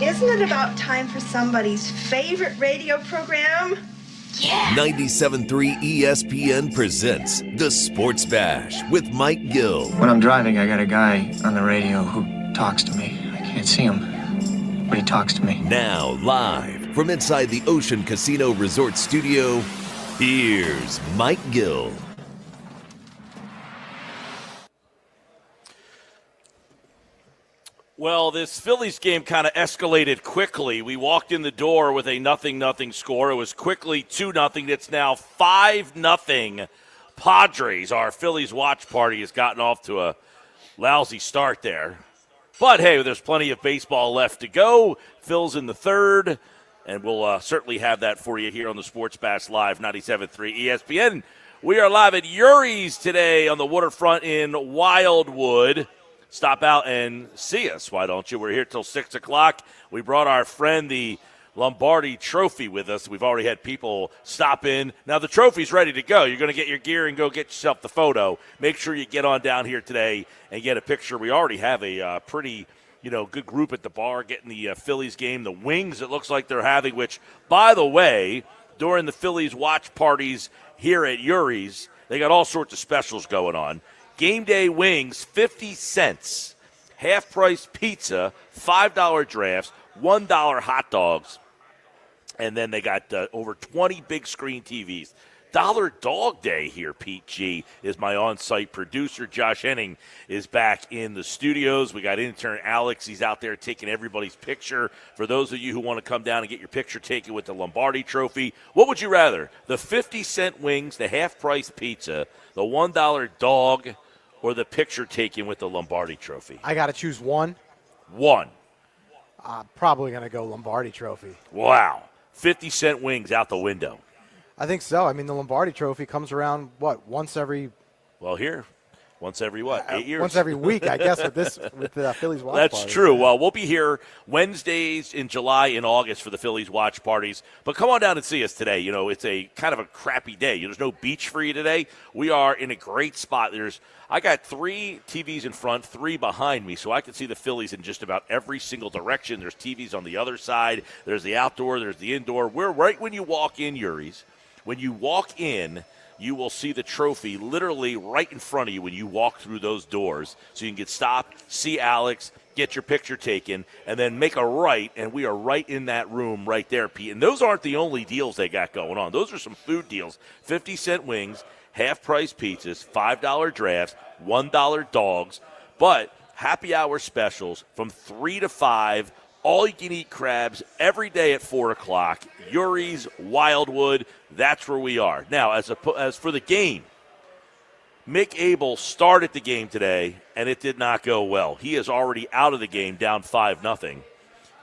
Isn't it about time for somebody's favorite radio program? Yeah. 97.3 ESPN presents The Sports Bash with Mike Gill. When I'm driving, I got a guy on the radio who talks to me. I can't see him, but he talks to me. Now, live from inside the Ocean Casino Resort Studio, here's Mike Gill. Well, this Phillies game kind of escalated quickly. We walked in the door with a 0-0 score. It was quickly 2-0. It's now 5-0 Padres. Our Phillies watch party has gotten off to a lousy start there. But, hey, there's plenty of baseball left to go. Phil's in the third, and we'll certainly have that for you here on the Sports Bash Live, 97.3 ESPN. We are live at Urie's today on the Waterfront in Wildwood. Stop out and see us, why don't you? We're here till 6 o'clock. We brought our friend the Lombardi Trophy with us. We've already had people stop in. Now the trophy's ready to go. You're going to get your gear and go get yourself the photo. Make sure you get on down here today and get a picture. We already have a pretty good group at the bar getting the Phillies game. The wings it looks like they're having, which, by the way, during the Phillies watch parties here at Urie's, they got all sorts of specials going on. Game day wings, 50 cents. Half-price pizza, $5 drafts, $1 hot dogs. And then they got over 20 big screen TVs. Dollar Dog Day here, Pete G, is my on-site producer. Josh Henning is back in the studios. We got intern Alex. He's out there taking everybody's picture. For those of you who want to come down and get your picture taken with the Lombardi Trophy, what would you rather? The 50-cent wings, the half-price pizza, the $1 dog, or the picture taken with the Lombardi Trophy? I got to choose one. One. I'm probably going to go Lombardi Trophy. Wow. 50-cent wings out the window. I think so. I mean, the Lombardi Trophy comes around, once every... Well, here, once every, 8 years? Once every week, I guess, with the Phillies watch That's parties. true. Well, we'll be here Wednesdays in July and August for the Phillies watch parties. But come on down and see us today. It's a kind of a crappy day. There's no beach for you today. We are in a great spot. I got 3 TVs in front, 3 behind me, so I can see the Phillies in just about every single direction. There's TVs on the other side. There's the outdoor. There's the indoor. We're right when you walk in, Urie's. When you walk in, you will see the trophy literally right in front of you when you walk through those doors. So you can get stopped, see Alex, get your picture taken, and then make a right, and we are right in that room right there, Pete. And those aren't the only deals they got going on. Those are some food deals. 50-cent wings, half-price pizzas, $5 drafts, $1 dogs, but happy hour specials from 3 to 5, all-you-can-eat crabs every day at 4 o'clock. Urie's, Wildwood, that's where we are. Now, as for the game, Mick Abel started the game today, and it did not go well. He is already out of the game, down 5-0.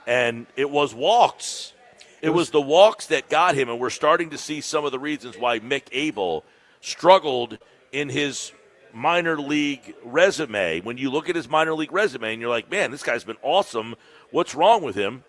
And it was walks. It was the walks that got him, and we're starting to see some of the reasons why Mick Abel struggled in his minor league resume. When you look at his minor league resume, and you're like, man, this guy's been awesome. What's wrong with him?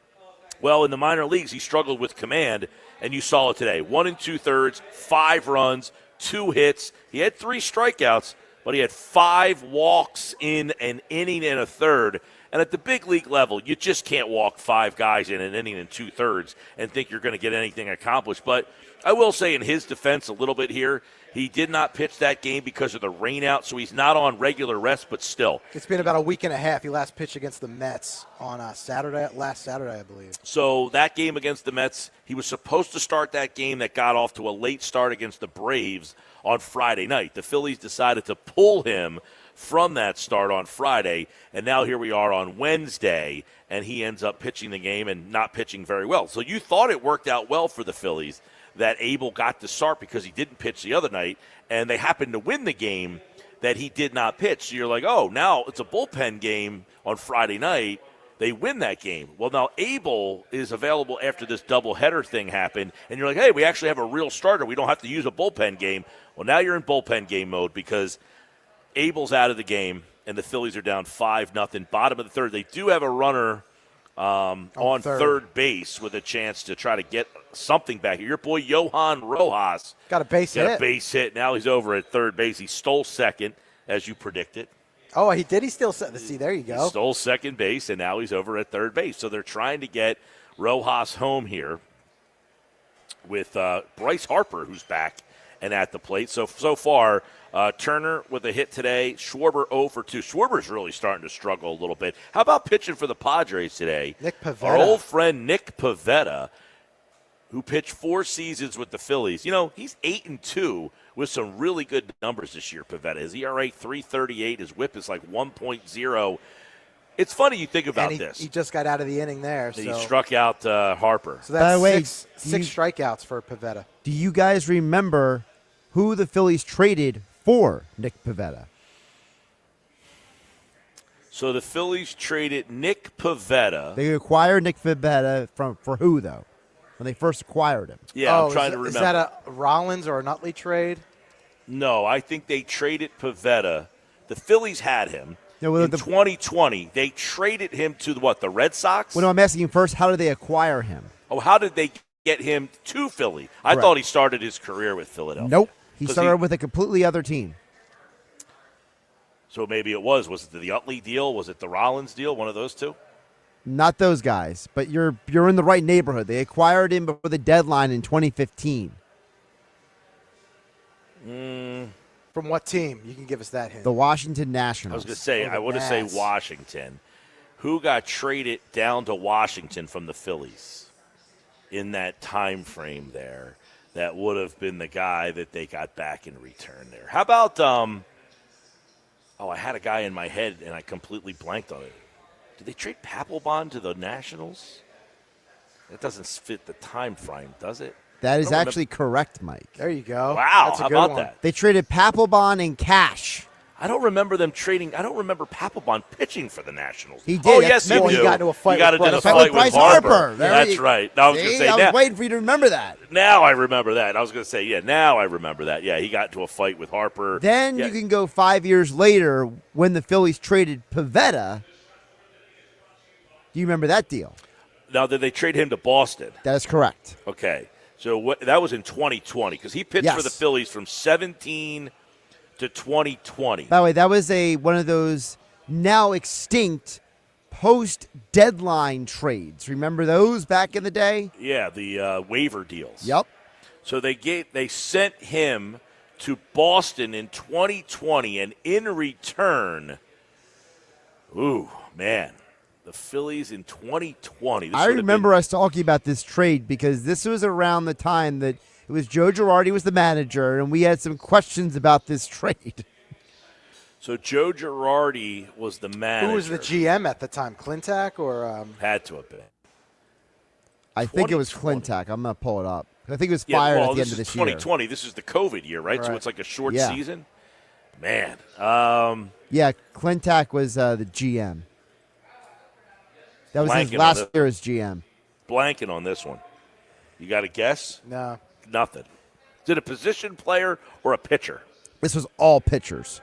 Well, in the minor leagues, he struggled with command, and you saw it today. 1 2/3, 5 runs, 2 hits. He had 3 strikeouts, but he had 5 walks in an inning and a third. And at the big league level, you just can't walk 5 guys in an inning and 2/3 and think you're going to get anything accomplished. But I will say in his defense a little bit here, he did not pitch that game because of the rain out, so he's not on regular rest, but still. It's been about a week and a half. He last pitched against the Mets on last Saturday, I believe. So that game against the Mets, he was supposed to start that game that got off to a late start against the Braves on Friday night. The Phillies decided to pull him from that start on Friday, and now here we are on Wednesday, and he ends up pitching the game and not pitching very well. So you thought it worked out well for the Phillies that Abel got the start because he didn't pitch the other night, and they happened to win the game that he did not pitch. So you're like, oh, now it's a bullpen game on Friday night. They win that game. Well, now Abel is available after this doubleheader thing happened, and you're like, hey, we actually have a real starter. We don't have to use a bullpen game. Well, now you're in bullpen game mode because Abel's out of the game, and the Phillies are down 5-0, bottom of the third. They do have a runner on third base with a chance to try to get something back. Your boy Johan Rojas got a base hit. Now he's over at third base. He stole second, as you predicted. Oh, he did. He still set. See, there you He go. stole second base, and now he's over at third base. So they're trying to get Rojas home here with Bryce Harper, who's back and at the plate. So far, Turner with a hit today. Schwarber 0 for 2. Schwarber's really starting to struggle a little bit. How about pitching for the Padres today? Nick Pivetta. Our old friend Nick Pivetta, who pitched 4 seasons with the Phillies. You know, he's 8-2 with some really good numbers this year, Pivetta. His ERA 3.38. His whip is like 1.0. It's funny you think about this. He just got out of the inning there. He struck out Harper. So that's By the way, six strikeouts for Pivetta. Do you guys remember who the Phillies traded for Nick Pivetta? So the Phillies traded Nick Pivetta. They acquired Nick Pivetta for who, though? When they first acquired him. Yeah, I'm trying to remember. Is that a Rollins or an Utley trade? No, I think they traded Pivetta. The Phillies had him. No, well, in 2020, they traded him to the Red Sox? Well, no, I'm asking first, how did they acquire him? Oh, how did they get him to Philly? I Correct. thought he started his career with Philadelphia. Nope. He started with a completely other team. So maybe it was it the Utley deal? Was it the Rollins deal? One of those two? Not those guys, but you're in the right neighborhood. They acquired him before the deadline in 2015. From what team? You can give us that hint. The Washington Nationals. I was going to say, I would have say Washington. Who got traded down to Washington from the Phillies in that time frame there? That would have been the guy that they got back in return there. How about, I had a guy in my head and I completely blanked on it. Did they trade Papelbon to the Nationals? That doesn't fit the time frame, does it? That is actually correct, Mike. There you go. Wow, That's a how good about one. that? They traded Papelbon and cash. I don't remember them trading. I don't remember Papelbon pitching for the Nationals. He did. Oh, yes, you Well, do. he got into a fight He got with into a Bryce fight with Bryce Harper. Harper. There That's you- right. I was going to See, say, I was waiting for you to remember that. now I remember that. I was going to say, yeah, now I remember that. Yeah, he got into a fight with Harper. Then Yeah. you can go 5 years later when the Phillies traded Pivetta. Do you remember that deal? Now, did they trade him to Boston? That is correct. Okay. So that was in 2020 because he pitched Yes. for the Phillies from 17 to 2020. By the way, that was one of those now extinct post-deadline trades. Remember those back in the day? Yeah, the waiver deals. Yep. So they sent him to Boston in 2020, and in return, ooh, man, the Phillies in 2020. I remember us talking about this trade because this was around the time that it was Joe Girardi was the manager, and we had some questions about this trade. So Joe Girardi was the manager. Who was the GM at the time? Clintack or? Had to have been. I think it was 2020. Clintack. I'm going to pull it up. I think it was Yeah, fired well, at the end this of is this year. 2020. This is the COVID year, right? So Right. it's like a short Yeah. season. Man. Yeah, Clintack was the GM. That was his Blanking on last it. year as GM. Blanking on this one. You got a guess? No. Nothing. Is it a position player or a pitcher? This was all pitchers.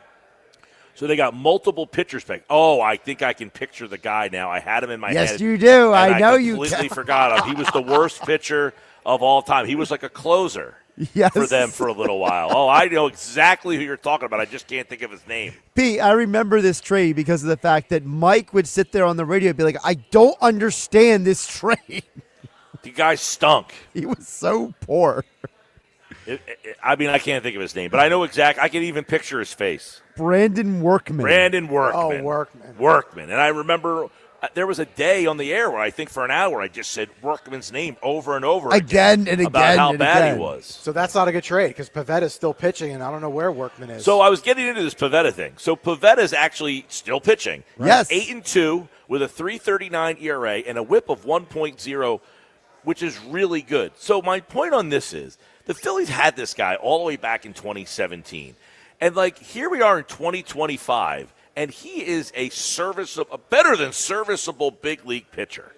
So they got multiple pitchers back. Oh, I think I can picture the guy now. I had him in my head. Yes, you do. and I know you completely can. forgot him. He was the worst pitcher of all time. He was like a closer Yes. for them for a little while. Oh, I know exactly who you're talking about. I just can't think of his name. Pete, I remember this trade because of the fact that Mike would sit there on the radio and be like, I don't understand this trade. The guy stunk. He was so poor. I mean, I can't think of his name, but I know I can even picture his face. Brandon Workman. Brandon Workman. Oh, Workman. Workman. And I remember there was a day on the air where I think for an hour I just said Workman's name over and over Again and about again how and bad again. he was. So that's not a good trade because Pavetta's still pitching, and I don't know where Workman is. So I was getting into this Pivetta thing. So Pavetta's actually still pitching. Yes. 8-2 with a 3.39 ERA and a whip of 1.0, which is really good. So my point on this is the Phillies had this guy all the way back in 2017. And, here we are in 2025, and he is a better than serviceable big league pitcher.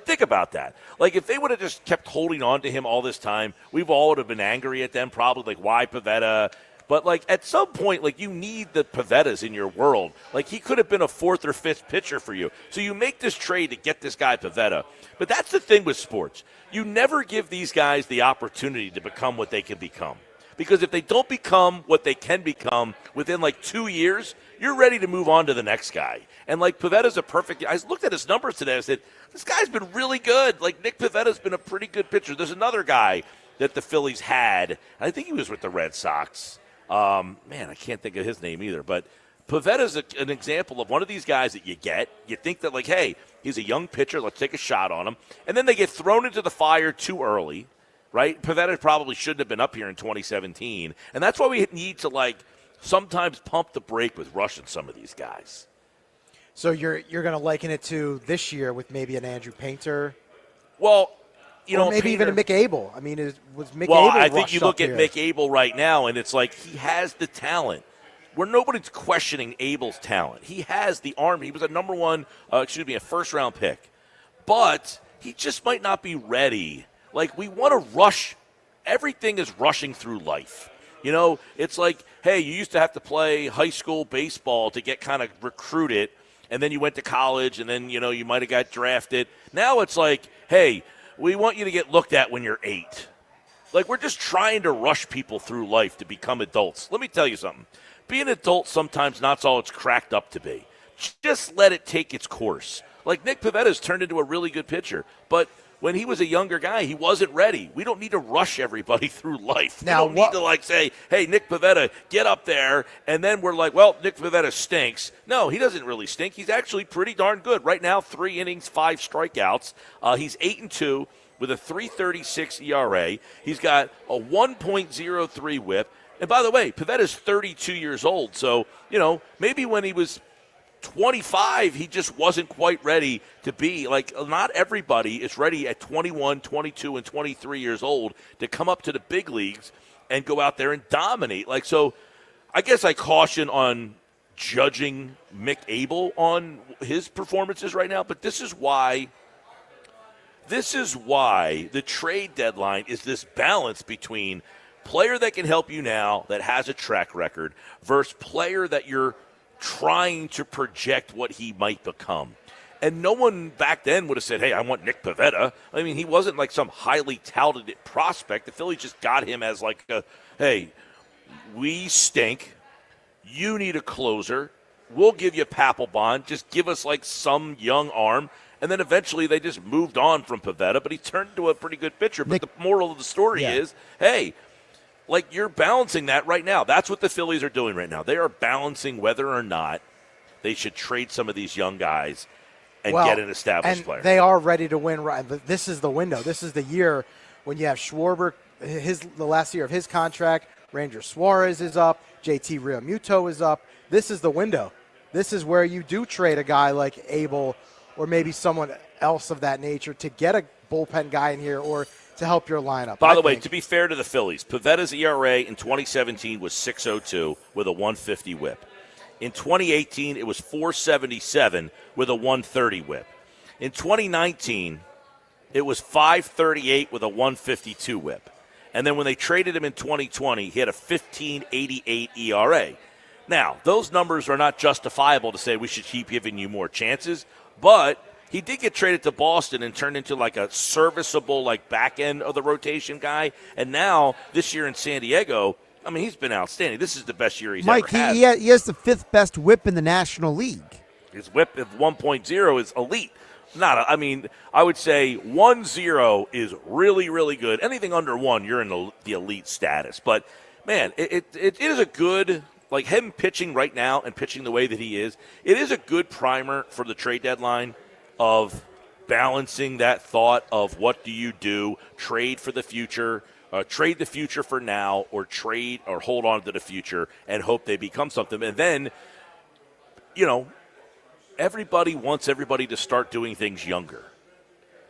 Think about that. If they would have just kept holding on to him all this time, we've all would have been angry at them probably, why Pivetta? But, at some point, you need the Pavettas in your world. He could have been a fourth or fifth pitcher for you. So you make this trade to get this guy Pivetta. But that's the thing with sports. You never give these guys the opportunity to become what they can become. Because if they don't become what they can become within like 2 years, you're ready to move on to the next guy. And like Pavetta's a perfect. I looked at his numbers today. I said, this guy's been really good. Like Nick Pavetta's been a pretty good pitcher. There's another guy that the Phillies had. I think he was with the Red Sox. Man, I can't think of his name either. But Pavetta's an example of one of these guys that you get. You think that, like, hey, he's a young pitcher. Let's take a shot on him. And then they get thrown into the fire too early, right? Pavetta probably shouldn't have been up here in 2017. And that's why we need to, like, sometimes pump the brake with rushing some of these guys. So you're going to liken it to this year with maybe an Andrew Painter? Well, you or know, maybe Painter, even a Mick Abel. I mean, was Mick well, Abel I think you look at here? Mick Abel right now, and it's like he has the talent. Where nobody's questioning Abel's talent. He has the arm. He was a first-round pick. But he just might not be ready. Like, we want to rush. Everything is rushing through life. You know, it's like, hey, you used to have to play high school baseball to get kind of recruited, and then you went to college, and then, you know, you might have got drafted. Now it's like, hey, we want you to get looked at when you're 8. Like, we're just trying to rush people through life to become adults. Let me tell you something. Being an adult sometimes not all it's cracked up to be. Just let it take its course. Like Nick Pavetta's turned into a really good pitcher, but when he was a younger guy, he wasn't ready. We don't need to rush everybody through life. Now, we don't need to, like, say, hey, Nick Pavetta, get up there, and then we're like, well, Nick Pavetta stinks. No, he doesn't really stink. He's actually pretty darn good. Right now, 3 innings, 5 strikeouts. He's 8-2 with a 3.36 ERA. He's got a 1.03 whip. And by the way, Pavetta's 32 years old, so, you know, maybe when he was 25, he just wasn't quite ready to be. Like, not everybody is ready at 21, 22, and 23 years old to come up to the big leagues and go out there and dominate. Like, so I guess I caution on judging Mick Abel on his performances right now, but this is why the trade deadline is this balance between player that can help you now that has a track record versus player that you're trying to project what he might become. And no one back then would have said, hey, I want Nick Pavetta. I mean, he wasn't like some highly touted prospect. The Phillies just got him as like, hey, we stink. You need a closer. We'll give you Papelbon. Just give us like some young arm. And then eventually they just moved on from Pavetta, but he turned into a pretty good pitcher. But the moral of the story is, hey, like, you're balancing that right now. That's what the Phillies are doing right now. They are balancing whether or not they should trade some of these young guys and get an established player. They are ready to win. But this is the window. This is the year when you have Schwarber, the last year of his contract. Ranger Suarez is up. JT Realmuto is up. This is the window. This is where you do trade a guy like Abel or maybe someone else of that nature to get a bullpen guy in here or to help your lineup. By the way, to be fair to the Phillies, Pavetta's ERA in 2017 was 6.02 with a 150 whip. In 2018, it was 4.77 with a 130 whip. In 2019, it was 5.38 with a 152 whip. And then when they traded him in 2020, he had a 15.88 ERA. Now, those numbers are not justifiable to say we should keep giving you more chances, but he did get traded to Boston and turned into like a serviceable, like, back end of the rotation guy. And now this year in San Diego, I mean, he's been outstanding. This is the best year he's ever had. Mike, he has the 5th best whip in the National League. His whip of 1.0 is elite. I would say 1.0 is really, really good. Anything under 1, you're in the elite status. But, man, it is a good, like, him pitching right now and pitching the way that he is, it is a good primer for the trade deadline of balancing that thought of what do you do, trade for the future, trade the future for now, or trade or hold on to the future and hope they become something. And then, you know, everybody wants everybody to start doing things younger.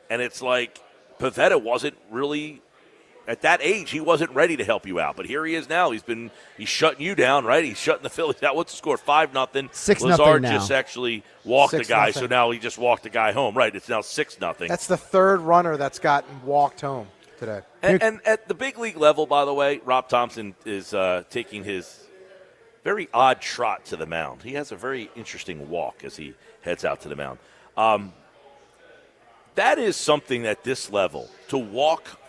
And it's like Pavetta wasn't really, at that age, he wasn't ready to help you out. But here he is now. He's shutting you down, right? He's shutting the Phillies out. What's the score? 5-0. 6-0 Lazard now. just actually walked the guy, 6-0. so now he just walked the guy home. Right, it's now 6-0. That's the third runner that's gotten walked home today. And at the big league level, by the way, Rob Thompson is taking his very odd trot to the mound. He has a very interesting walk as he heads out to the mound. That is something at this level, to walk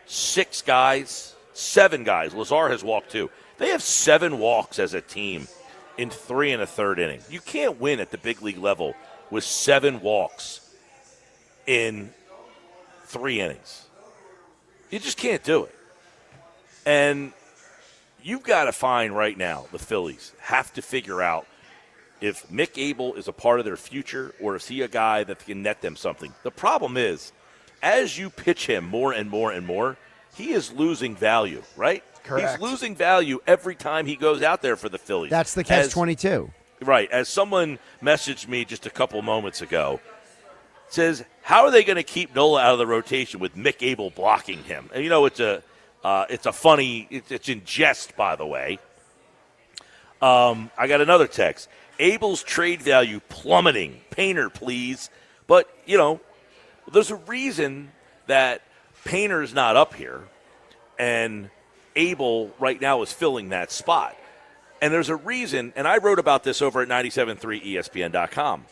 6 guys 7 guys. Lazar has walked 2. They have 7 walks as a team in 3 1/3 inning. You can't win at the big league level with 7 walks in 3 innings. You just can't do it. And you've got to find right now, the Phillies have to figure out if Mick Abel is a part of their future or is he a guy that can net them something. The problem is, as you pitch him more and more and more, he is losing value, right? Correct. He's losing value every time he goes out there for the Phillies. That's the catch-22. Right. As someone messaged me just a couple moments ago, says, how are they going to keep Nola out of the rotation with Mick Abel blocking him? And, it's a funny, it's in jest, by the way. I got another text. Abel's trade value plummeting. Painter, please. But, there's a reason that Painter's not up here, and Abel right now is filling that spot. And there's a reason, and I wrote about this over at 97.3ESPN.com.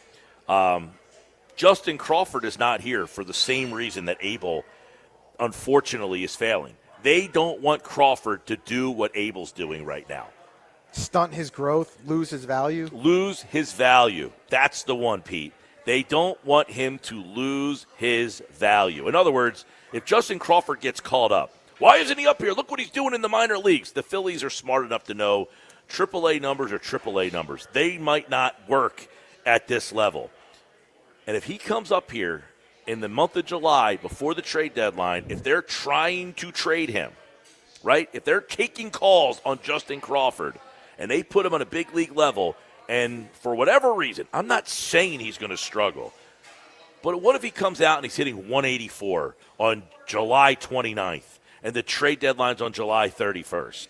Justin Crawford is not here for the same reason that Abel, unfortunately, is failing. They don't want Crawford to do what Abel's doing right now. Stunt his growth, lose his value? Lose his value. That's the one, Pete. They don't want him to lose his value. In other words, if Justin Crawford gets called up, why isn't he up here? Look what he's doing in the minor leagues. The Phillies are smart enough to know AAA numbers are AAA numbers. They might not work at this level. And if he comes up here in the month of July before the trade deadline, if they're trying to trade him, right, if they're taking calls on Justin Crawford and they put him on a big league level, and for whatever reason, I'm not saying he's going to struggle, but what if he comes out and he's hitting 184 on July 29th and the trade deadline's on July 31st?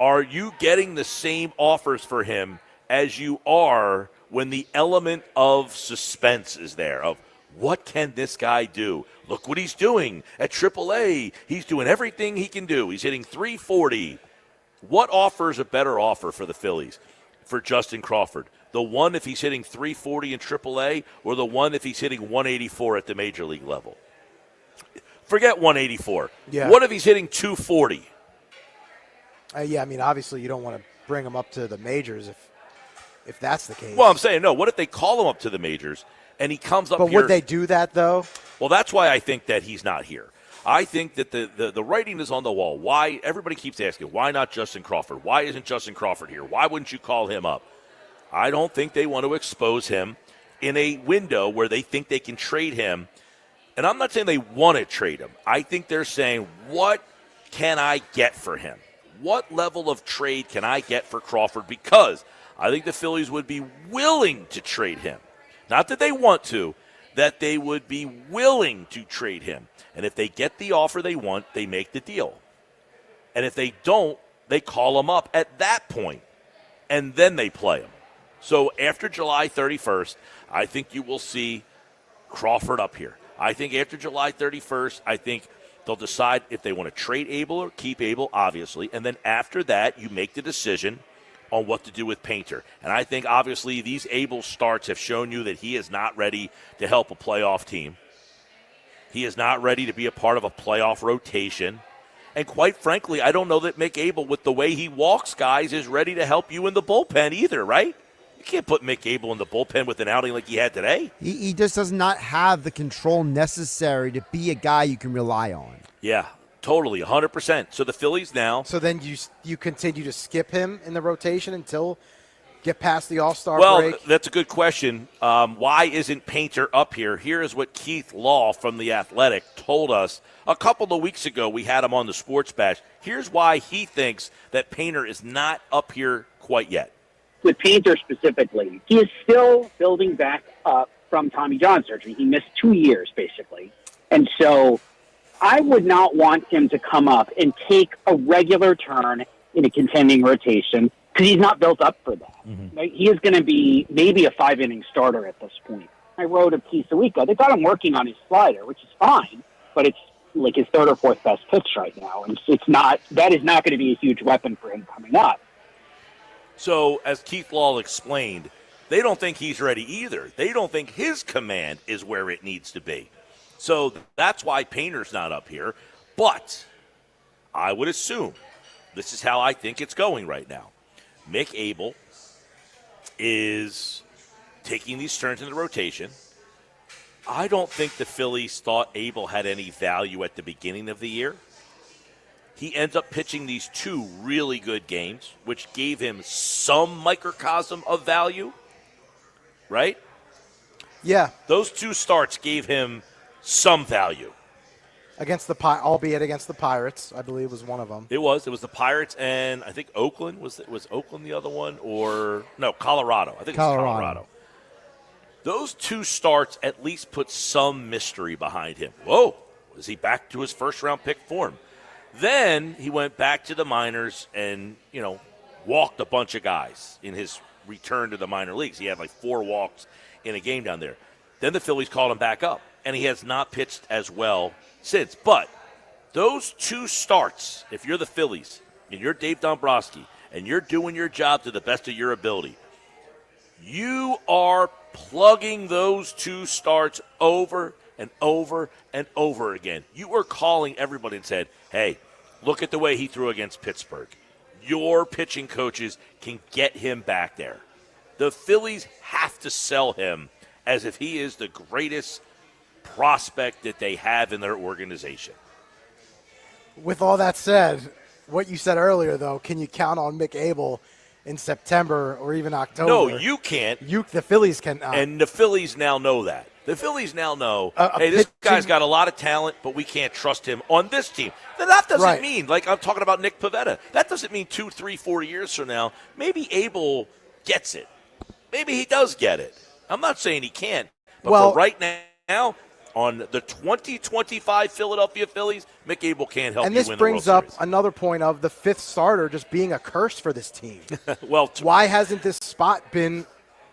Are you getting the same offers for him as you are when the element of suspense is there, of what can this guy do? Look what he's doing at AAA. He's doing everything he can do. He's hitting 340. What offers a better offer for the Phillies, for Justin Crawford? The one if he's hitting 340 in AAA, or the one if he's hitting 184 at the major league level? Forget 184. Yeah. What if he's hitting 240? Obviously you don't want to bring him up to the majors if that's the case. Well, I'm saying, no, what if they call him up to the majors and he comes up but here? Would they do that, though? Well, that's why I think that he's not here. I think that the writing is on the wall. Why? Everybody keeps asking, why not Justin Crawford? Why isn't Justin Crawford here? Why wouldn't you call him up? I don't think they want to expose him in a window where they think they can trade him. And I'm not saying they want to trade him. I think they're saying, what can I get for him? What level of trade can I get for Crawford? Because I think the Phillies would be willing to trade him. Not that they want to, that they would be willing to trade him. And if they get the offer they want, they make the deal. And if they don't, they call him up at that point, and then they play him. So after July 31st, I think you will see Crawford up here. I think after July 31st, I think they'll decide if they want to trade Abel or keep Abel, obviously. And then after that, you make the decision on what to do with Painter. And I think, obviously, these Abel starts have shown you that he is not ready to help a playoff team. He is not ready to be a part of a playoff rotation. And quite frankly, I don't know that Mick Abel, with the way he walks guys, is ready to help you in the bullpen either, right? You can't put Mick Abel in the bullpen with an outing like he had today. He just does not have the control necessary to be a guy you can rely on. Yeah, totally, 100%. So the Phillies now. So then you continue to skip him in the rotation until get past the All-Star break? Well, that's a good question. Why isn't Painter up here? Here is what Keith Law from The Athletic told us a couple of weeks ago. We had him on the Sports Bash. Here's why he thinks that Painter is not up here quite yet. With Painter specifically, he is still building back up from Tommy John surgery. He missed 2 years, basically. And so I would not want him to come up and take a regular turn in a contending rotation because he's not built up for that. Mm-hmm. Right? He is going to be maybe a 5-inning starter at this point. I wrote a piece a week ago. They got him working on his slider, which is fine, but it's like his third or fourth best pitch right now. And that is not going to be a huge weapon for him coming up. So, as Keith Law explained, they don't think he's ready either. They don't think his command is where it needs to be. So that's why Painter's not up here. But I would assume, this is how I think it's going right now. Mick Abel is taking these turns in the rotation. I don't think the Phillies thought Abel had any value at the beginning of the year. He ends up pitching these 2 really good games, which gave him some microcosm of value, right? Yeah. Those 2 starts gave him some value. Against albeit against the Pirates, I believe was one of them. It was the Pirates and I think Oakland. Was Oakland the other one? Or no, Colorado. I think it was Colorado. Those 2 starts at least put some mystery behind him. Whoa, was he back to his first-round pick form? Then he went back to the minors and, walked a bunch of guys in his return to the minor leagues. He had like 4 walks in a game down there. Then the Phillies called him back up, and he has not pitched as well since. But those 2 starts, if you're the Phillies and you're Dave Dombrowski and you're doing your job to the best of your ability, you are plugging those 2 starts over and over and over again. You are calling everybody and said, hey, look at the way he threw against Pittsburgh. Your pitching coaches can get him back there. The Phillies have to sell him as if he is the greatest prospect that they have in their organization. With all that said, what you said earlier, though, can you count on Mick Abel in September or even October? No, you can't. The Phillies cannot. And the Phillies now know that. The Phillies now know, hey, this guy's got a lot of talent, but we can't trust him on this team. Now, that doesn't mean, like I'm talking about Nick Pivetta, that doesn't mean 2, 3, 4 years from now, maybe Abel gets it. Maybe he does get it. I'm not saying he can't. But for right now, on the 2025 Philadelphia Phillies, Mick Abel can't help you win the World Series. And this brings up another point of the 5th starter just being a curse for this team. Why hasn't this spot been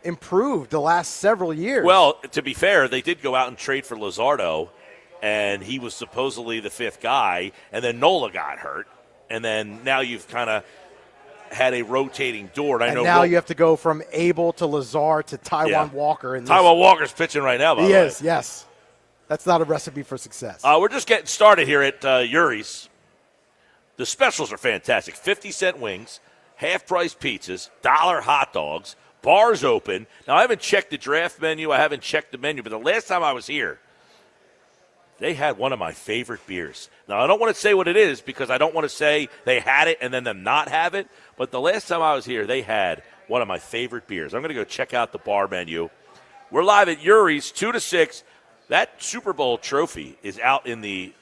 improved the last several years? Well, to be fair, they did go out and trade for Luzardo, and he was supposedly the 5th guy, and then Nola got hurt, and then now you've kind of had a rotating door. And now you have to go from Abel to Lazar to Taijuan Walker. Taijuan Walker's pitching right now, by the way. He is, yes. That's not a recipe for success. We're just getting started here at Urie's. The specials are fantastic. 50-cent wings, half-price pizzas, $1 hot dogs, bars open. Now, I haven't checked the draft menu. I haven't checked the menu. But the last time I was here, they had one of my favorite beers. Now, I don't want to say what it is because I don't want to say they had it and then them not have it. But the last time I was here, they had one of my favorite beers. I'm going to go check out the bar menu. We're live at Urie's, 2 to 6. That Super Bowl trophy is out in the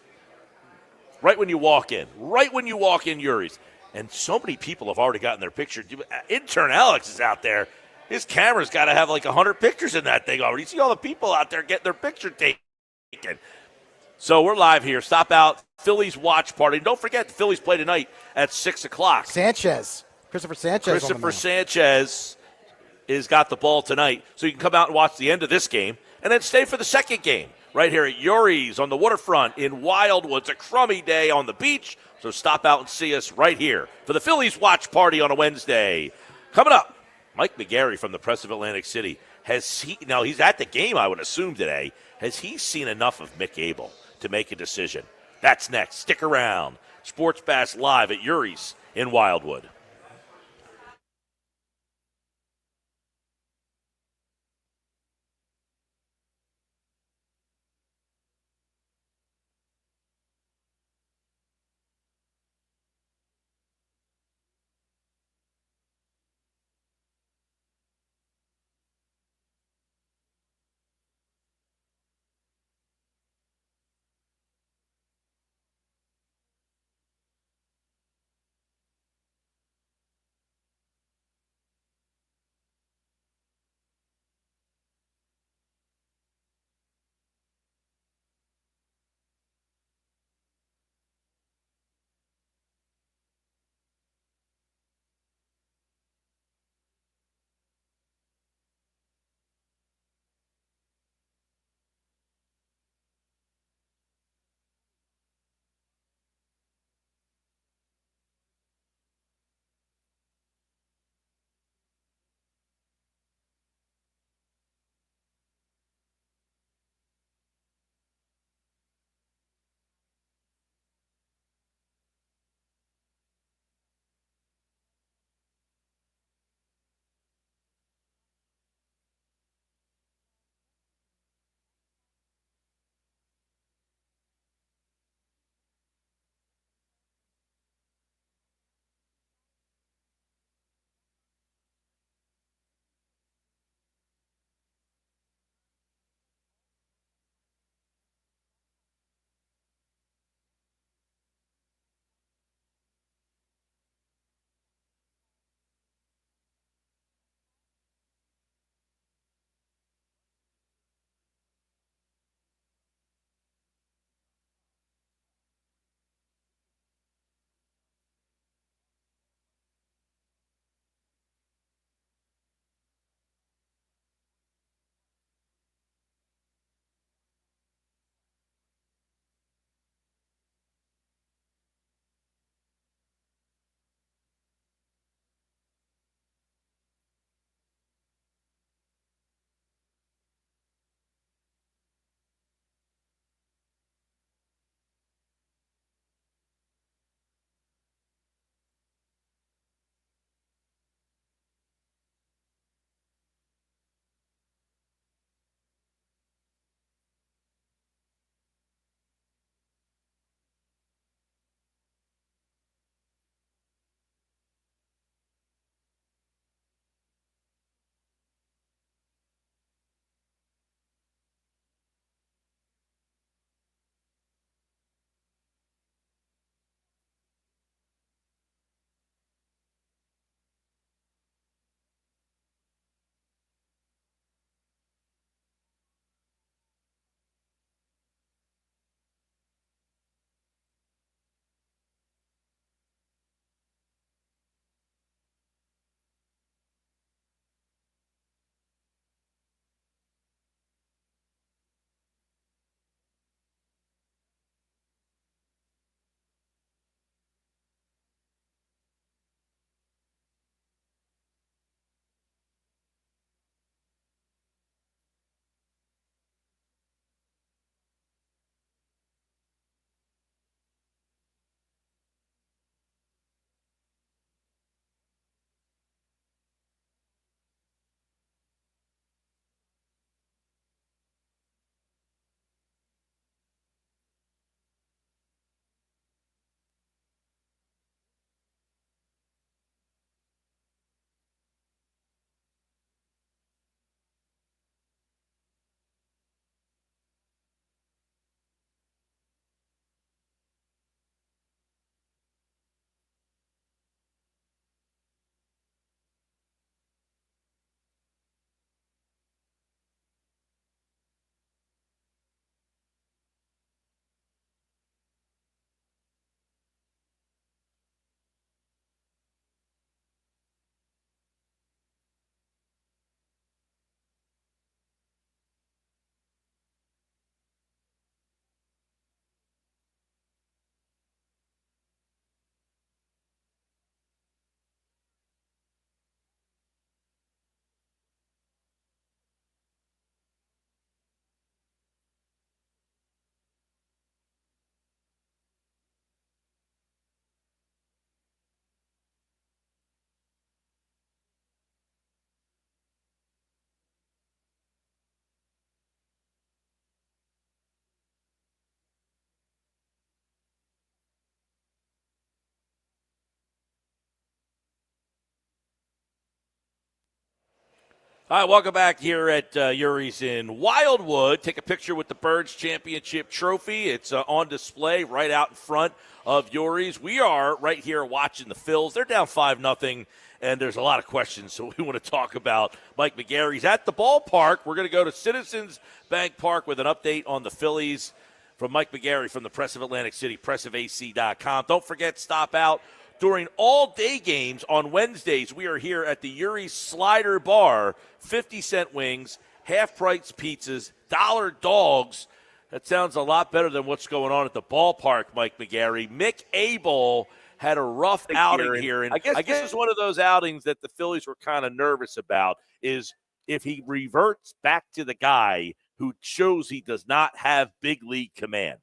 right when you walk in. Right when you walk in Urie's. And so many people have already gotten their picture. Intern Alex is out there. His camera's got to have like 100 pictures in that thing already. You see all the people out there getting their picture taken. So we're live here. Stop out. Phillies watch party. Don't forget, the Phillies play tonight at 6 o'clock. Christopher Sanchez has got the ball tonight. So you can come out and watch the end of this game and then stay for the second game right here at Urie's on the Waterfront in Wildwood. It's a crummy day on the beach, so stop out and see us right here for the Phillies watch party on a Wednesday. Coming up, Mike McGarry from the Press of Atlantic City. Now he's at the game, I would assume, today. Has he seen enough of Mick Abel to make a decision? That's next. Stick around. Sports Bash live at Urie's in Wildwood. All right, welcome back here at Urie's in Wildwood. Take a picture with the Birds Championship Trophy. It's on display right out in front of Urie's. We are right here watching the Phils. They're down 5-0, and there's a lot of questions, so we want to talk about Mike McGarry's at the ballpark. We're going to go to Citizens Bank Park with an update on the Phillies from Mike McGarry from the Press of Atlantic City, pressofac.com. Don't forget, stop out during all-day games on Wednesdays. We are here at the Urie Slider Bar, 50-cent wings, half-price pizzas, $1 dogs. That sounds a lot better than what's going on at the ballpark, Mike McGarry. Mick Abel had a rough outing here, and I guess it's one of those outings that the Phillies were kind of nervous about, is if he reverts back to the guy who shows he does not have big league command.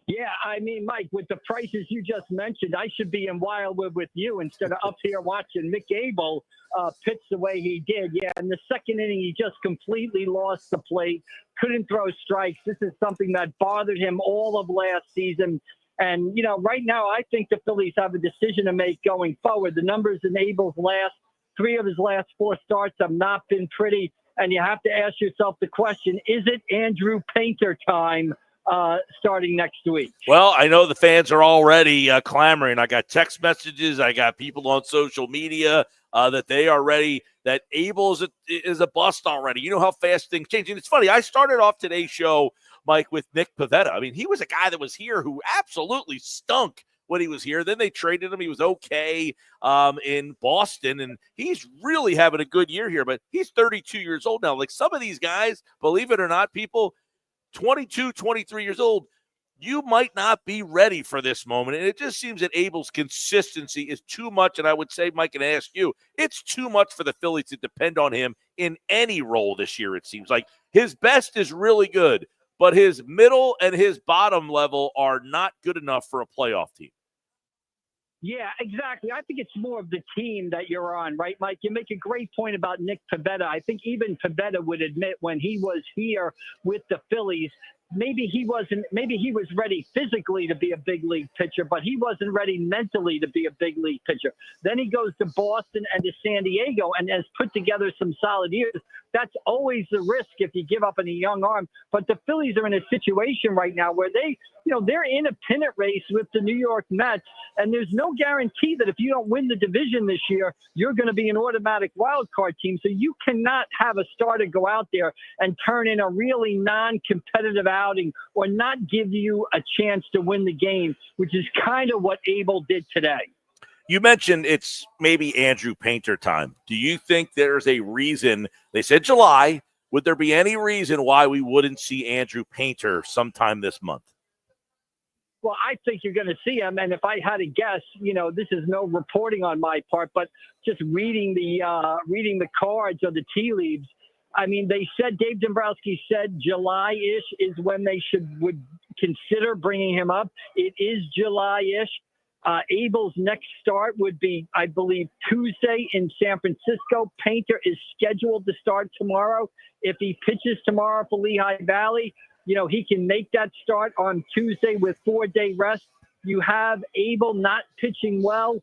Yeah, I mean, Mike, with the prices you just mentioned, I should be in Wildwood with you instead of up here watching Mick Abel pitch the way he did. Yeah, in the second inning, he just completely lost the plate, couldn't throw strikes. This is something that bothered him all of last season. And, you know, right now, I think the Phillies have a decision to make going forward. The numbers in Abel's three of his last 4 starts have not been pretty. And you have to ask yourself the question, is it Andrew Painter time starting next week? Well, I know the fans are already clamoring. I got text messages. I got people on social media that they are ready, that Abel is a bust already. You know how fast things change. And it's funny, I started off today's show, Mike, with Nick Pivetta. I mean, he was a guy that was here who absolutely stunk when he was here. Then they traded him. He was okay in Boston, and he's really having a good year here. But he's 32 years old now. Like some of these guys, believe it or not, people, 22, 23 years old, you might not be ready for this moment. And it just seems that Abel's consistency is too much. And I would say, Mike, and ask you, it's too much for the Phillies to depend on him in any role this year, it seems like. His best is really good, but his middle and his bottom level are not good enough for a playoff team. Yeah, exactly. I think it's more of the team that you're on, right, Mike? You make a great point about Nick Pivetta. I think even Pivetta would admit when he was here with the Phillies, maybe he was ready physically to be a big league pitcher, but he wasn't ready mentally to be a big league pitcher. Then he goes to Boston and to San Diego and has put together some solid years. That's always the risk if you give up on a young arm. But the Phillies are in a situation right now where they're in a pennant race with the New York Mets, and there's no guarantee that if you don't win the division this year, you're going to be an automatic wild card team. So you cannot have a starter go out there and turn in a really non-competitive outing or not give you a chance to win the game, which is kind of what Abel did today. You mentioned it's maybe Andrew Painter time. Do you think there's a reason? They said July. Would there be any reason why we wouldn't see Andrew Painter sometime this month? Well, I think you're going to see him. And if I had to guess, this is no reporting on my part, but just reading the cards or the tea leaves. I mean, they said, Dave Dombrowski said July-ish is when they would consider bringing him up. It is July-ish. Abel's next start would be, I believe, Tuesday in San Francisco. Painter is scheduled to start tomorrow. If he pitches tomorrow for Lehigh Valley, he can make that start on Tuesday with 4-day rest. You have Abel not pitching well.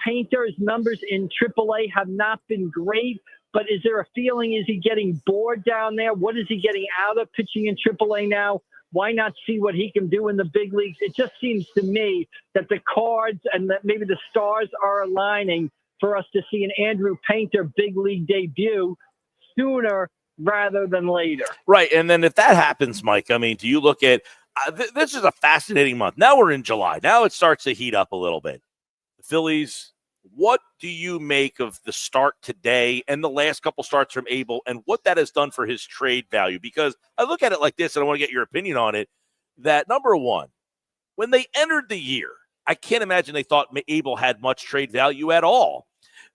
Painter's numbers in AAA have not been great, but is there a feeling, is he getting bored down there? What is he getting out of pitching in AAA now? Why not see what he can do in the big leagues? It just seems to me that the cards and that maybe the stars are aligning for us to see an Andrew Painter big league debut sooner rather than later. Right. And then if that happens, Mike, I mean, do you look at this is a fascinating month. Now we're in July. Now it starts to heat up a little bit. The Phillies, what do you make of the start today and the last couple starts from Abel and what that has done for his trade value? Because I look at it like this, and I want to get your opinion on it, that number one, when they entered the year, I can't imagine they thought Abel had much trade value at all.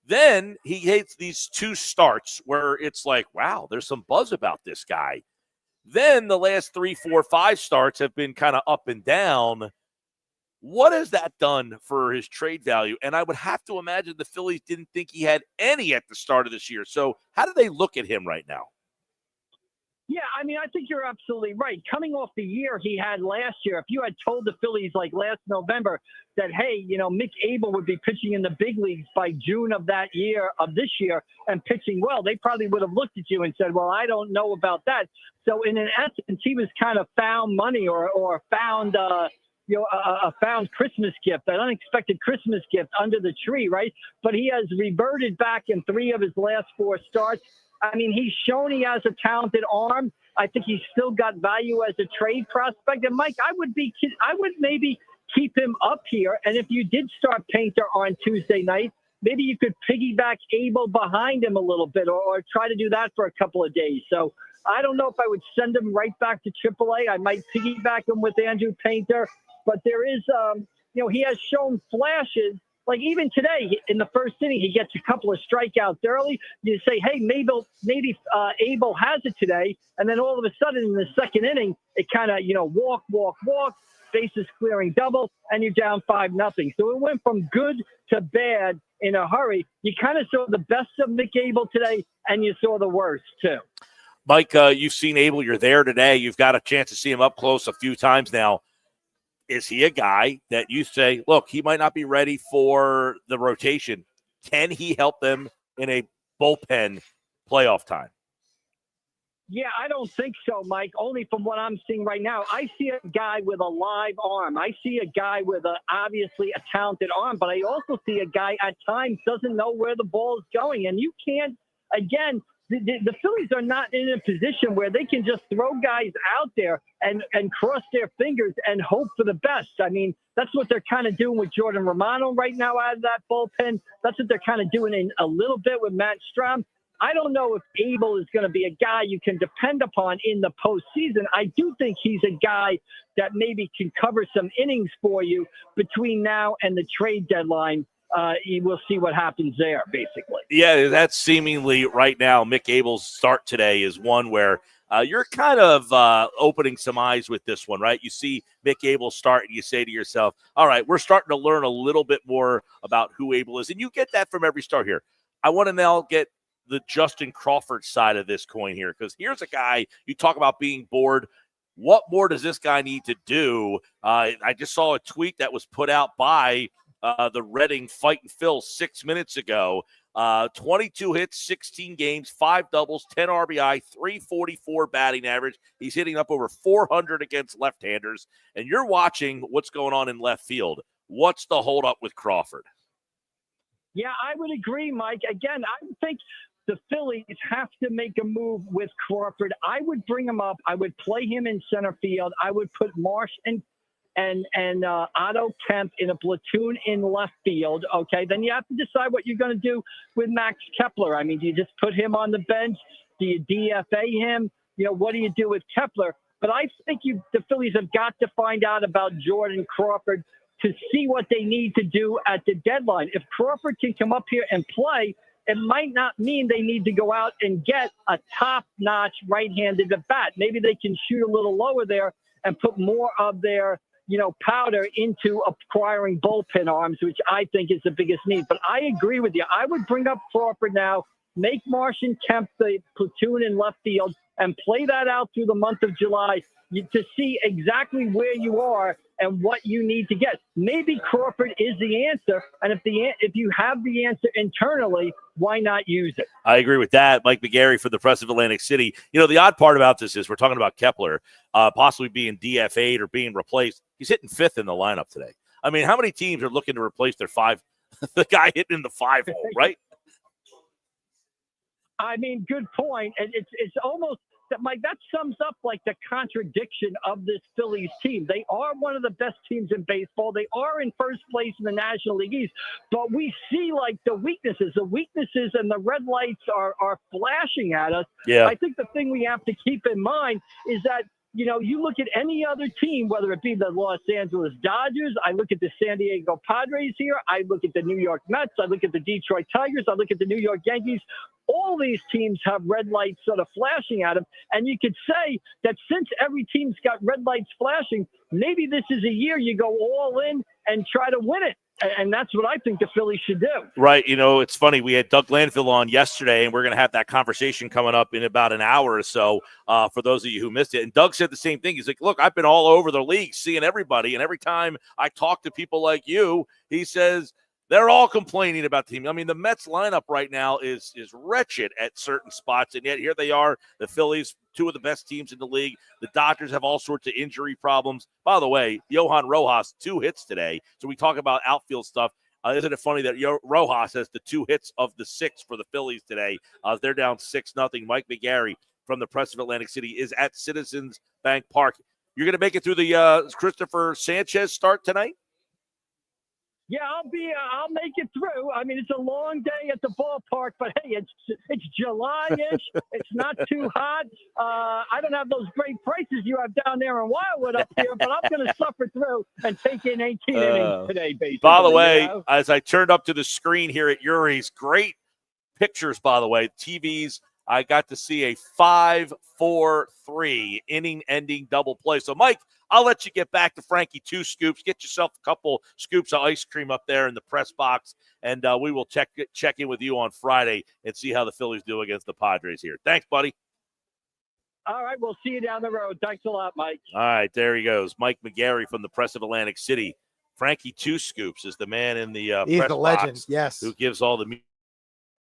Then he hits these 2 starts where it's like, wow, there's some buzz about this guy. Then the last 3, 4, 5 starts have been kind of up and down. What has that done for his trade value? And I would have to imagine the Phillies didn't think he had any at the start of this year. So how do they look at him right now? Yeah, I mean, I think you're absolutely right. Coming off the year he had last year, if you had told the Phillies like last November that, hey, Mick Abel would be pitching in the big leagues by June of this year and pitching well, they probably would have looked at you and said, well, I don't know about that. So in an essence, he was kind of found money or found a found Christmas gift, an unexpected Christmas gift under the tree, right? But he has reverted back in 3 of his last 4 starts. I mean, he's shown he has a talented arm. I think he's still got value as a trade prospect. And Mike, I would maybe keep him up here. And if you did start Painter on Tuesday night, maybe you could piggyback Abel behind him a little bit, or try to do that for a couple of days. So I don't know if I would send him right back to AAA. I might piggyback him with Andrew Painter. But there is, he has shown flashes. Like even today, in the first inning, he gets a couple of strikeouts early. You say, hey, maybe Abel has it today. And then all of a sudden in the second inning, it kind of, walk, bases clearing double, and you're down 5-0. So it went from good to bad in a hurry. You kind of saw the best of Mick Abel today, and you saw the worst too. Mike, you've seen Abel. You're there today. You've got a chance to see him up close a few times now. Is he a guy that you say, look, he might not be ready for the rotation? Can he help them in a bullpen playoff time? Yeah, I don't think so, Mike, only from what I'm seeing right now. I see a guy with a live arm. I see a guy with obviously a talented arm, but I also see a guy at times doesn't know where the ball is going. And you can't, again, the Phillies are not in a position where they can just throw guys out there and cross their fingers and hope for the best. I mean, that's what they're kind of doing with Jordan Romano right now out of that bullpen. That's what they're kind of doing in a little bit with Matt Strahm. I don't know if Abel is going to be a guy you can depend upon in the postseason. I do think he's a guy that maybe can cover some innings for you between now and the trade deadline. We'll see what happens there, basically. Yeah, that's seemingly right now. Mick Abel's start today is one where you're kind of opening some eyes with this one, right? You see Mick Abel start and you say to yourself, all right, we're starting to learn a little bit more about who Abel is. And you get that from every start here. I want to now get the Justin Crawford side of this coin here, because here's a guy, you talk about being bored. What more does this guy need to do? I just saw a tweet that was put out by the Reading Fightin' Phil 6 minutes ago. 22 hits, 16 games, 5 doubles, 10 RBI, 344 batting average. He's hitting up over 400 against left-handers. And you're watching what's going on in left field. What's the holdup with Crawford? Yeah, I would agree, Mike. Again, I think the Phillies have to make a move with Crawford. I would bring him up. I would play him in center field. I would put Marsh and Otto Kemp in a platoon in left field. Okay, then you have to decide what you're going to do with Max Kepler. I mean, do you just put him on the bench? Do you DFA him? What do you do with Kepler? But I think the Phillies have got to find out about Jordan Crawford to see what they need to do at the deadline. If Crawford can come up here and play, it might not mean they need to go out and get a top-notch right-handed at bat. Maybe they can shoot a little lower there and put more of their powder into acquiring bullpen arms, which I think is the biggest need. But I agree with you. I would bring up Crawford now, make Marsh and Kemp the platoon in left field, and play that out through the month of July to see exactly where you are and what you need to get. Maybe Crawford is the answer, and if you have the answer internally, why not use it? I agree with that. Mike McGarry for the Press of Atlantic City. The odd part about this is we're talking about Kepler possibly being DFA'd or being replaced. He's hitting 5th in the lineup today. I mean, how many teams are looking to replace their the guy hitting in the 5 hole, right? I mean, good point. And it's almost Mike, that sums up like the contradiction of this Phillies team. They are one of the best teams in baseball. They are in first place in the National League East, but we see like the weaknesses and the red lights are flashing at us. Yeah. I think the thing we have to keep in mind is that, you look at any other team, whether it be the Los Angeles Dodgers, I look at the San Diego Padres here, I look at the New York Mets, I look at the Detroit Tigers, I look at the New York Yankees. All these teams have red lights sort of flashing at them. And you could say that since every team's got red lights flashing, maybe this is a year you go all in and try to win it. And that's what I think the Phillies should do. Right. It's funny. We had Doug Glanville on yesterday, and we're going to have that conversation coming up in about an hour or so for those of you who missed it. And Doug said the same thing. He's like, look, I've been all over the league seeing everybody, and every time I talk to people like you, he says – they're all complaining about the team. I mean, the Mets lineup right now is wretched at certain spots, and yet here they are, the Phillies, two of the best teams in the league. The Dodgers have all sorts of injury problems. By the way, Johan Rojas, 2 hits today. So we talk about outfield stuff. Isn't it funny that Rojas has the 2 hits of the 6 for the Phillies today? They're down 6-0. Mike McGarry from the Press of Atlantic City is at Citizens Bank Park. You're going to make it through the Christopher Sanchez start tonight? Yeah, I'll make it through. I mean, it's a long day at the ballpark, but hey, it's July-ish. It's not too hot. I don't have those great prices you have down there in Wildwood up here, but I'm going to suffer through and take in 18 innings today, basically. By the way, as I turned up to the screen here at Urie's, great pictures, by the way, TVs. I got to see a 5-4-3 inning-ending double play. So, Mike, I'll let you get back to Frankie 2 scoops. Get yourself a couple scoops of ice cream up there in the press box, and we will check in with you on Friday and see how the Phillies do against the Padres here. Thanks, buddy. All right, we'll see you down the road. Thanks a lot, Mike. All right, there he goes. Mike McGarry from the Press of Atlantic City. Frankie 2 scoops is the man in the He's press the legend, box yes, who gives all the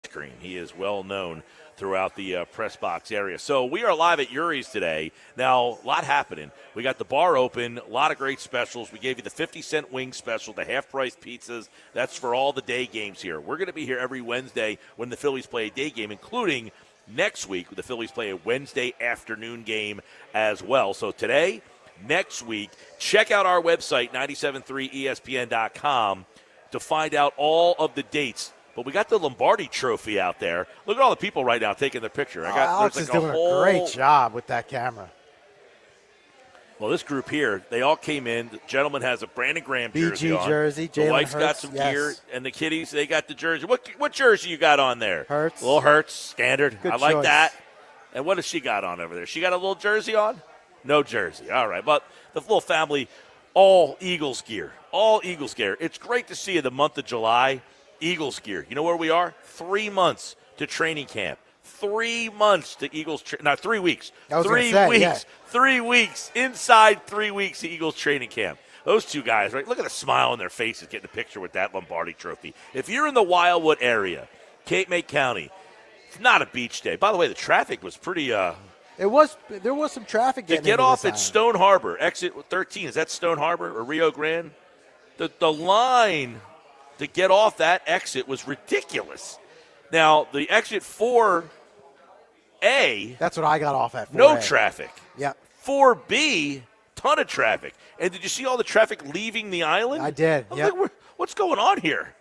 screen. He is well known throughout the press box area. So we are live at Urie's today. Now, a lot happening. We got the bar open, a lot of great specials. We gave you the 50-cent wing special, the half-price pizzas. That's for all the day games here. We're going to be here every Wednesday when the Phillies play a day game, including next week the Phillies play a Wednesday afternoon game as well. So today, next week, check out our website, 973ESPN.com, to find out all of the dates. But we got the Lombardi Trophy out there. Look at all the people right now taking their picture. Alex is doing a great job with that camera. Well, this group here, they all came in. The gentleman has a Brandon Graham jersey BG on. jersey. The wife's got some gear, and the kiddies, they got the jersey. What jersey you got on there? Hurts. A little Hurts, standard. Good I like choice. that. And what does she got on over there? She got a little jersey on? No jersey. All right. But the little family, all Eagles gear. All Eagles gear. It's great to see in the month of July, Eagles gear. You know where we are? 3 months to training camp. 3 months to Eagles. 3 weeks. I was 3 gonna say, weeks. yeah. 3 weeks. Inside 3 weeks to Eagles training camp. Those two guys, right? Look at the smile on their faces getting a picture with that Lombardi Trophy. If you're in the Wildwood area, Cape May County, it's not a beach day. By the way, the traffic was pretty. There was some traffic to getting get into off this at island. Stone Harbor, exit 13. Is that Stone Harbor or Rio Grande? The line to get off that exit was ridiculous. Now, the exit 4A. That's what I got off at. 4A. No traffic. Yeah. 4B, ton of traffic. And did you see all the traffic leaving the island? I did. I was Yep. like, what's going on here?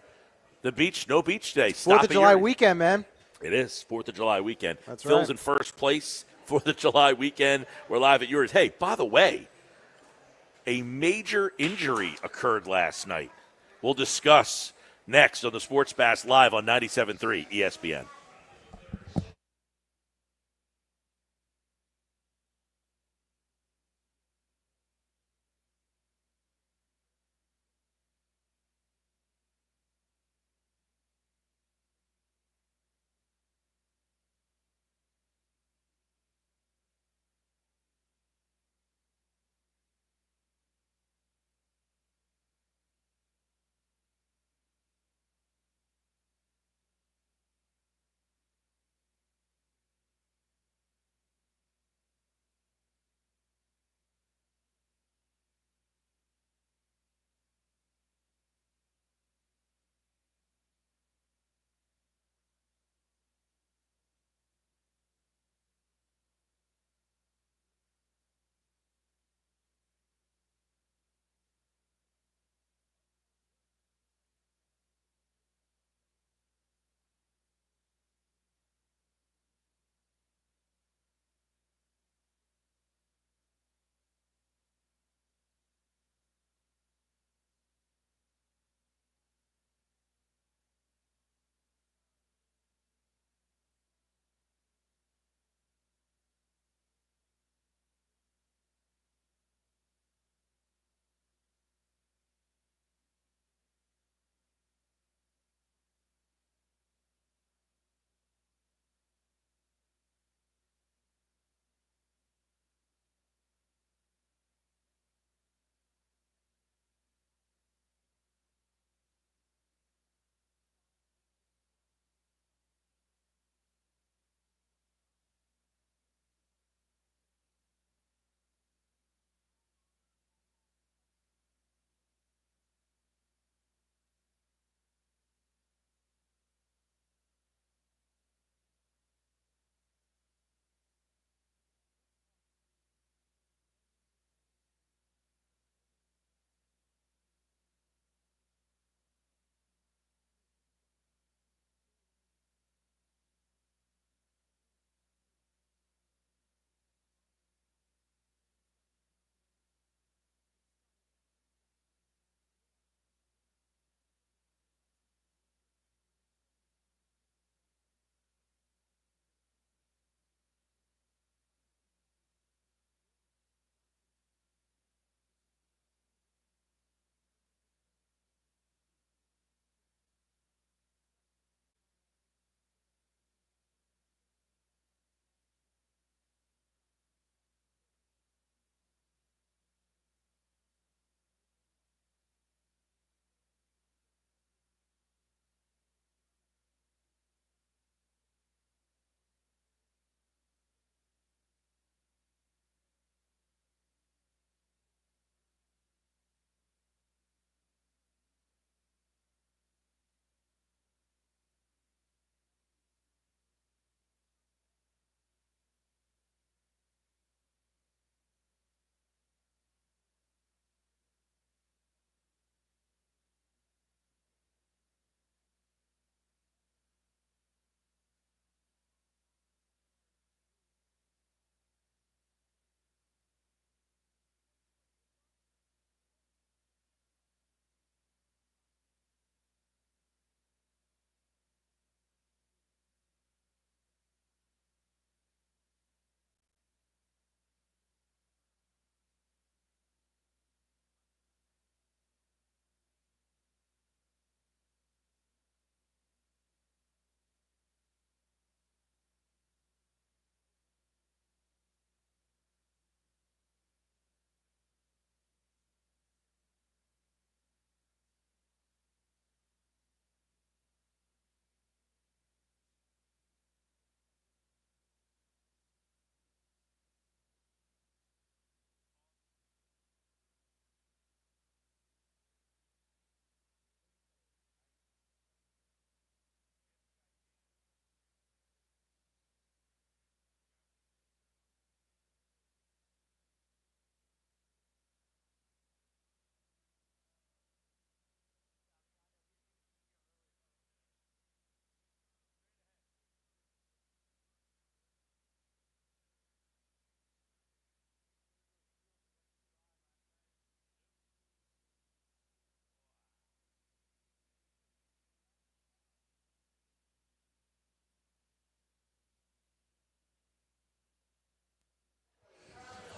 The beach, no beach day. 4th of July weekend, man. It is 4th of July weekend. That's Phil's right. in first place. 4th of July weekend. We're live at yours. Hey, by the way, a major injury occurred last night. We'll discuss next on the Sports Bash Live on 97.3 ESPN.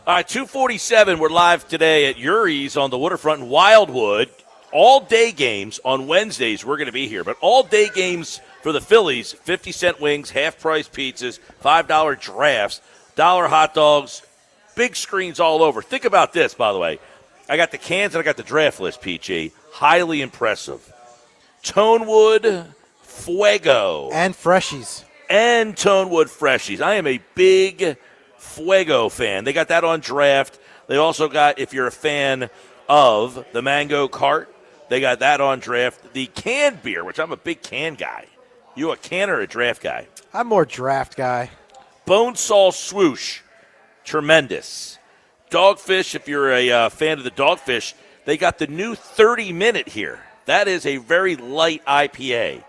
All right, 2:47. We're live today at Urie's on the Waterfront in Wildwood. All-day games on Wednesdays. We're going to be here, but all-day games for the Phillies, 50-cent wings, half-price pizzas, $5 drafts, $1 hot dogs, big screens all over. Think about this, by the way. I got the cans and I got the draft list, PG. Highly impressive. Tonewood Fuego. And Freshies. And Tonewood Freshies. I am a big Fuego fan. They got that on draft. They also got, if you're a fan of the Mango Cart, they got that on draft. The canned beer, which I'm a big can guy. You a can or a draft guy? I'm more draft guy. Bonesaw Swoosh. Tremendous. Dogfish, if you're a fan of the Dogfish, they got the new 30-minute here. That is a very light IPA.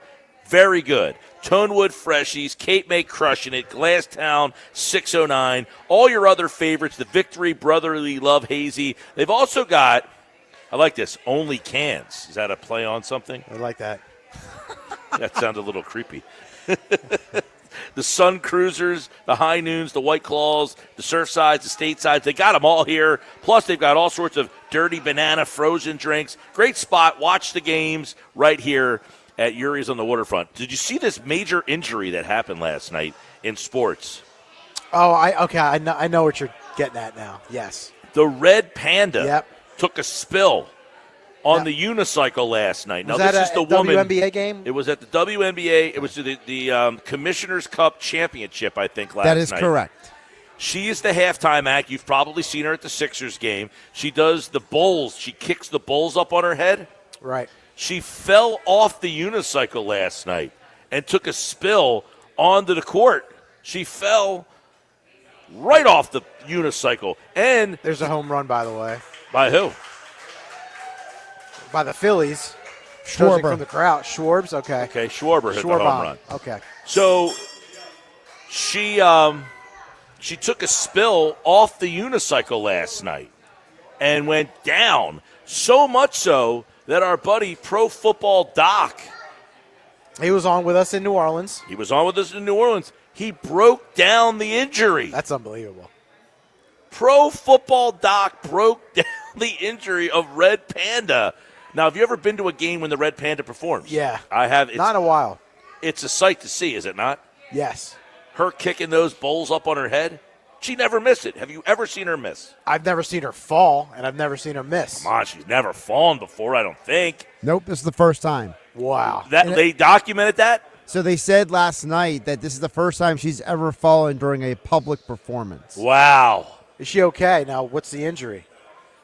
Very good. Tonewood Freshies, Cape May crushing it, Glasstown 609, all your other favorites, the Victory, Brotherly Love Hazy. They've also got, I like this, Only Cans. Is that a play on something? I like that. That sounded a little creepy. The Sun Cruisers, the High Noons, the White Claws, the Surfsides, the Statesides, they got them all here. Plus, they've got all sorts of dirty banana frozen drinks. Great spot. Watch the games right here at Urie's on the Waterfront. Did you see this major injury that happened last night in sports? Oh, I know what you're getting at now. Yes. The Red Panda Yep. took a spill on the unicycle last night. Now, Was this is that the a woman. WNBA game? It was at the WNBA. It was the Commissioner's Cup Championship, I think, last night. That is correct. She is the halftime act. You've probably seen her at the Sixers game. She does the bowls. She kicks the bowls up on her head. Right. She fell off the unicycle last night and took a spill onto the court. She fell right off the unicycle. And There's a home run, by the way. by who? By the Phillies. Judging Schwarber. from the crowd. Schwarbs? Okay. Okay, Schwarber hit the Schwarbomb. home run. Okay. So she took a spill off the unicycle last night and went down. So much so that our buddy Pro Football Doc, He was on with us in New Orleans. he was on with us in New Orleans, he broke down the injury. That's unbelievable. Pro Football Doc broke down the injury of Red Panda. Now, have you ever been to a game when the Red Panda performs? Yeah. I have. Not in a while. It's a sight to see, is it not? Yes. Her kicking those bowls up on her head, she never missed it. Have you ever seen her miss? I've never seen her fall, and I've never seen her miss. Come on, she's never fallen before, I don't think. Nope, this is the first time. Wow. They documented that? So they said last night that this is the first time she's ever fallen during a public performance. Wow. Is she okay? Now, what's the injury?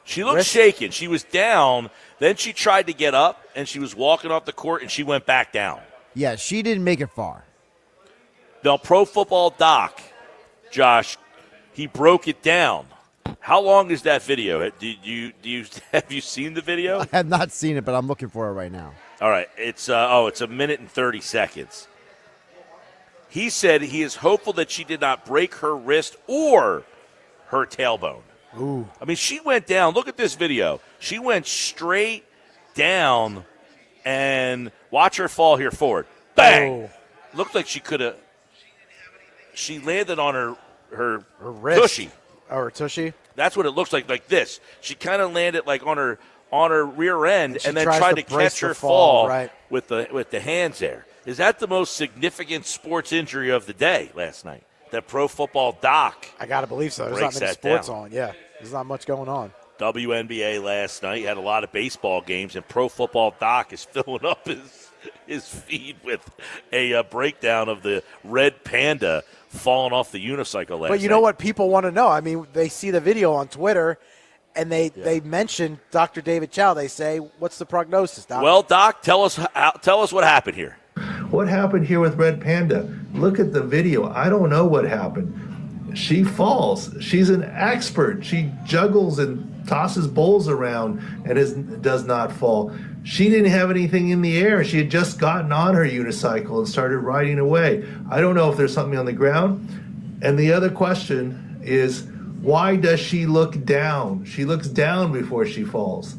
She looked Wrist? shaken. She was down. Then she tried to get up, and she was walking off the court, and she went back down. Yeah, she didn't make it far. Now, Pro Football Doc, Josh, he broke it down. How long is that video? Have you seen the video? I have not seen it, but I'm looking for it right now. All right, it's a minute and 30 seconds. He said he is hopeful that she did not break her wrist or her tailbone. Ooh. I mean, she went down. Look at this video. She went straight down, and watch her fall here forward. Bang! Oh. Looked like she could have. She landed on her wrist. tushy. Oh, her tushy? That's what it looks like this. She kind of landed like on her rear end, And she and then tries tried to to brace catch the her fall, fall right. with the hands there. Is that the most significant sports injury of the day last night? That Pro Football Doc I got to believe so. There's breaks not many that sports down. on. Yeah. There's not much going on. WNBA last night had a lot of baseball games, and Pro Football Doc is filling up his feed with a breakdown of the Red Panda falling off the unicycle last night. But you know what people want to know? I mean, they see the video on Twitter, and they mention Dr. David Chow. They say, what's the prognosis, Doc? Well, Doc, tell us what happened here. What happened here with Red Panda? Look at the video. I don't know what happened. She falls. She's an expert. She juggles and tosses bowls around and does not fall. She didn't have anything in the air. She had just gotten on her unicycle and started riding away. I don't know if there's something on the ground. And the other question is, why does she look down? She looks down before she falls.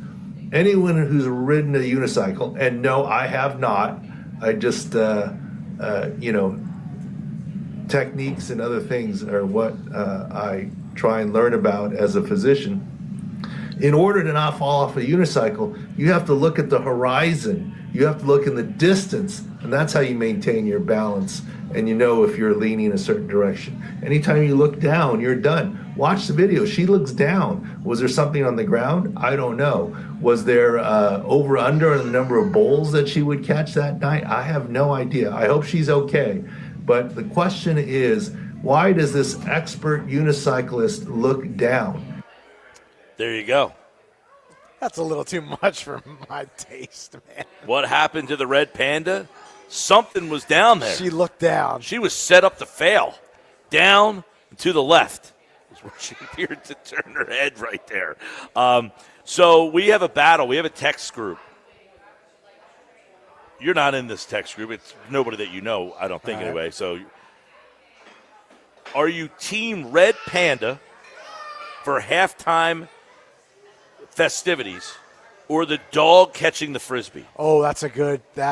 Anyone who's ridden a unicycle, and no, I have not. I just, techniques and other things are what I try and learn about as a physician. In order to not fall off a unicycle, you have to look at the horizon. You have to look in the distance, and that's how you maintain your balance, and you know if you're leaning a certain direction. Anytime you look down, you're done. Watch the video. She looks down. Was there something on the ground? I don't know. Was there over under on the number of bowls that she would catch that night? I have no idea. I hope she's okay. But the question is, why does this expert unicyclist look down? There you go. That's a little too much for my taste, man. What happened to the Red Panda? Something was down there. She looked down. She was set up to fail. Down and to the left is where she appeared to turn her head right there. So we have a battle. We have a text group. You're not in this text group. It's nobody that you know, I don't think, All right. anyway. So are you Team Red Panda for halftime festivities or the dog catching the Frisbee? Oh, that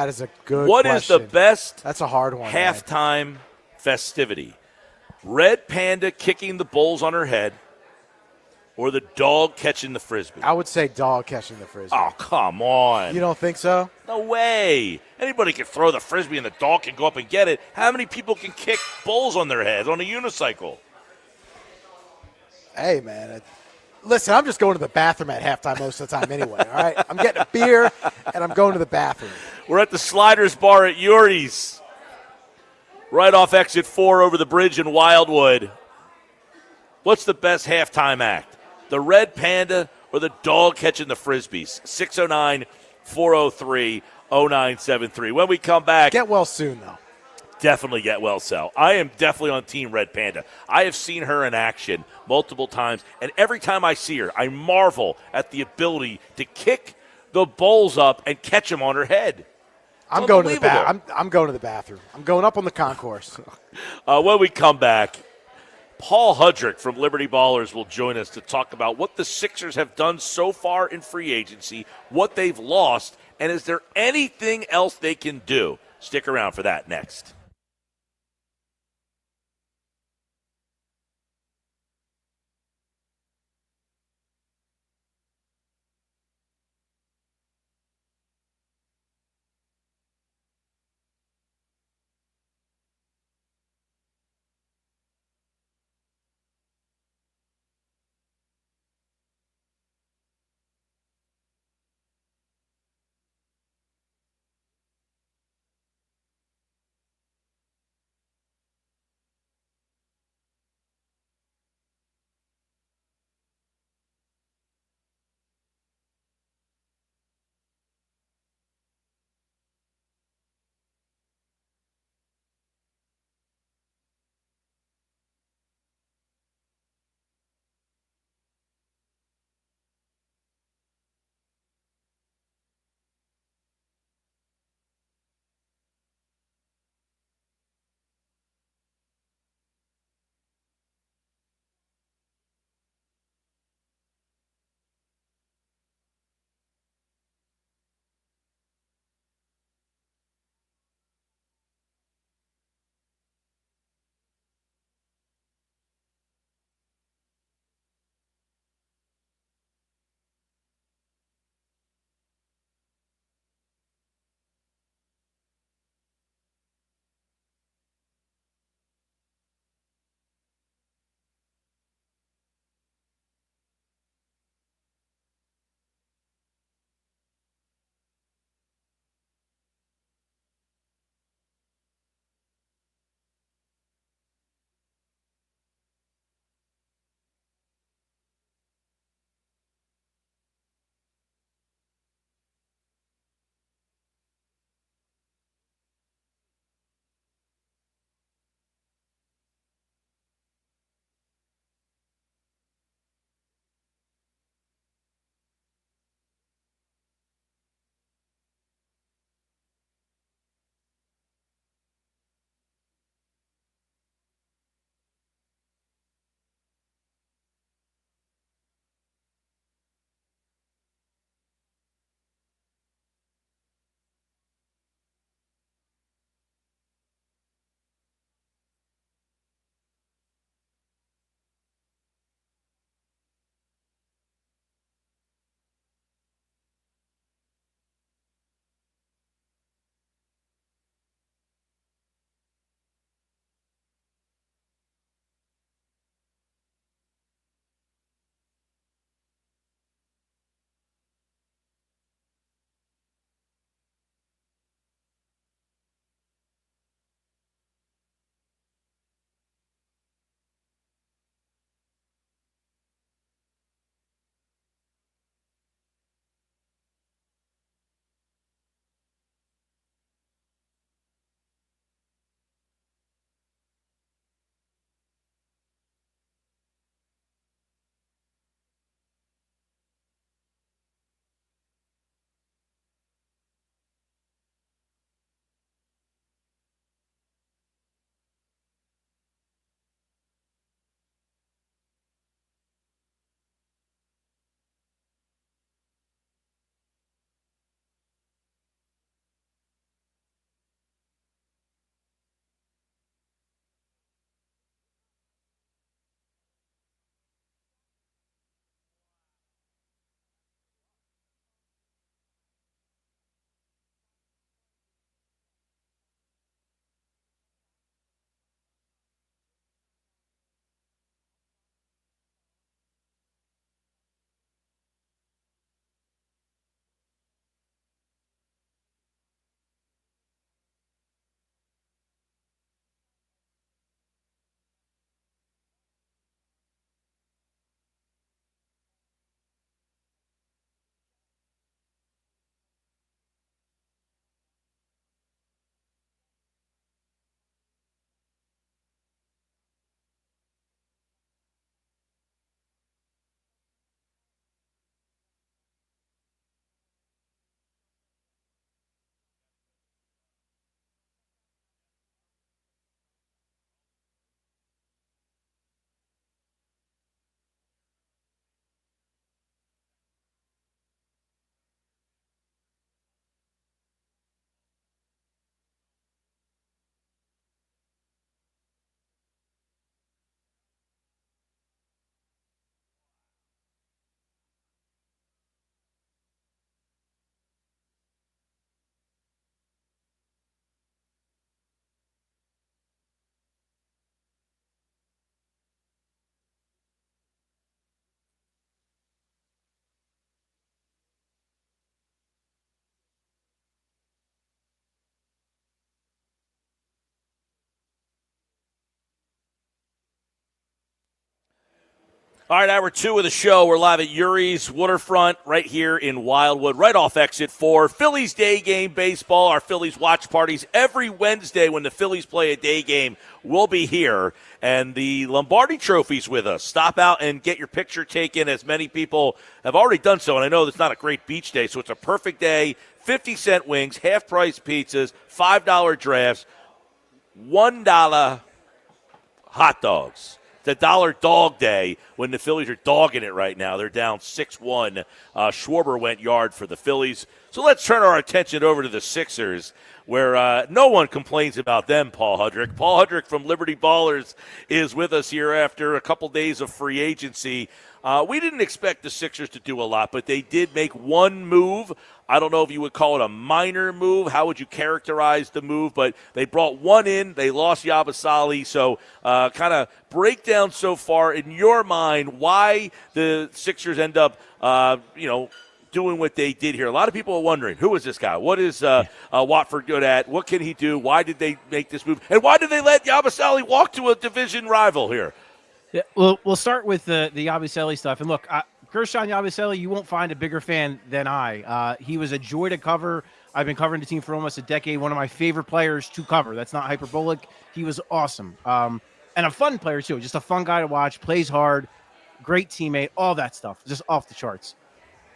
is a good What is question. the best That's a hard one. man. halftime festivity? Red Panda kicking the bowls on her head or the dog catching the Frisbee? I would say dog catching the Frisbee. Oh, come on. You don't think so? No way. Anybody can throw the Frisbee and the dog can go up and get it. How many people can kick bowls on their heads on a unicycle? Hey, man. Listen, I'm just going to the bathroom at halftime most of the time anyway, all right? I'm getting a beer, and I'm going to the bathroom. We're at the Sliders Bar at Urie's, right off exit 4 over the bridge in Wildwood. What's the best halftime act? The Red Panda or the dog catching the Frisbees? 609-403-0973. When we come back. Get well soon, though. Definitely get well, Sal. I am definitely on Team Red Panda. I have seen her in action multiple times, and every time I see her, I marvel at the ability to kick the bowls up and catch them on her head. I'm going to the I'm going to the bathroom. I'm going up on the concourse. When we come back, Paul Hudrick from Liberty Ballers will join us to talk about what the Sixers have done so far in free agency, what they've lost, and is there anything else they can do? Stick around for that next. All right, hour 2 of the show. We're live at Urie's Waterfront right here in Wildwood, right off exit 4. Phillies day game baseball, our Phillies watch parties. Every Wednesday when the Phillies play a day game, we'll be here. And the Lombardi Trophy's with us. Stop out and get your picture taken, as many people have already done so. And I know it's not a great beach day, so it's a perfect day. 50-cent wings, half-price pizzas, $5 drafts, $1 hot dogs. It's a $1 dog day when the Phillies are dogging it right now. They're down 6-1. Schwarber went yard for the Phillies. So let's turn our attention over to the Sixers, where no one complains about them, Paul Hudrick. Paul Hudrick from Liberty Ballers is with us here after a couple days of free agency. We didn't expect the Sixers to do a lot, but they did make one move. I don't know if you would call it a minor move. How would you characterize the move? But they brought one in. They lost Yabusele. So kind of break down so far in your mind why the Sixers end up, doing what they did here. A lot of people are wondering, who is this guy? What is Watford good at? What can he do? Why did they make this move? And why did they let Yabusele walk to a division rival here? Yeah, well, we'll start with the Yabusele stuff. And look, Gershon Yabusele, you won't find a bigger fan than I. He was a joy to cover. I've been covering the team for almost a decade. One of my favorite players to cover. That's not hyperbolic. He was awesome. And a fun player, too. Just a fun guy to watch. Plays hard. Great teammate. All that stuff. Just off the charts.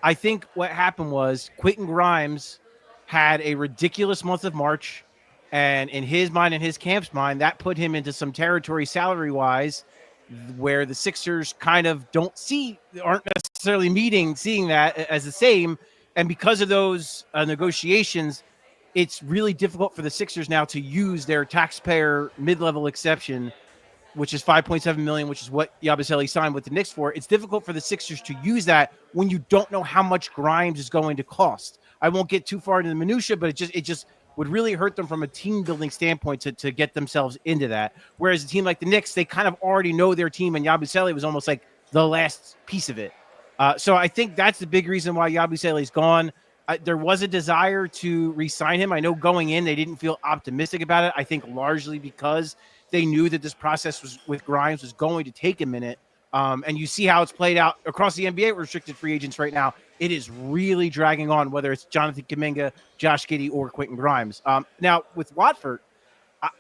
I think what happened was Quentin Grimes had a ridiculous month of March. And in his mind, in his camp's mind, that put him into some territory salary-wise where the Sixers kind of aren't necessarily seeing that as the same. And because of those negotiations, it's really difficult for the Sixers now to use their taxpayer mid-level exception, which is $5.7 million, which is what Yabusele signed with the Knicks for. It's difficult for the Sixers to use that when you don't know how much Grimes is going to cost. I won't get too far into the minutia, but it just would really hurt them from a team-building standpoint to get themselves into that. Whereas a team like the Knicks, they kind of already know their team, and Yabusele was almost like the last piece of it. So I think that's the big reason why Yabusele's gone. There was a desire to re-sign him. I know going in, they didn't feel optimistic about it. I think largely because they knew that this process with Grimes was going to take a minute. And you see how it's played out across the NBA restricted free agents right now. It is really dragging on, whether it's Jonathan Kuminga, Josh Giddey, or Quentin Grimes. Now, with Watford,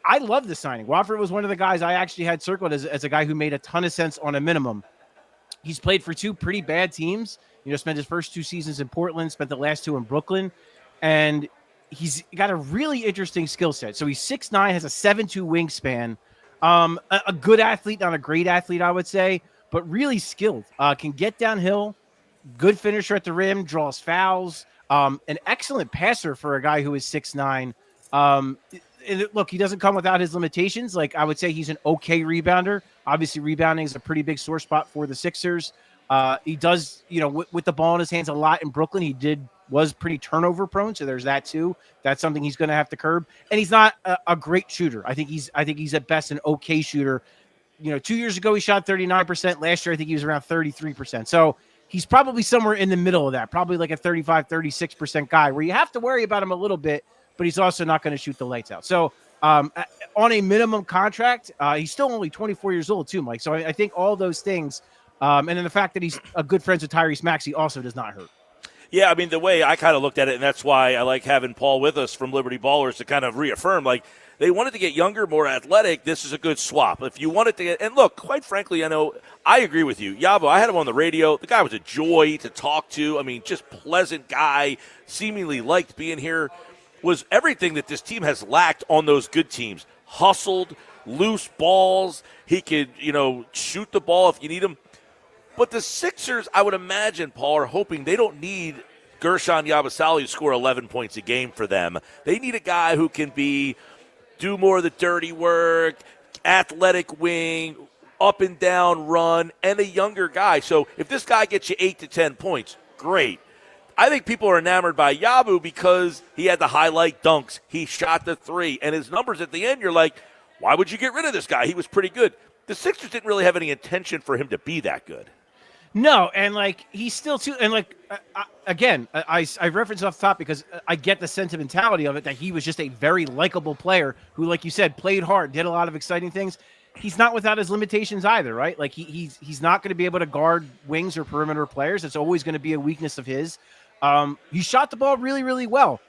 I love the signing. Watford was one of the guys I actually had circled as a guy who made a ton of sense on a minimum. He's played for two pretty bad teams. Spent his first 2 seasons in Portland, spent the last 2 in Brooklyn. And he's got a really interesting skill set. So he's 6'9", has a 7'2" wingspan. A good athlete, not a great athlete, I would say, but really skilled. Can get downhill, good finisher at the rim, draws fouls, an excellent passer for a guy who is 6'9". Look, he doesn't come without his limitations. Like, I would say he's an okay rebounder. Obviously, rebounding is a pretty big sore spot for the Sixers. He does, with the ball in his hands a lot in Brooklyn. He was pretty turnover prone, so there's that too. That's something he's going to have to curb. And he's not a great shooter. I think he's at best an okay shooter. 2 years ago he shot 39%. Last year I think he was around 33%. So he's probably somewhere in the middle of that, probably like a 35, 36% guy where you have to worry about him a little bit, but he's also not going to shoot the lights out. So on a minimum contract, he's still only 24 years old too, Mike. So I think all those things, and then the fact that he's a good friend with Tyrese Maxey also does not hurt. Yeah, I mean, the way I kind of looked at it, and that's why I like having Paul with us from Liberty Ballers to kind of reaffirm, like, they wanted to get younger, more athletic. This is a good swap. If you wanted to get, and look, quite frankly, I agree with you. Yabo, I had him on the radio. The guy was a joy to talk to. I mean, just pleasant guy, seemingly liked being here. Was everything that this team has lacked on those good teams. Hustled, loose balls. He could, shoot the ball if you need him. But the Sixers, I would imagine, Paul, are hoping they don't need Gershon Yabusele to score 11 points a game for them. They need a guy who can do more of the dirty work, athletic wing, up and down run, and a younger guy. So if this guy gets you 8 to 10 points, great. I think people are enamored by Yabu because he had the highlight dunks. He shot the 3, and his numbers at the end, you're like, why would you get rid of this guy? He was pretty good. The Sixers didn't really have any intention for him to be that good. No, and he's still too, and again, I reference off the top because I get the sentimentality of it that he was just a very likable player who, like you said, played hard, did a lot of exciting things. he's not without his limitations either, right? Like he's not going to be able to guard wings or perimeter players. It's always going to be a weakness of his. He shot the ball really, really well.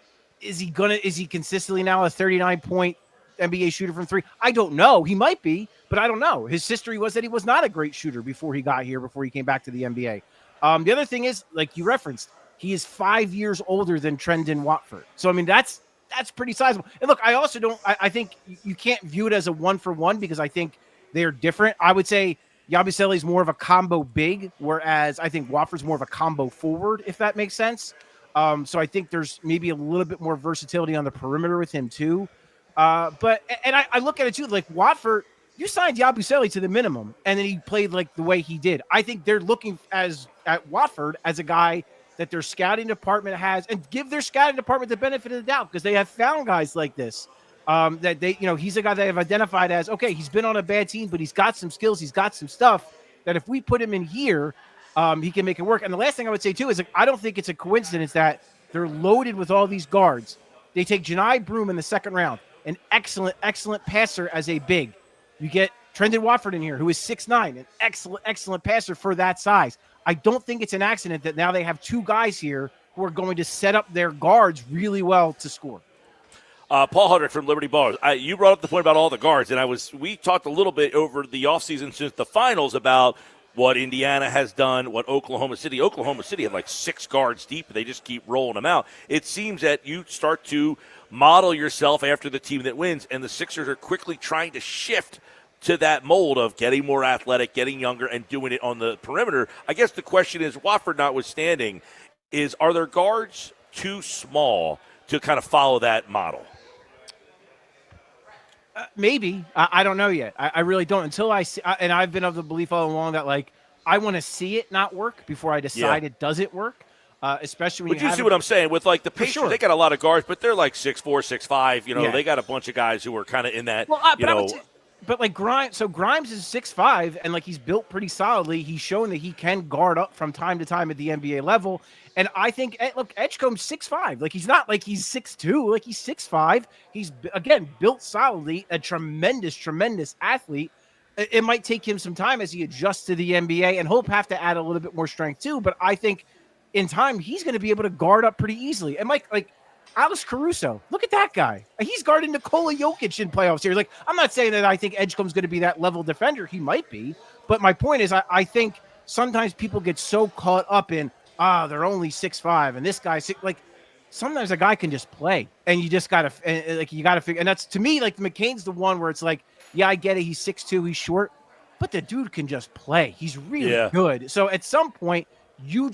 Is he consistently now a 39-point NBA shooter from three? I don't know. He might be, but I don't know. His history was that he was not a great shooter before he got here, before he came back to the NBA. The other thing is, like you referenced, he is 5 years older than Trendon Watford. So, I mean, that's pretty sizable. And look, I also don't – I think you can't view it as a one-for-one because I think they're different. I would say Yabusele is more of a combo big, whereas I think Watford's more of a combo forward, if that makes sense. So I think there's maybe a little bit more versatility on the perimeter with him too. But I look at it too, like Watford, you signed Yabusele to the minimum, and then he played like the way he did. I think they're looking at Watford as a guy that their scouting department has, and give their scouting department the benefit of the doubt because they have found guys like this. That they, he's a guy they have identified as, okay, he's been on a bad team, but he's got some skills, he's got some stuff that if we put him in here, he can make it work. And the last thing I would say too is, like, I don't think it's a coincidence that they're loaded with all these guards. They take Janai Broom in the second round, an excellent passer as a big. You get Trendon Watford in here, who is 6'9", an excellent passer for that size. I don't think it's an accident that now they have two guys here who are going to set up their guards really well to score. Paul Hudrick from Liberty Ballers. You brought up the point about all the guards, and we talked a little bit over the offseason since the finals about what Indiana has done, what Oklahoma City had like 6 guards deep. They just keep rolling them out. It seems that you start to model yourself after the team that wins, and the Sixers are quickly trying to shift to that mold of getting more athletic, getting younger, and doing it on the perimeter. I guess the question is, Watford notwithstanding, are their guards too small to kind of follow that model? Maybe. I don't know yet. I really don't until I see. And I've been of the belief all along that, like, I want to see it not work before I decide it doesn't work. Especially when you see what I'm saying with, like, the Pacers. Sure. They got a lot of guards, but they're like 6'4", 6'5". They got a bunch of guys who are kind of in that. But like Grimes, so Grimes is 6'5", and like he's built pretty solidly. He's shown that he can guard up from time to time at the NBA level. And I think, look, Edgecombe's 6'5". Like, he's not like he's 6'2". Like, he's 6'5". He's, again, built solidly, a tremendous athlete. It might take him some time as he adjusts to the NBA, and he'll have to add a little bit more strength too. But I think in time, he's going to be able to guard up pretty easily. And like Alex Caruso, look at that guy. He's guarding Nikola Jokic in playoff series. Like, I'm not saying that I think Edgecombe's going to be that level defender. He might be. But my point is, I think sometimes people get so caught up in, they're only 6'5", and this guy's like, sometimes a guy can just play, and you just gotta figure. And that's, to me, like, McCain's the one where it's like, yeah, I get it. He's 6'2", he's short, but the dude can just play. He's really good. So at some point, you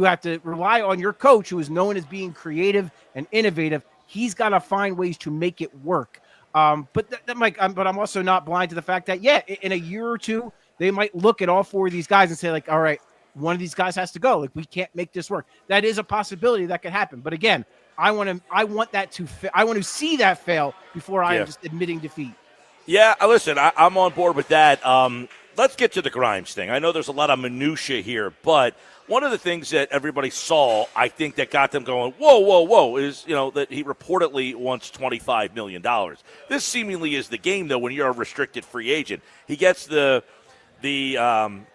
have to rely on your coach, who is known as being creative and innovative. He's got to find ways to make it work. But I'm also not blind to the fact that, in a year or two, they might look at all 4 of these guys and say, like, all right, one of these guys has to go. Like, we can't make this work. That is a possibility that could happen. But again, I want to see that fail before I am just admitting defeat. Yeah, listen, I'm on board with that. Let's get to the Grimes thing. I know there's a lot of minutia here, but one of the things that everybody saw, I think, that got them going, whoa, is, that he reportedly wants $25 million. This seemingly is the game, though, when you're a restricted free agent. He gets the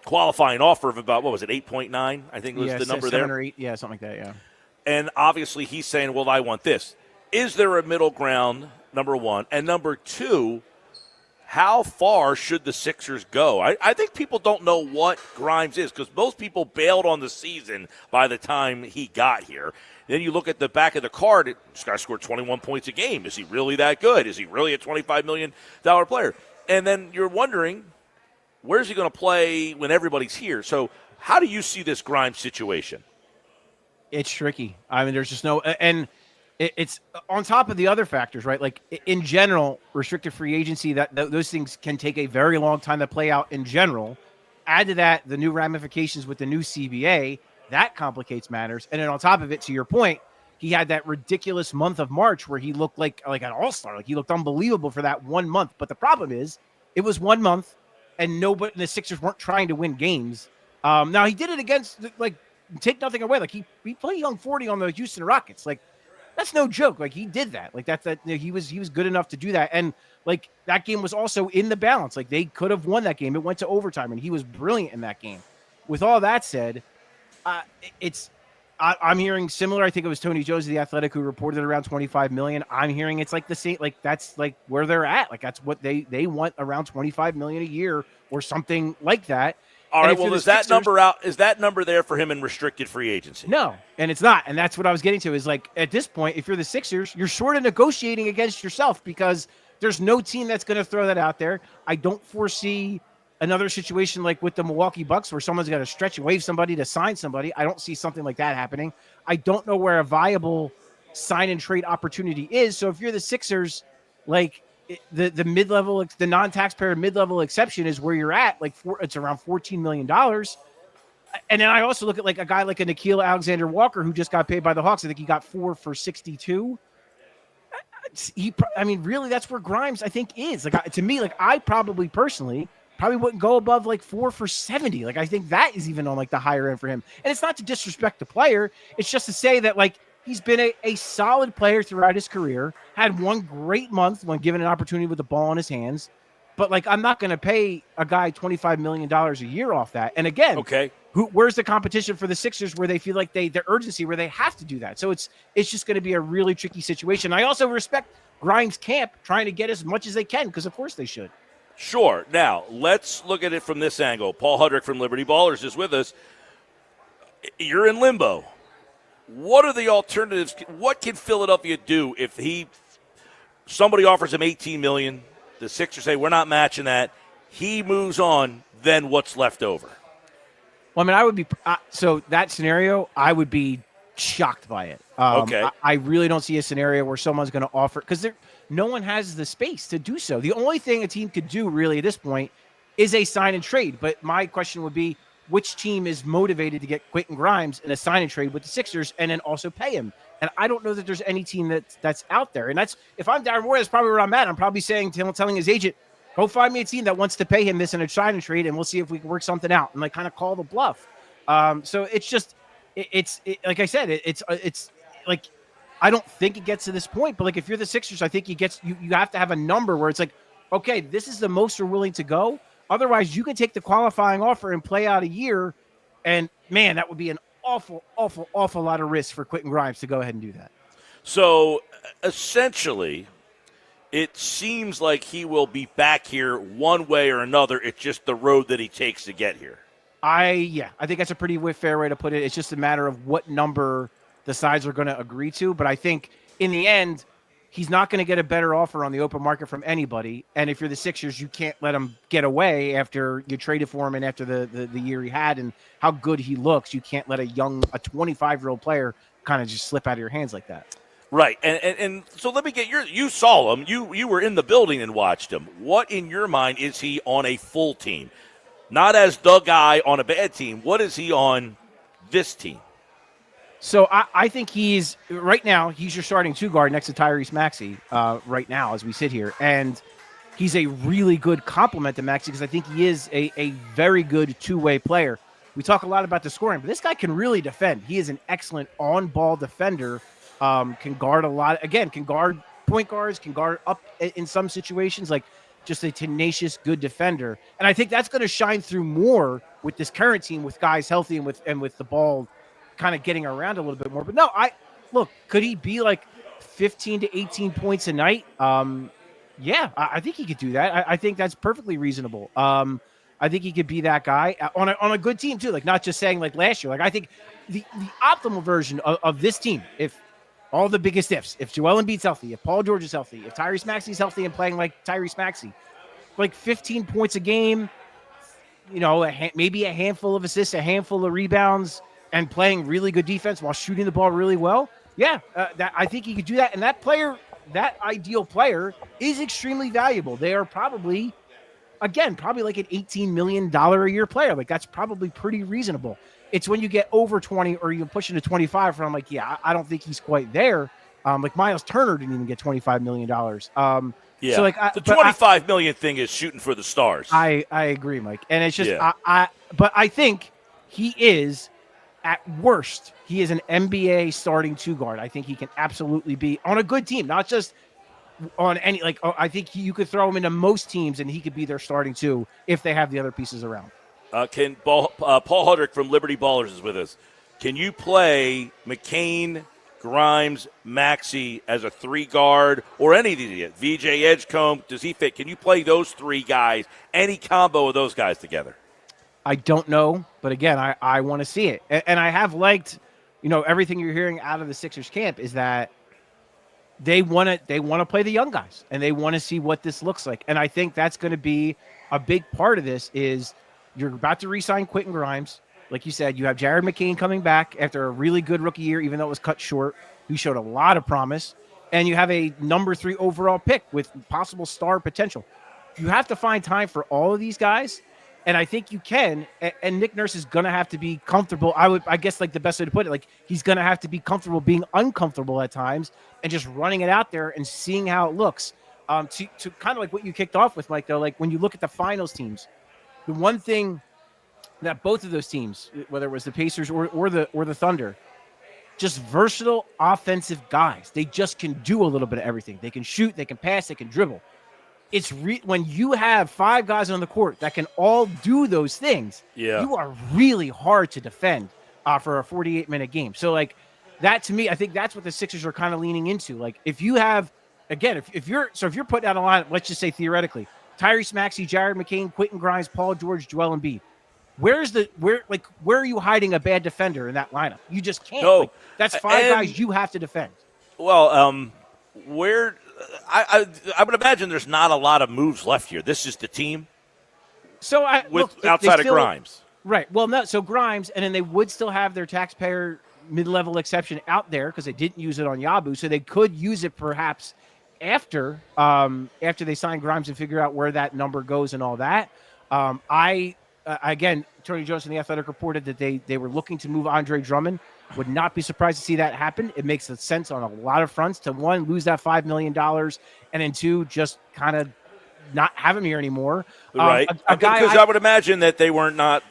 qualifying offer of about, 8.9? I think was the number 7 there. or 8, something like that, yeah. And obviously he's saying, well, I want this. Is there a middle ground, number one? And number two, how far should the Sixers go? I think people don't know what Grimes is, because most people bailed on the season by the time he got here. Then you look at the back of the card, this guy scored 21 points a game. Is he really that good? Is he really a $25 million player? And then you're wondering, where's he going to play when everybody's here? So how do you see this Grimes situation? It's tricky. I mean, there's just no – and it's on top of the other factors, right? Like, in general, restricted free agency, those things can take a very long time to play out in general. Add to that the new ramifications with the new CBA. That complicates matters. And then on top of it, to your point, he had that ridiculous month of March where he looked like an all-star. Like, he looked unbelievable for that 1 month. But the problem is, it was 1 month, and the Sixers weren't trying to win games. Now, he did it against, take nothing away. Like, he played young 40 on the Houston Rockets. Like, That's no joke. Like, he did that. Like, he was good enough to do that. And like, that game was also in the balance. Like, they could have won that game. It went to overtime, and he was brilliant in that game. With all that said, I'm hearing similar. I think it was Tony Jones of The Athletic who reported around 25 million. I'm hearing it's like the same. Like, that's like where they're at. Like, that's what they want, around 25 million a year or something like that. All right. Well, is that number there for him in restricted free agency? No, and it's not. And that's what I was getting to, is like, at this point, if you're the Sixers, you're sort of negotiating against yourself, because there's no team that's going to throw that out there. I don't foresee another situation like with the Milwaukee Bucks where someone's got to stretch and wave somebody to sign somebody. I don't see something like that happening. I don't know where a viable sign and trade opportunity is. So if you're the Sixers, like, the mid-level, the non-taxpayer mid-level exception is where you're at. Like, it's around $14 million. And then I also look at like a guy like a Nickeil Alexander-Walker who just got paid by the Hawks. I think he got 4 for 62. Really, that's where Grimes, I think, is. Like, to me, like, I probably personally wouldn't go above like 4 for 70. Like, I think that is even on like the higher end for him. And it's not to disrespect the player. It's just to say that, like, he's been a solid player throughout his career, had one great month when given an opportunity with the ball in his hands. But like, I'm not going to pay a guy $25 million a year off that. And again, okay, where's the competition for the Sixers where they feel like their urgency where they have to do that? So it's just going to be a really tricky situation. I also respect Grimes' camp trying to get as much as they can, because of course they should. Sure. Now, let's look at it from this angle. Paul Hudrick from Liberty Ballers is with us. You're in limbo. What are the alternatives? What can Philadelphia do if somebody offers him $18 million, the Sixers say, we're not matching that, he moves on, then what's left over? Well, I mean, I would be so that scenario, I would be shocked by it. Okay. I really don't see a scenario where someone's going to offer, because no one has the space to do so. The only thing a team could do really at this point is a sign and trade. But my question would be, which team is motivated to get Quentin Grimes in a sign and trade with the Sixers and then also pay him? And I don't know that there's any team that's out there. And that's, if I'm Darren Moore, that's probably where I'm at. I'm probably telling his agent, go find me a team that wants to pay him this in a sign and trade, and we'll see if we can work something out, and like kind of call the bluff. So it's just, it's like I said, it's like, I don't think it gets to this point, but like, if you're the Sixers, I think you have to have a number where it's like, okay, this is the most we're willing to go. Otherwise, you can take the qualifying offer and play out a year, and man, that would be an awful, awful, awful lot of risk for Quentin Grimes to go ahead and do that. So essentially, it seems like he will be back here one way or another. It's just the road that he takes to get here. I think that's a pretty fair way to put it. It's just a matter of what number the sides are going to agree to. But I think in the end, he's not going to get a better offer on the open market from anybody. And if you're the Sixers, you can't let him get away after you traded for him and after the year he had and how good he looks. You can't let a 25-year-old player kind of just slip out of your hands like that. Right. And so let me get you saw him. You were in the building and watched him. What in your mind is he on a full team? Not as the guy on a bad team. What is he on this team? So I think right now, he's your starting two guard next to Tyrese Maxey right now as we sit here. And he's a really good complement to Maxey because I think he is a very good two-way player. We talk a lot about the scoring, but this guy can really defend. He is an excellent on-ball defender, can guard a lot. Again, can guard point guards, can guard up in some situations, like just a tenacious, good defender. And I think that's going to shine through more with this current team with guys healthy and with the ball kind of getting around a little bit more. But no, could he be like 15 to 18 points a night? Yeah, I think he could do that. I think that's perfectly reasonable. I think he could be that guy on a good team too. Like, not just saying like last year. Like, I think the optimal version of this team, if all the biggest ifs, if Joel Embiid's healthy, if Paul George is healthy, if Tyrese Maxey's healthy and playing like Tyrese Maxey, like 15 points a game, maybe a handful of assists, a handful of rebounds, and playing really good defense while shooting the ball really well. Yeah, I think he could do that. And that ideal player is extremely valuable. They are probably like an $18 million a year player. Like, that's probably pretty reasonable. It's when you get over 20 or you push into 25 where I'm like, yeah, I don't think he's quite there. Like Miles Turner didn't even get $25 million. Yeah, so like the $25 million thing is shooting for the stars. I agree, Mike. And it's just, but I think he is At worst, he is an NBA starting 2 guard. I think he can absolutely be on a good team, not just on any, like, I think you could throw him into most teams and he could be their starting 2 if they have the other pieces around. Paul Hudrick from Liberty Ballers is with us. Can you play McCain, Grimes, Maxey as a 3 guard or any of these? VJ Edgecombe, does he fit? Can you play those 3 guys, any combo of those guys together? I don't know, but again, I want to see it. And I have liked, everything you're hearing out of the Sixers camp is that they want to play the young guys and they want to see what this looks like. And I think that's going to be a big part of this is you're about to re-sign Quentin Grimes. Like you said, you have Jared McCain coming back after a really good rookie year, even though it was cut short. He showed a lot of promise. And you have a number 3 overall pick with possible star potential. You have to find time for all of these guys. And I think you can. And Nick Nurse is going to have to be comfortable. I guess like the best way to put it, like he's going to have to be comfortable being uncomfortable at times and just running it out there and seeing how it looks. To kind of like what you kicked off with, Mike, though, like when you look at the finals teams, the one thing that both of those teams, whether it was the Pacers or the Thunder, just versatile offensive guys. They just can do a little bit of everything. They can shoot, they can pass, they can dribble. It's when you have 5 guys on the court that can all do those things, you are really hard to defend for a 48-minute game. So, like, that to me, I think that's what the Sixers are kind of leaning into. Like, if you have, again, if you're putting out a line, let's just say theoretically, Tyrese Maxey, Jared McCain, Quentin Grimes, Paul George, Joel Embiid. Where are you hiding a bad defender in that lineup? You just can't. No. Like, that's 5 guys you have to defend. Well, I would imagine there's not a lot of moves left here. This is the team. So outside of Grimes. Right. Well, no. So Grimes, and then they would still have their taxpayer mid-level exception out there because they didn't use it on Yabu. So they could use it perhaps after they sign Grimes and figure out where that number goes and all that. Again, Tony Jones and The Athletic reported that they were looking to move Andre Drummond. Would not be surprised to see that happen. It makes sense on a lot of fronts to, 1, lose that $5 million, and then 2, just kind of not have him here anymore. Right. Because I would imagine that they weren't not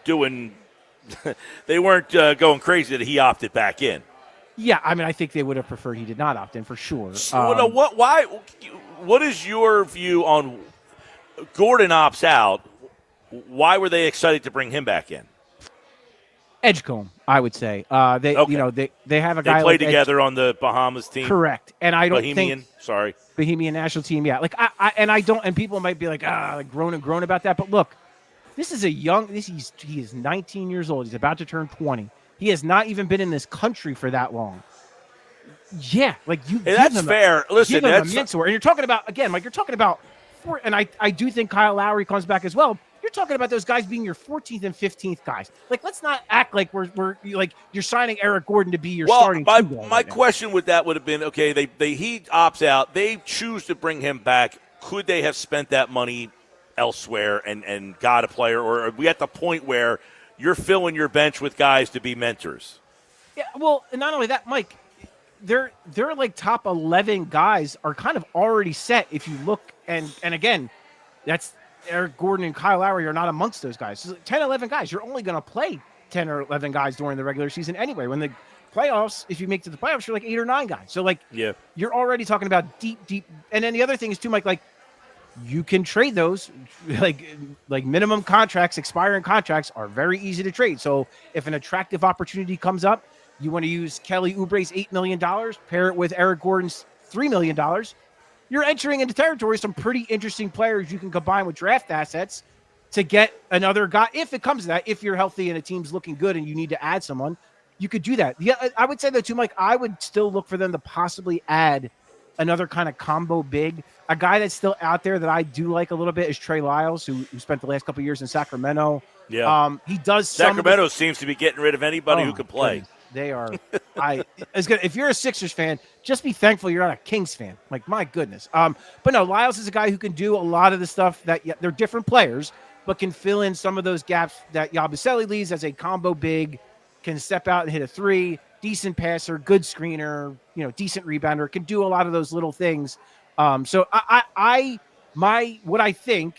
doing – they weren't going crazy that he opted back in. Yeah, I mean, I think they would have preferred he did not opt in for sure. What is your view on Gordon opts out? Why were they excited to bring him back in? Edgecombe, I would say. They have a guy. They play together on the Bahamas team. Correct, and I don't think Bohemian national team. Yeah, like I don't. And people might be like groan about that. But look, this is he is 19 years old. He's about to turn 20. He has not even been in this country for that long. Yeah, like you. Hey, that's fair. Listen, give him a mentor, and you're talking about and I do think Kyle Lowry comes back as well. You're talking about those guys being your 14th and 15th guys. Like, let's not act like we're like you're signing Eric Gordon to be your starting. My question with that would have been, okay, he opts out. They choose to bring him back. Could they have spent that money elsewhere and got a player? Or are we at the point where you're filling your bench with guys to be mentors? Yeah, well, and not only that, Mike, they're like top 11 guys are kind of already set if you look. And again, that's – Eric Gordon and Kyle Lowry are not amongst those guys. So 10, 11 guys. You're only going to play 10 or 11 guys during the regular season anyway. When the playoffs, if you make it to the playoffs, you're like 8 or 9 guys. So, like, you're already talking about deep. And then the other thing is, too, Mike, like, you can trade those. Like minimum contracts, expiring contracts are very easy to trade. So if an attractive opportunity comes up, you want to use Kelly Oubre's $8 million, pair it with Eric Gordon's $3 million, you're entering into territory some pretty interesting players you can combine with draft assets to get another guy. If it comes to that, if you're healthy and a team's looking good and you need to add someone, you could do that. Yeah, I would say though too, Mike, I would still look for them to possibly add another kind of combo big. A guy that's still out there that I do like a little bit is Trey Lyles, who spent the last couple of years in Sacramento. Yeah, he does. Sacramento seems to be getting rid of anybody who can play. Goodness. They are. If you're a Sixers fan, just be thankful you're not a Kings fan. Like, my goodness. But no, Lyles is a guy who can do a lot of the stuff that they're different players, but can fill in some of those gaps that Yabusele leaves as a combo big, can step out and hit a 3, decent passer, good screener, decent rebounder, can do a lot of those little things. So what I think,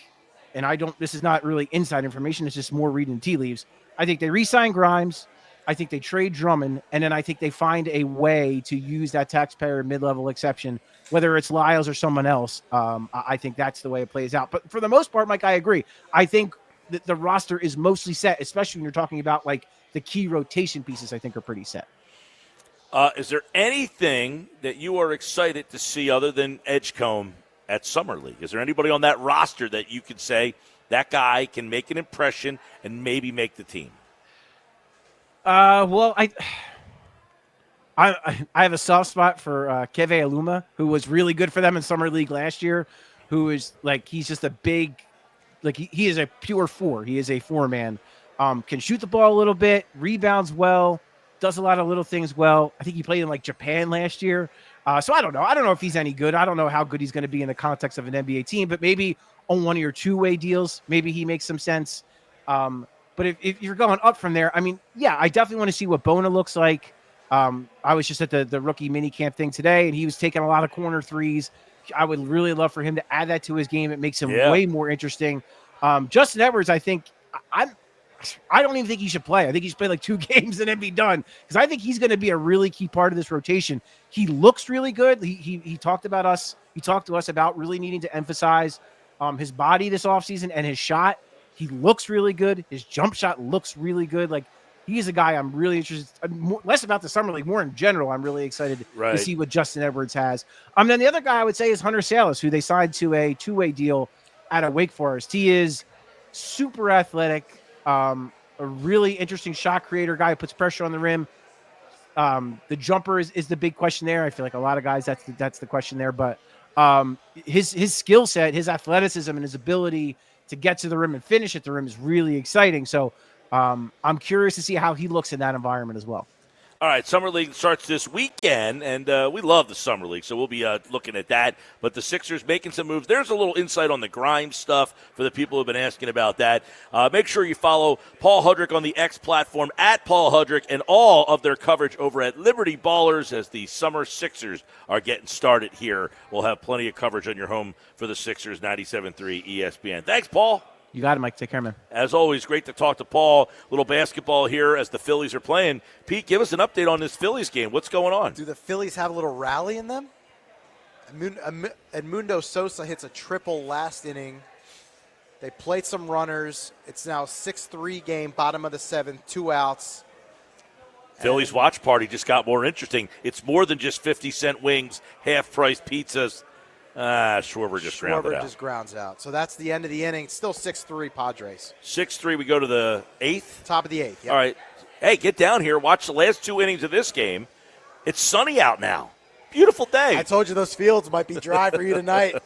and this is not really inside information, it's just more reading tea leaves. I think they re-sign Grimes. I think they trade Drummond, and then I think they find a way to use that taxpayer mid-level exception, whether it's Lyles or someone else. I think that's the way it plays out. But for the most part, Mike, I agree. I think that the roster is mostly set, especially when you're talking about like the key rotation pieces. I think are pretty set. Is there anything that you are excited to see other than Edgecombe at Summer League? Is there anybody on that roster that you could say that guy can make an impression and maybe make the team? Well, I have a soft spot for Keve Aluma, who was really good for them in Summer League last year, who is like, he's just a big, like he is a pure four. He is a four-man. Can shoot the ball a little bit, rebounds well, does a lot of little things well. I think he played in like Japan last year. So I don't know. I don't know if he's any good. I don't know how good he's going to be in the context of an NBA team, but maybe on one of your two-way deals, maybe he makes some sense. But if you're going up from there, I mean, yeah, I definitely want to see what Bona looks like. I was just at the rookie mini camp thing today, and he was taking a lot of corner threes. I would really love for him to add that to his game. It makes him way more interesting. Justin Edwards, I think I don't even think he should play. I think he should play like 2 games and then be done, because I think he's going to be a really key part of this rotation. He looks really good. He talked about us. He talked to us about really needing to emphasize his body this offseason and his shot. He looks really good. His jump shot looks really good. Like, he's a guy I'm really interested, less about the Summer League, more in general. I'm really excited to see what Justin Edwards has. Then the other guy I would say is Hunter Salas, who they signed to a 2-way deal out of Wake Forest. He is super athletic, a really interesting shot creator, guy who puts pressure on the rim. The jumper is the big question there. I feel like a lot of guys, that's the question there. But his skill set, his athleticism, and his ability to get to the rim and finish at the rim is really exciting. So I'm curious to see how he looks in that environment as well. All right, Summer League starts this weekend, and we love the Summer League, so we'll be looking at that. But the Sixers making some moves. There's a little insight on the Grimes stuff for the people who have been asking about that. Make sure you follow Paul Hudrick on the X platform, at Paul Hudrick, and all of their coverage over at Liberty Ballers as the Summer Sixers are getting started here. We'll have plenty of coverage on your home for the Sixers, 97.3 ESPN. Thanks, Paul. You got it, Mike. Take care, man. As always, great to talk to Paul. Little basketball here as the Phillies are playing. Pete, give us an update on this Phillies game. What's going on? Do the Phillies have a little rally in them? Edmundo Sosa hits a triple last inning. They played some runners. It's now a 6-3 game, bottom of the 7th, 2 outs. Phillies watch party just got more interesting. It's more than just 50-cent wings, half-price pizzas. Schwarber just grounds out. So that's the end of the inning. Still 6-3 Padres. 6-3, we go to the 8th? Top of the 8th, yeah. All right. Hey, get down here. Watch the last 2 innings of this game. It's sunny out now. Beautiful day. I told you those fields might be dry for you tonight.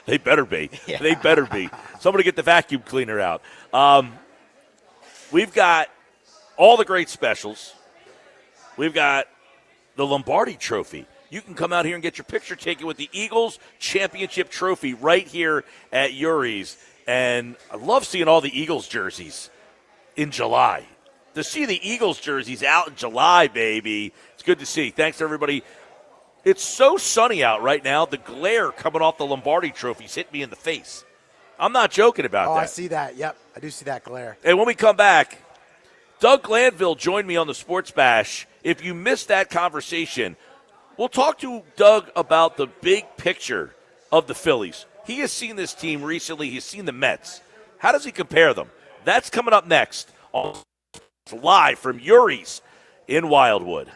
They better be. Yeah. They better be. Somebody get the vacuum cleaner out. We've got all the great specials. We've got the Lombardi Trophy. You can come out here and get your picture taken with the Eagles championship trophy right here at Urie's. And I love seeing all the Eagles jerseys in July. To see the Eagles jerseys out in July, baby, it's good to see. Thanks, everybody. It's so sunny out right now. The glare coming off the Lombardi trophies hit me in the face. I'm not joking about that. I see that. Yep, I do see that glare. And when we come back, Doug Glanville joined me on the Sports Bash. If you missed that conversation, we'll talk to Doug about the big picture of the Phillies. He has seen this team recently. He's seen the Mets. How does he compare them? That's coming up next on live from Urie's in Wildwood.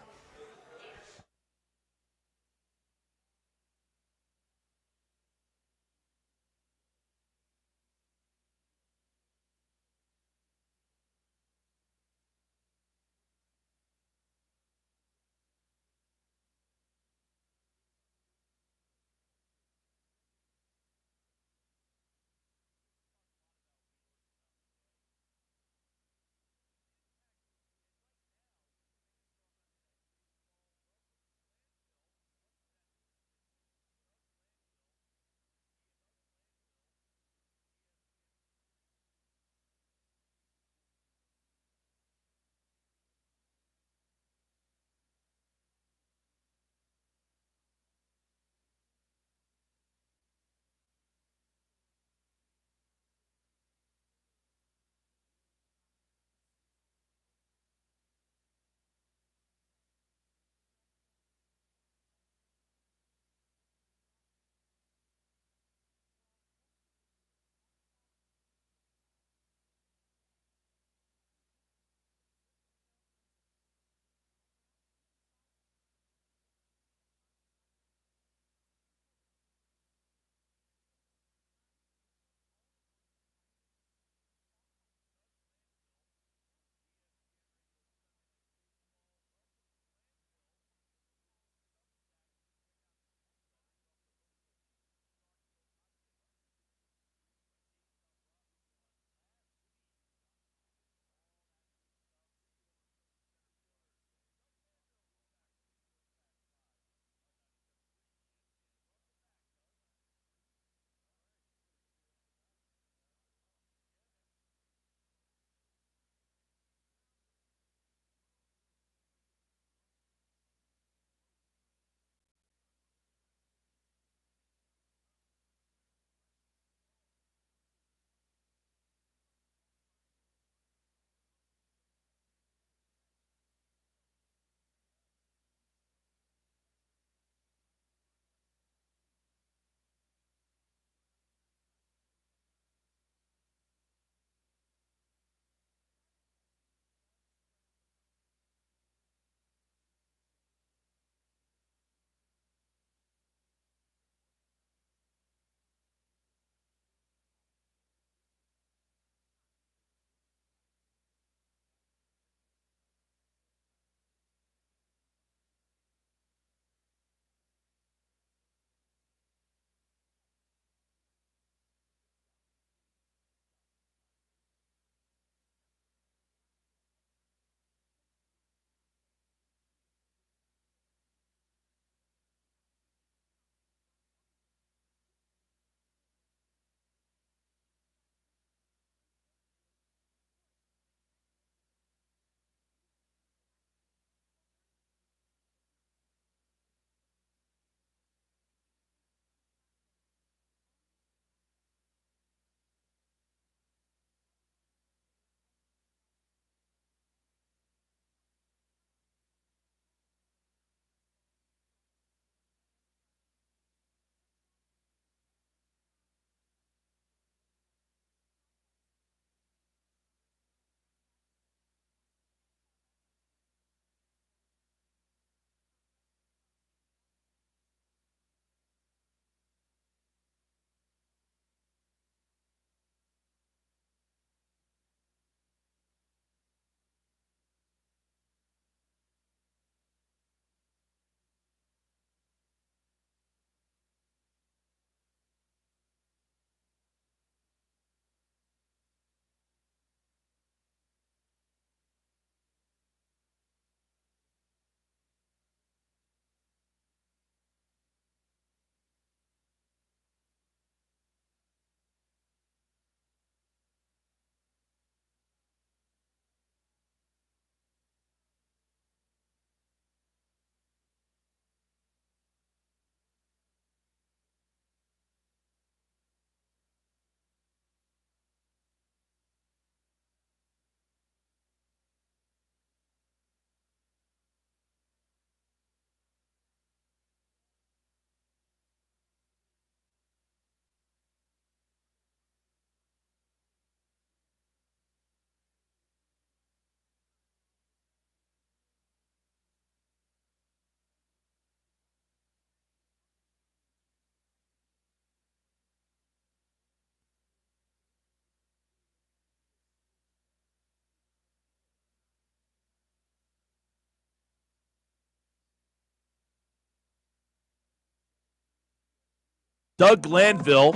Doug Glanville,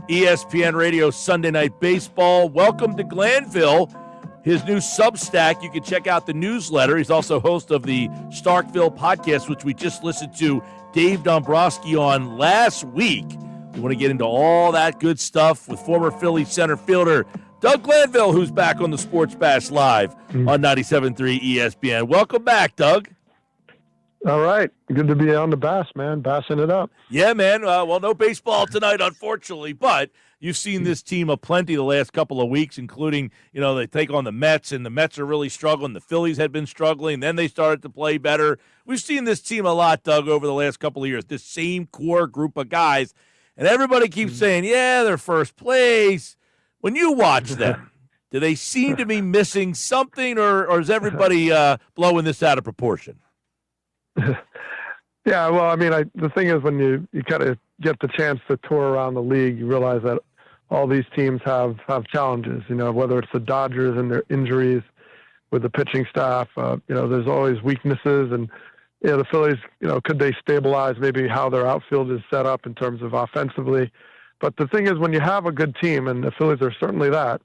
ESPN Radio Sunday Night Baseball. Welcome to Glanville, his new Substack. You can check out the newsletter. He's also host of the Starkville podcast, which we just listened to Dave Dombrowski on last week. We want to get into all that good stuff with former Phillies center fielder Doug Glanville, who's back on the Sports Bash Live on 97.3 ESPN. Welcome back, Doug. All right. Good to be on the bass, man. Bassing it up. Yeah, man. Well, no baseball tonight, unfortunately, but you've seen this team aplenty the last couple of weeks, including, they take on the Mets, and the Mets are really struggling. The Phillies had been struggling. Then they started to play better. We've seen this team a lot, Doug, over the last couple of years, this same core group of guys. And everybody keeps saying, yeah, they're first place. When you watch them, do they seem to be missing something, or is everybody blowing this out of proportion? Yeah, well, I mean, the thing is, when you kind of get the chance to tour around the league, you realize that all these teams have challenges, whether it's the Dodgers and their injuries with the pitching staff, there's always weaknesses. And, the Phillies, could they stabilize maybe how their outfield is set up in terms of offensively? But the thing is, when you have a good team, and the Phillies are certainly that,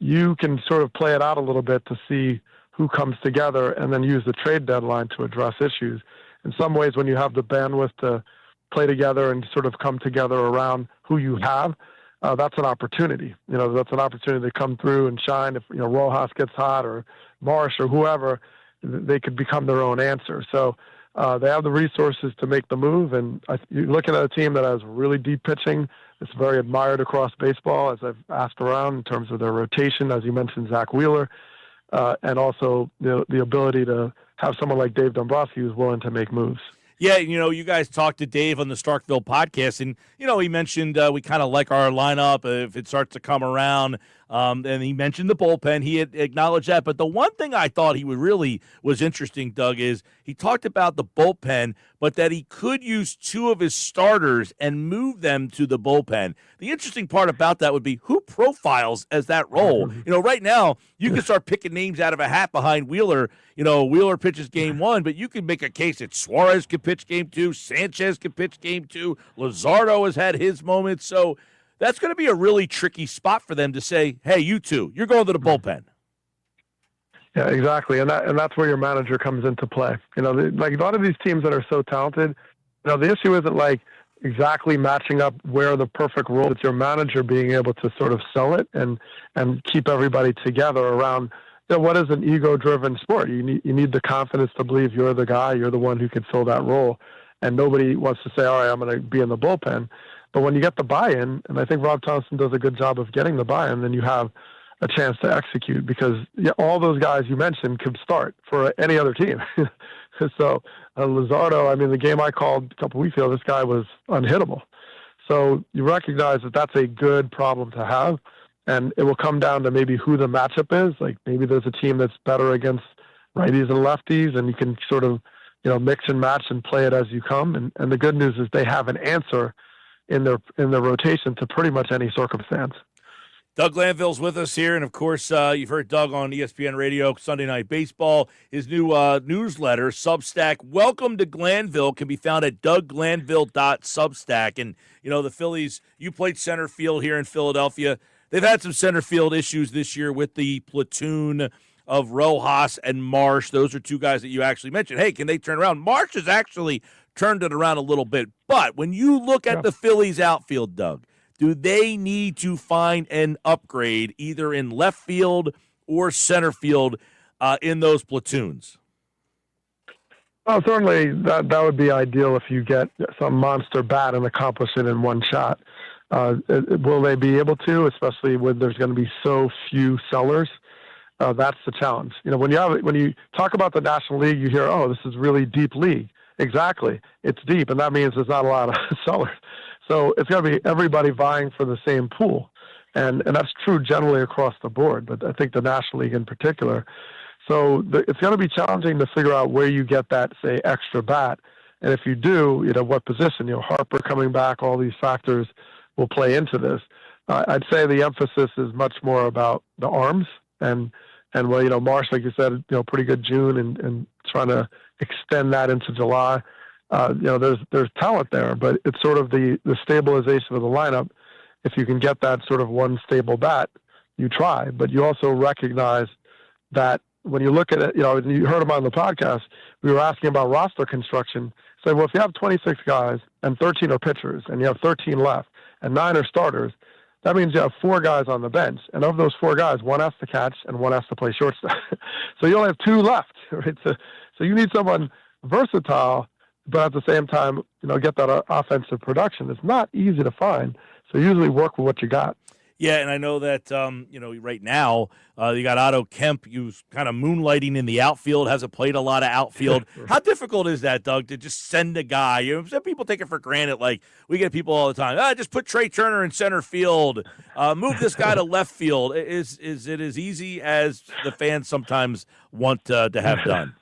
you can sort of play it out a little bit to see who comes together and then use the trade deadline to address issues. In some ways, when you have the bandwidth to play together and sort of come together around who you have, that's an opportunity. That's an opportunity to come through and shine. If, Rojas gets hot, or Marsh, or whoever, they could become their own answer. So they have the resources to make the move. And you're looking at a team that has really deep pitching. It's very admired across baseball, as I've asked around, in terms of their rotation, as you mentioned, Zach Wheeler. And also the ability to have someone like Dave Dombrowski who's willing to make moves. Yeah, you guys talked to Dave on the Starkville podcast, and, he mentioned we kind of like our lineup if it starts to come around. And he mentioned the bullpen. He had acknowledged that. But the one thing I thought he was interesting, Doug, is he talked about the bullpen, but that he could use two of his starters and move them to the bullpen. The interesting part about that would be who profiles as that role. Right now, you can start picking names out of a hat behind Wheeler. Wheeler pitches game one, but you can make a case that Suarez could pitch game two, Sanchez could pitch game two, Luzardo has had his moments. So that's going to be a really tricky spot for them to say, hey, you two, you're going to the bullpen. Yeah, exactly. And that's where your manager comes into play. Like a lot of these teams that are so talented, the issue isn't like exactly matching up where the perfect role. It's your manager being able to sort of sell it and keep everybody together around, what is an ego-driven sport? You need the confidence to believe you're the guy, you're the one who can fill that role. And nobody wants to say, all right, I'm going to be in the bullpen. But when you get the buy-in, and I think Rob Thompson does a good job of getting the buy-in, then you have a chance to execute, because all those guys you mentioned could start for any other team. So Luzardo, the game I called a couple weeks ago, this guy was unhittable. So you recognize that that's a good problem to have, and it will come down to maybe who the matchup is. Like maybe there's a team that's better against righties and lefties, and you can sort of mix and match and play it as you come. And the good news is they have an answer in their rotation to pretty much any circumstance. Doug Glanville's with us here, and of course, you've heard Doug on ESPN Radio Sunday Night Baseball. His new newsletter, Substack, Welcome to Glanville, can be found at dougglanville.substack. And, the Phillies, you played center field here in Philadelphia. They've had some center field issues this year with the platoon of Rojas and Marsh. Those are two guys that you actually mentioned. Hey, can they turn around? Marsh has actually turned it around a little bit. But when you look at the Phillies outfield, Doug, do they need to find an upgrade either in left field or center field in those platoons? Well, certainly that would be ideal if you get some monster bat and accomplish it in one shot. Will they be able to, especially when there's going to be so few sellers? That's the challenge. When you talk about the National League, you hear, oh, this is really deep league. Exactly. It's deep, and that means there's not a lot of sellers. So it's got to be everybody vying for the same pool. And that's true generally across the board, but I think the National League in particular. So it's going to be challenging to figure out where you get that, say, extra bat. And if you do, what position, Harper coming back, all these factors will play into this. I'd say the emphasis is much more about the arms and Marsh, like you said, pretty good June and trying to extend that into July. There's talent there, but it's sort of the stabilization of the lineup. If you can get that sort of one stable bat, you try, but you also recognize that when you look at it, and you heard him on the podcast, we were asking about roster construction. So, well, if you have 26 guys and 13 are pitchers and you have 13 left and 9 are starters, that means you have 4 guys on the bench. And of those 4 guys, 1 has to catch and 1 has to play shortstop. So you only have 2 left, right? So you need someone versatile, but at the same time, get that offensive production. It's not easy to find. So usually work with what you got. Yeah, and I know that, right now you got Otto Kemp, who's kind of moonlighting in the outfield, hasn't played a lot of outfield. How difficult is that, Doug, to just send a guy? Some people take it for granted. Like, we get people all the time, just put Trey Turner in center field, move this guy to left field. Is it as easy as the fans sometimes want to have done?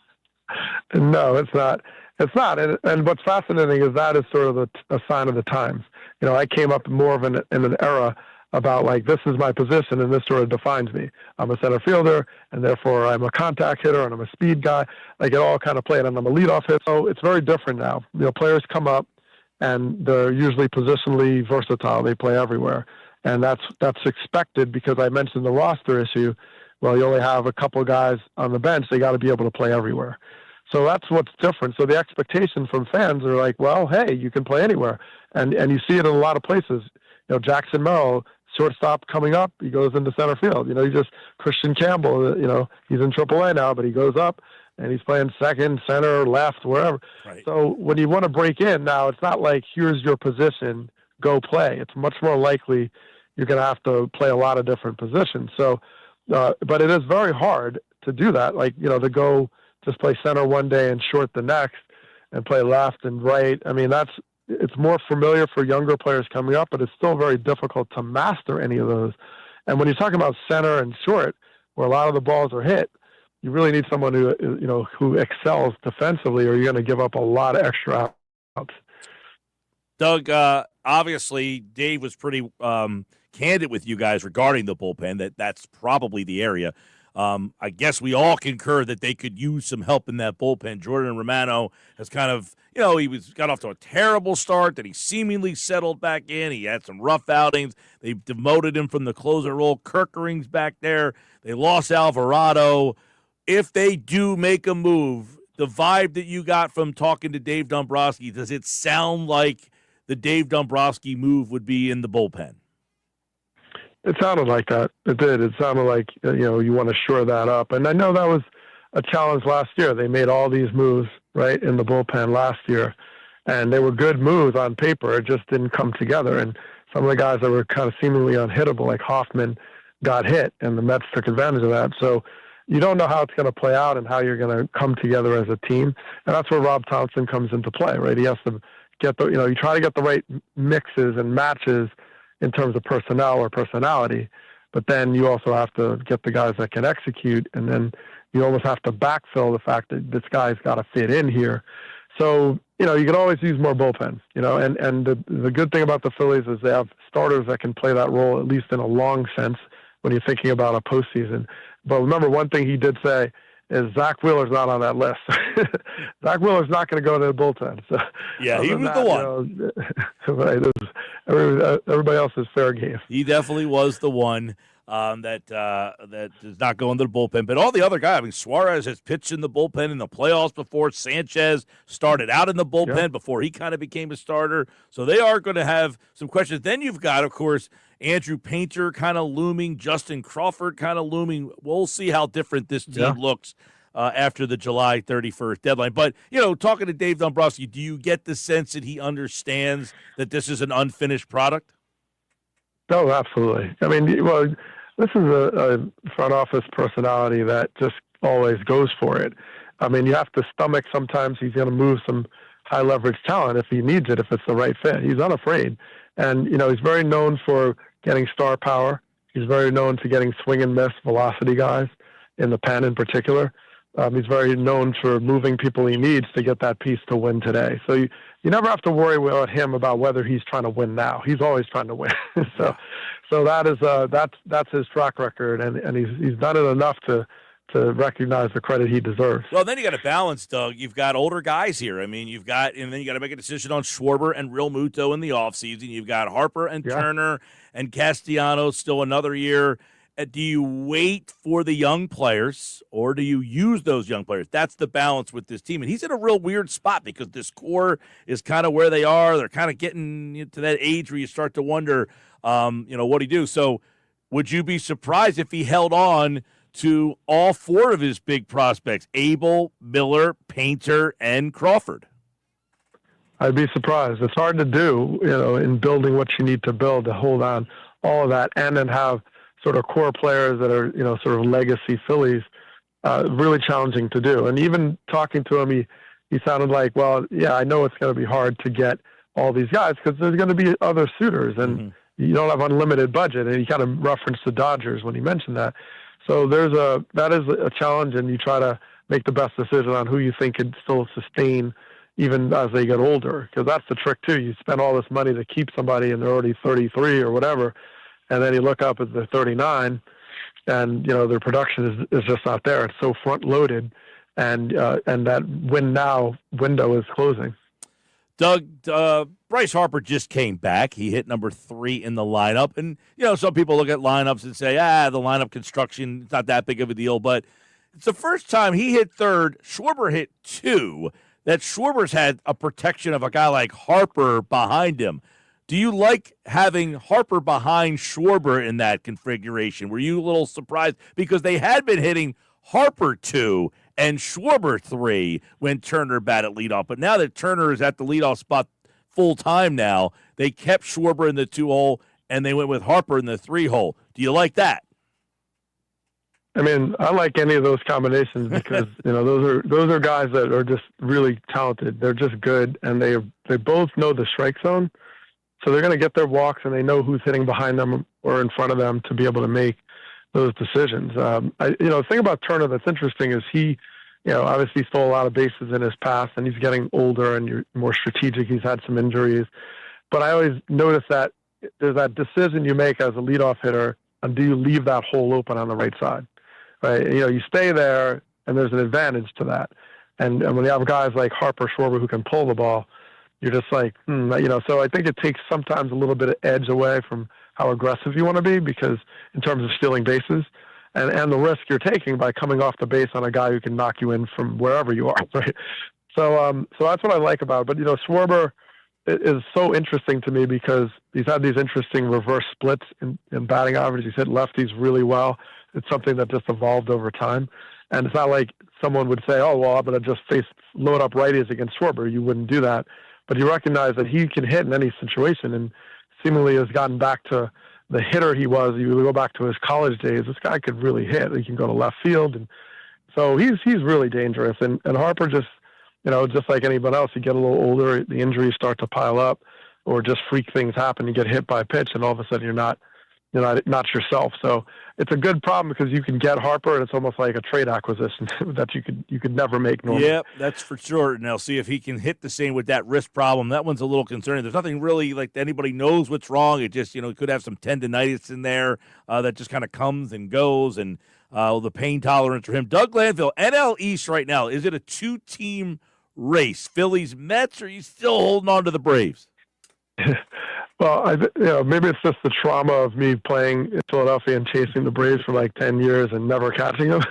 No, it's not. It's not. And what's fascinating is that is sort of a sign of the times. I came up more of in an era about like, this is my position and this sort of defines me. I'm a center fielder and therefore I'm a contact hitter and I'm a speed guy. Like, it all kind of played, and I'm a leadoff hitter. So it's very different now. Players come up and they're usually positionally versatile. They play everywhere. And that's expected because I mentioned the roster issue. Well, you only have a couple guys on the bench. They got to be able to play everywhere. So that's what's different. So the expectation from fans are like, well, hey, you can play anywhere. And you see it in a lot of places. Jackson Merrill, shortstop coming up, he goes into center field. Christian Campbell, he's in AAA now, but he goes up and he's playing second, center, left, wherever. Right. So when you want to break in now, it's not like, here's your position, go play. It's much more likely you're going to have to play a lot of different positions. So, but it is very hard to do that. Like, to go just play center one day and short the next and play left and right. I mean, it's more familiar for younger players coming up, but it's still very difficult to master any of those. And when you're talking about center and short, where a lot of the balls are hit, you really need someone who excels defensively, or you're going to give up a lot of extra outs. Doug, obviously, Dave was pretty candid with you guys regarding the bullpen. That's probably the area. I guess we all concur that they could use some help in that bullpen. Jordan Romano has kind of, he got off to a terrible start, that he seemingly settled back in. He had some rough outings. They demoted him from the closer role. Kirkering's back there. They lost Alvarado. If they do make a move, the vibe that you got from talking to Dave Dombrowski, does it sound like the Dave Dombrowski move would be in the bullpen? It sounded like that. It did. It sounded like, you want to shore that up. And I know that was a challenge last year. They made all these moves, right, in the bullpen last year. And they were good moves on paper. It just didn't come together. And some of the guys that were kind of seemingly unhittable, like Hoffman, got hit, and the Mets took advantage of that. So you don't know how it's going to play out and how you're going to come together as a team. And that's where Rob Thompson comes into play, right? He has to get you try to get the right mixes and matches in terms of personnel or personality, but then you also have to get the guys that can execute, and then you almost have to backfill the fact that this guy's got to fit in here. So, you can always use more bullpen, and the good thing about the Phillies is they have starters that can play that role, at least in a long sense, when you're thinking about a postseason. But remember, one thing he did say is Zach Wheeler's not on that list. Zach Wheeler's not going to go to the bullpen. So, yeah, he was the one. Right, everybody else is fair game. He definitely was the one that does not go into the bullpen. But all the other guys, Suarez has pitched in the bullpen in the playoffs before. Sanchez started out in the bullpen before he kind of became a starter. So they are going to have some questions. Then you've got, of course, Andrew Painter kind of looming, Justin Crawford kind of looming. We'll see how different this team looks after the July 31st deadline. But, talking to Dave Dombrowski, do you get the sense that he understands that this is an unfinished product? No, absolutely. I mean, well, this is a front office personality that just always goes for it. I mean, you have to stomach sometimes he's going to move some high leverage talent if he needs it, if it's the right fit. He's unafraid. And, he's very known for getting star power. He's very known for getting swing and miss velocity guys in the pen in particular. He's very known for moving people he needs to get that piece to win today. So you never have to worry about him about whether he's trying to win now. He's always trying to win. So that is that's his track record, and he's done it enough to to recognize the credit he deserves. Well, then you got to balance, Doug. You've got older guys here. I mean, and then you got to make a decision on Schwarber and Real Muto in the offseason. You've got Harper and Turner and Castellanos still another year. Do you wait for the young players or do you use those young players? That's the balance with this team. And he's in a real weird spot because this core is kind of where they are. They're kind of getting to that age where you start to wonder, what he do. So would you be surprised if he held on to all four of his big prospects, Abel, Miller, Painter, and Crawford? I'd be surprised. It's hard to do, in building what you need to build to hold on all of that and then have sort of core players that are, sort of legacy Phillies, really challenging to do. And even talking to him, he sounded like, well, yeah, I know it's going to be hard to get all these guys because there's going to be other suitors and you don't have unlimited budget. And he kind of referenced the Dodgers when he mentioned that. So that is a challenge, and you try to make the best decision on who you think can still sustain even as they get older, because that's the trick too. You spend all this money to keep somebody and they're already 33 or whatever, and then you look up at they're 39 and their production is just not there. It's so front loaded, and that win now window is closing. Doug, Bryce Harper just came back. He hit number 3 in the lineup. And, some people look at lineups and say, the lineup construction, it's not that big of a deal. But it's the first time he hit third. Schwarber hit 2. That Schwarber's had a protection of a guy like Harper behind him. Do you like having Harper behind Schwarber in that configuration? Were you a little surprised? Because they had been hitting Harper 2 and Schwarber 3 when Turner batted leadoff. But now that Turner is at the leadoff spot full time now, they kept Schwarber in the 2-hole and they went with Harper in the 3-hole. Do you like that? I mean, I like any of those combinations because those are guys that are just really talented. They're just good, and they both know the strike zone, so they're going to get their walks, and they know who's hitting behind them or in front of them to be able to make those decisions. The thing about Turner that's interesting is he, obviously stole a lot of bases in his past, and he's getting older and you're more strategic. He's had some injuries, but I always notice that there's that decision you make as a leadoff hitter, and do you leave that hole open on the right side? Right? You stay there, and there's an advantage to that. And when you have guys like Harper, Schwarber who can pull the ball, you're just like, So I think it takes sometimes a little bit of edge away from how aggressive you want to be, because in terms of stealing bases and the risk you're taking by coming off the base on a guy who can knock you in from wherever you are. Right? So that's what I like about it. But, Schwarber is so interesting to me because he's had these interesting reverse splits in batting average. He's hit lefties really well. It's something that just evolved over time. And it's not like someone would say, oh, well, I'm going to just load up righties against Schwarber. You wouldn't do that. But you recognize that he can hit in any situation and seemingly has gotten back to the hitter he was. You go back to his college days, this guy could really hit. He can go to left field. And so he's really dangerous. And Harper just, just like anyone else, you get a little older, the injuries start to pile up or just freak things happen. You get hit by a pitch and all of a sudden you're not yourself. So it's a good problem because you can get Harper and it's almost like a trade acquisition that you could never make normally. Yep, that's for sure. And I'll see if he can hit the same with that wrist problem. That one's a little concerning. There's nothing really like anybody knows what's wrong. It just, could have some tendinitis in there that just kind of comes and goes, and the pain tolerance for him. Doug Glanville, NL East right now, is it a 2-team race? Phillies, Mets, or are you still holding on to the Braves? Well, maybe it's just the trauma of me playing in Philadelphia and chasing the Braves for like 10 years and never catching them.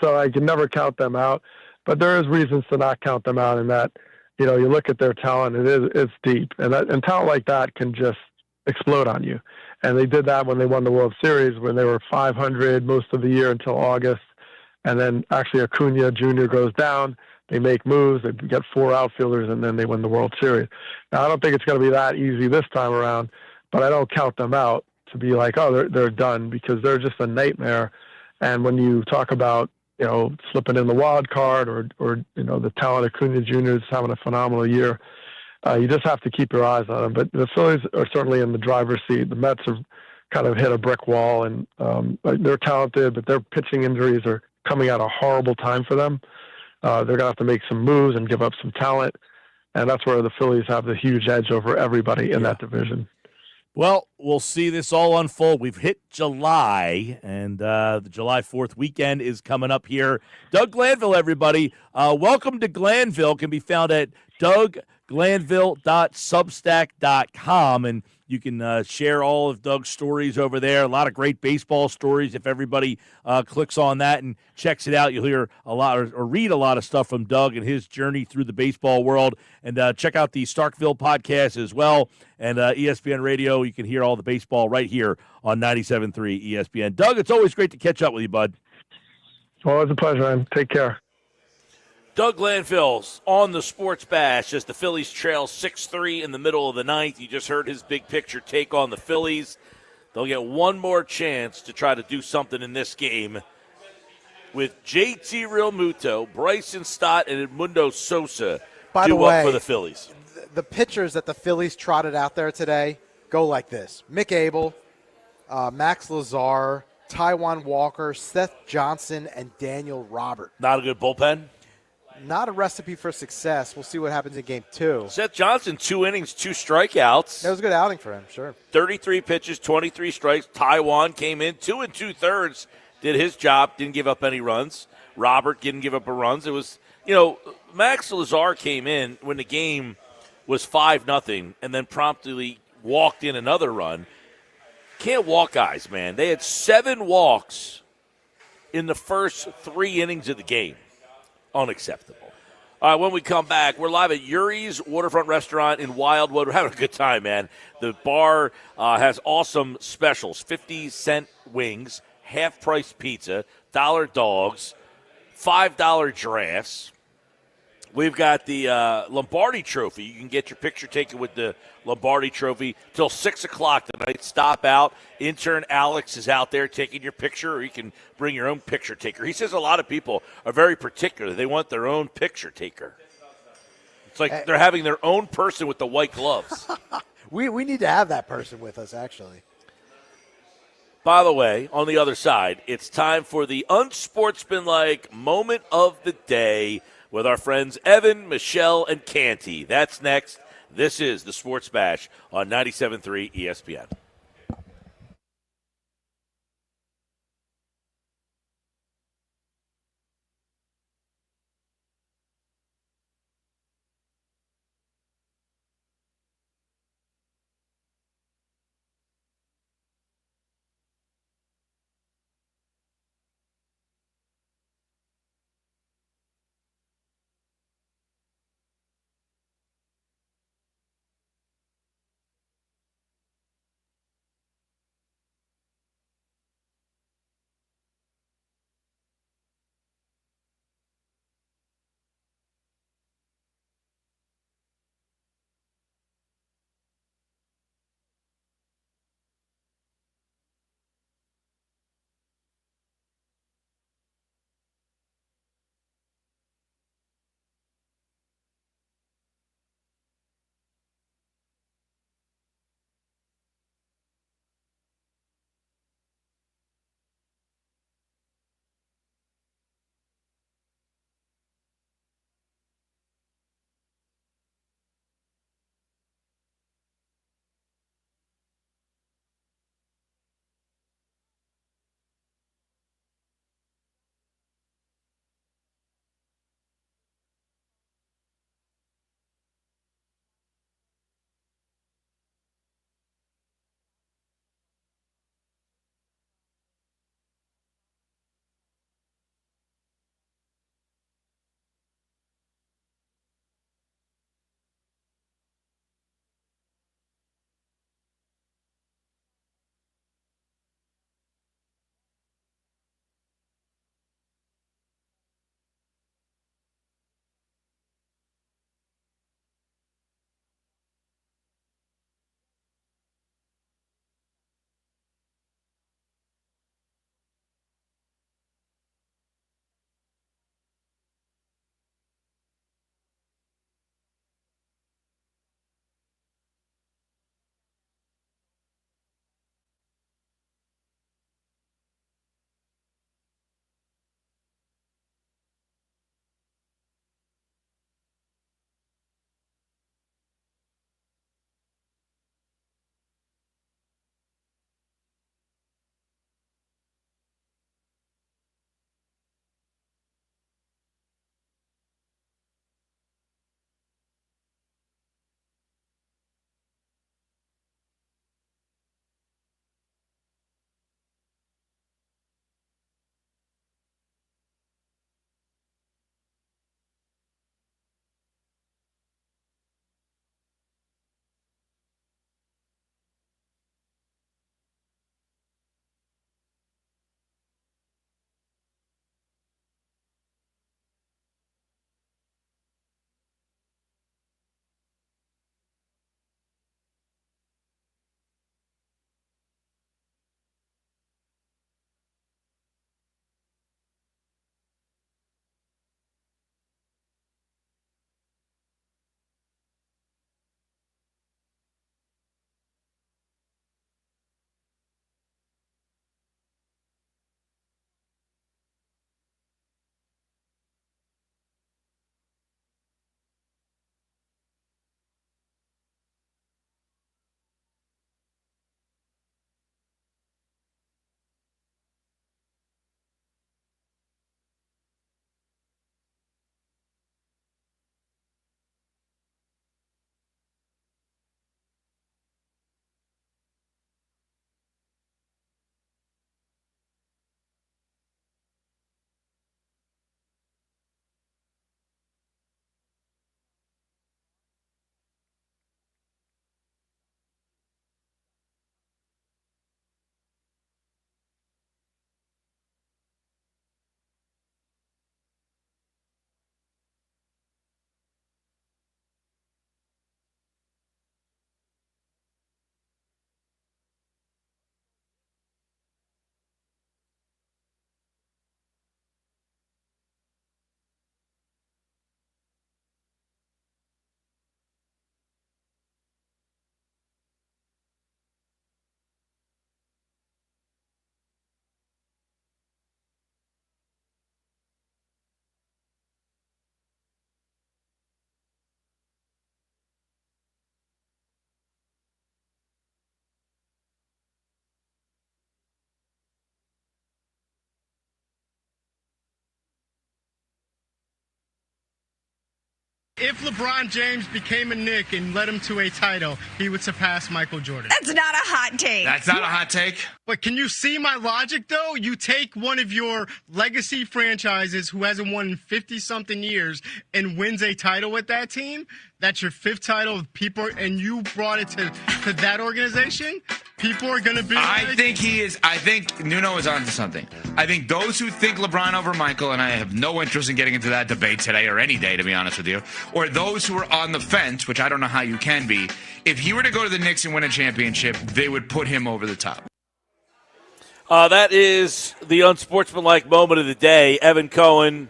So I can never count them out. But there is reasons to not count them out in that, you look at their talent, it's deep. And talent like that can just explode on you. And they did that when they won the World Series, when they were 500 most of the year until August. And then actually Acuna Jr. goes down. They make moves, they get 4 outfielders, and then they win the World Series. Now, I don't think it's going to be that easy this time around, but I don't count them out to be like, oh, they're done, because they're just a nightmare. And when you talk about, slipping in the wild card or the talent of Acuna Jr. is having a phenomenal year, you just have to keep your eyes on them. But the Phillies are certainly in the driver's seat. The Mets have kind of hit a brick wall, and they're talented, but their pitching injuries are coming at a horrible time for them. They're going to have to make some moves and give up some talent, and that's where the Phillies have the huge edge over everybody in that division. Well, we'll see this all unfold. We've hit July, and the July 4th weekend is coming up here. Doug Glanville, everybody. Welcome to Glanville. Can be found at dougglanville.substack.com, and you can share all of Doug's stories over there. A lot of great baseball stories. If everybody clicks on that and checks it out, you'll hear a lot or read a lot of stuff from Doug and his journey through the baseball world. And check out the Starkville podcast as well. And ESPN Radio, you can hear all the baseball right here on 97.3 ESPN. Doug, it's always great to catch up with you, bud. Always a pleasure, man. Take care. Doug Glanville's on the Sports Bash as the Phillies trail 6-3 in the middle of the ninth. You just heard his big picture take on the Phillies. They'll get one more chance to try to do something in this game with JT Realmuto, Bryson Stott, and Edmundo Sosa By the due way, up for the Phillies. The pitchers that the Phillies trotted out there today go like this. Mick Abel, Max Lazar, Taijuan Walker, Seth Johnson, and Daniel Robert. Not a good bullpen? Not a recipe for success. We'll see what happens in game 2. Seth Johnson, 2 innings, 2 strikeouts. That was a good outing for him, sure. 33 pitches, 23 strikes. Taijuan came in 2 2/3, did his job, didn't give up any runs. Robert didn't give up a runs. It was, Max Lazar came in when the game was 5-0 and then promptly walked in another run. Can't walk guys, man. They had 7 walks in the first 3 innings of the game. Unacceptable. All right, when we come back, we're live at Urie's Waterfront Restaurant in Wildwood. We're having a good time, man. The bar has awesome specials, 50-cent wings, half-price pizza, $1 dogs, $5 giraffes. We've got the Lombardi Trophy. You can get your picture taken with the Lombardi Trophy till 6 o'clock tonight. Stop out. Intern Alex is out there taking your picture, or you can bring your own picture taker. He says a lot of people are very particular. They want their own picture taker. It's like they're having their own person with the white gloves. We need to have that person with us, actually. By the way, on the other side, it's time for the unsportsmanlike moment of the day with our friends Evan, Michelle, and Canty. That's next. This is the Sports Bash on 97.3 ESPN. If LeBron James became a Knick and led him to a title, he would surpass Michael Jordan. That's not a hot take. That's not a hot take. But can you see my logic, though? You take one of your legacy franchises who hasn't won in 50-something years and wins a title with that team. That's your 5th title. People, and you brought it to that organization. People are going to be I think Nuno is onto something. I think those who think LeBron over Michael, and I have no interest in getting into that debate today or any day, to be honest with you, or those who are on the fence, which I don't know how you can be, if he were to go to the Knicks and win a championship, they would put him over the top. That is the unsportsmanlike moment of the day. Evan Cohen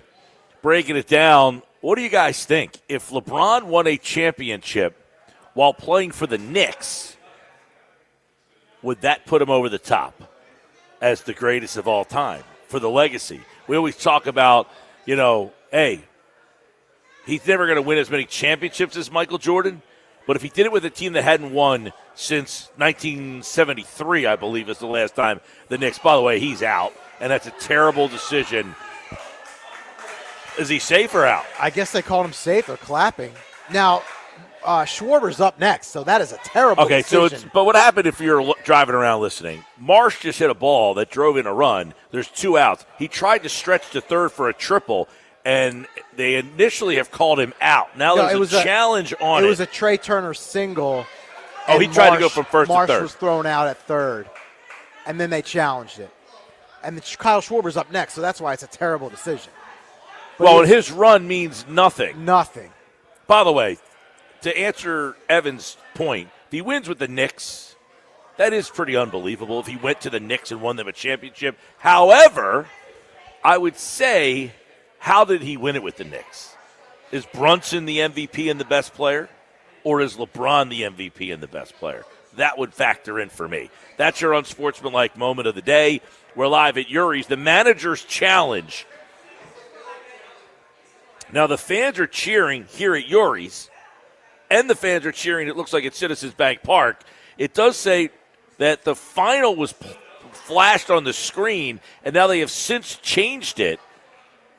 breaking it down. What do you guys think? If LeBron won a championship while playing for the Knicks, would that put him over the top as the greatest of all time for the legacy? We always talk about, hey, he's never going to win as many championships as Michael Jordan, but if he did it with a team that hadn't won since 1973, I believe is the last time the Knicks, by the way, he's out, and that's a terrible decision. Is he safe or out? I guess they called him safe. They're clapping. Now, Schwarber's up next, so that is a terrible decision. But what happened if you're driving around listening? Marsh just hit a ball that drove in a run. There's 2 outs. He tried to stretch to third for a triple, and they initially have called him out. Now there's a challenge on it. It was a Trey Turner single. Oh, he tried to go from first to third. Marsh was thrown out at third, and then they challenged it. And Kyle Schwarber's up next, so that's why it's a terrible decision. But and his run means nothing. Nothing. By the way, to answer Evan's point, if he wins with the Knicks, that is pretty unbelievable if he went to the Knicks and won them a championship. However, I would say, how did he win it with the Knicks? Is Brunson the MVP and the best player? Or is LeBron the MVP and the best player? That would factor in for me. That's your unsportsmanlike moment of the day. We're live at Urie's. The manager's challenge. Now, the fans are cheering here at Urie's, and the fans are cheering, it looks like at Citizens Bank Park. It does say that the final was flashed on the screen, and now they have since changed it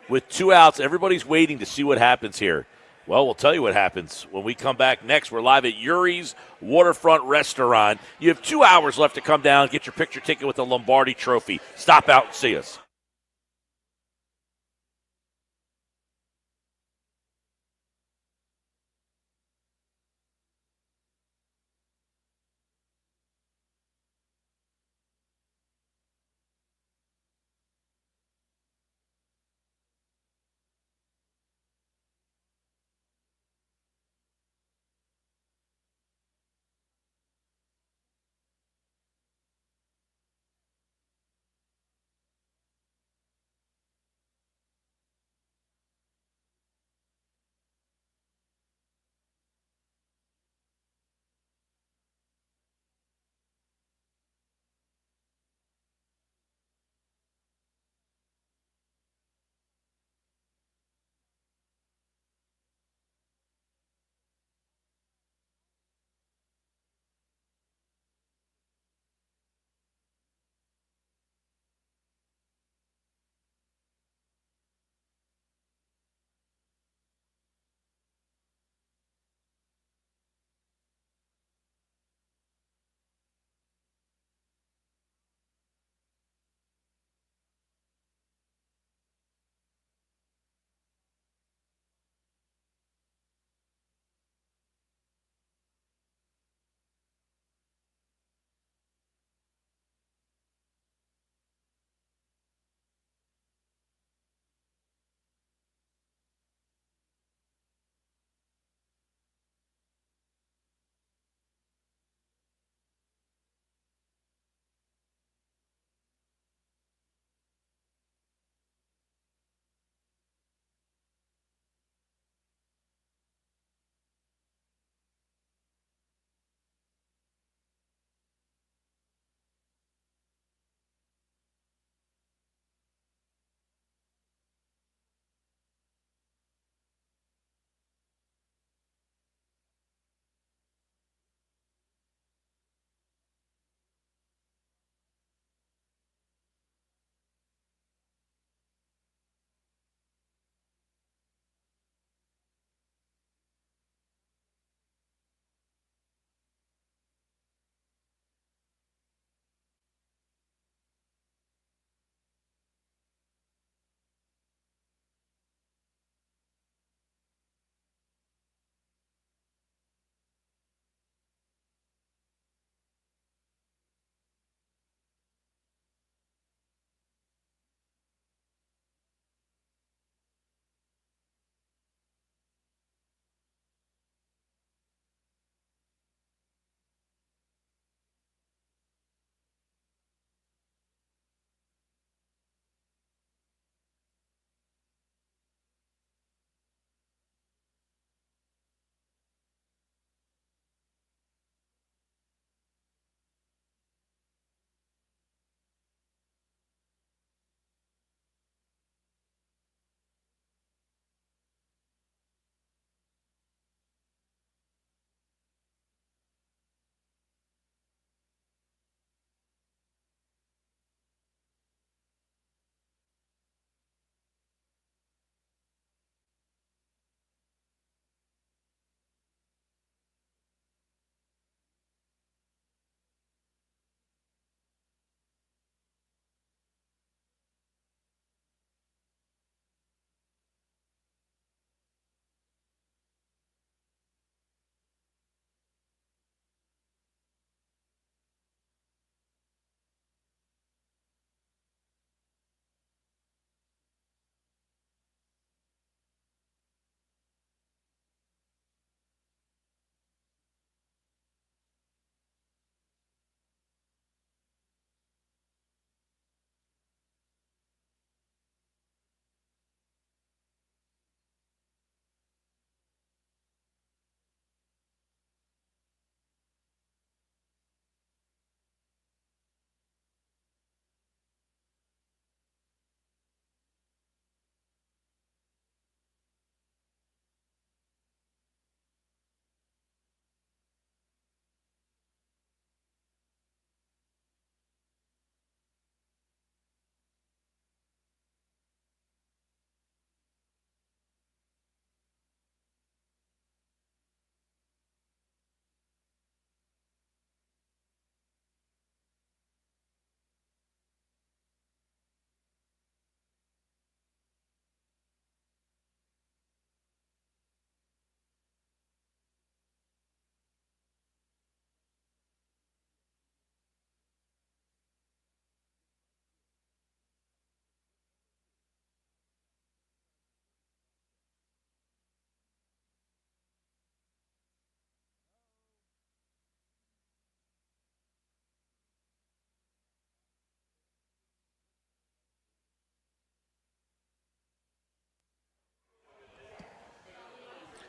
with 2 outs. Everybody's waiting to see what happens here. Well, we'll tell you what happens when we come back next. We're live at Urie's Waterfront Restaurant. You have 2 hours left to come down, get your picture ticket with the Lombardi Trophy. Stop out and see us.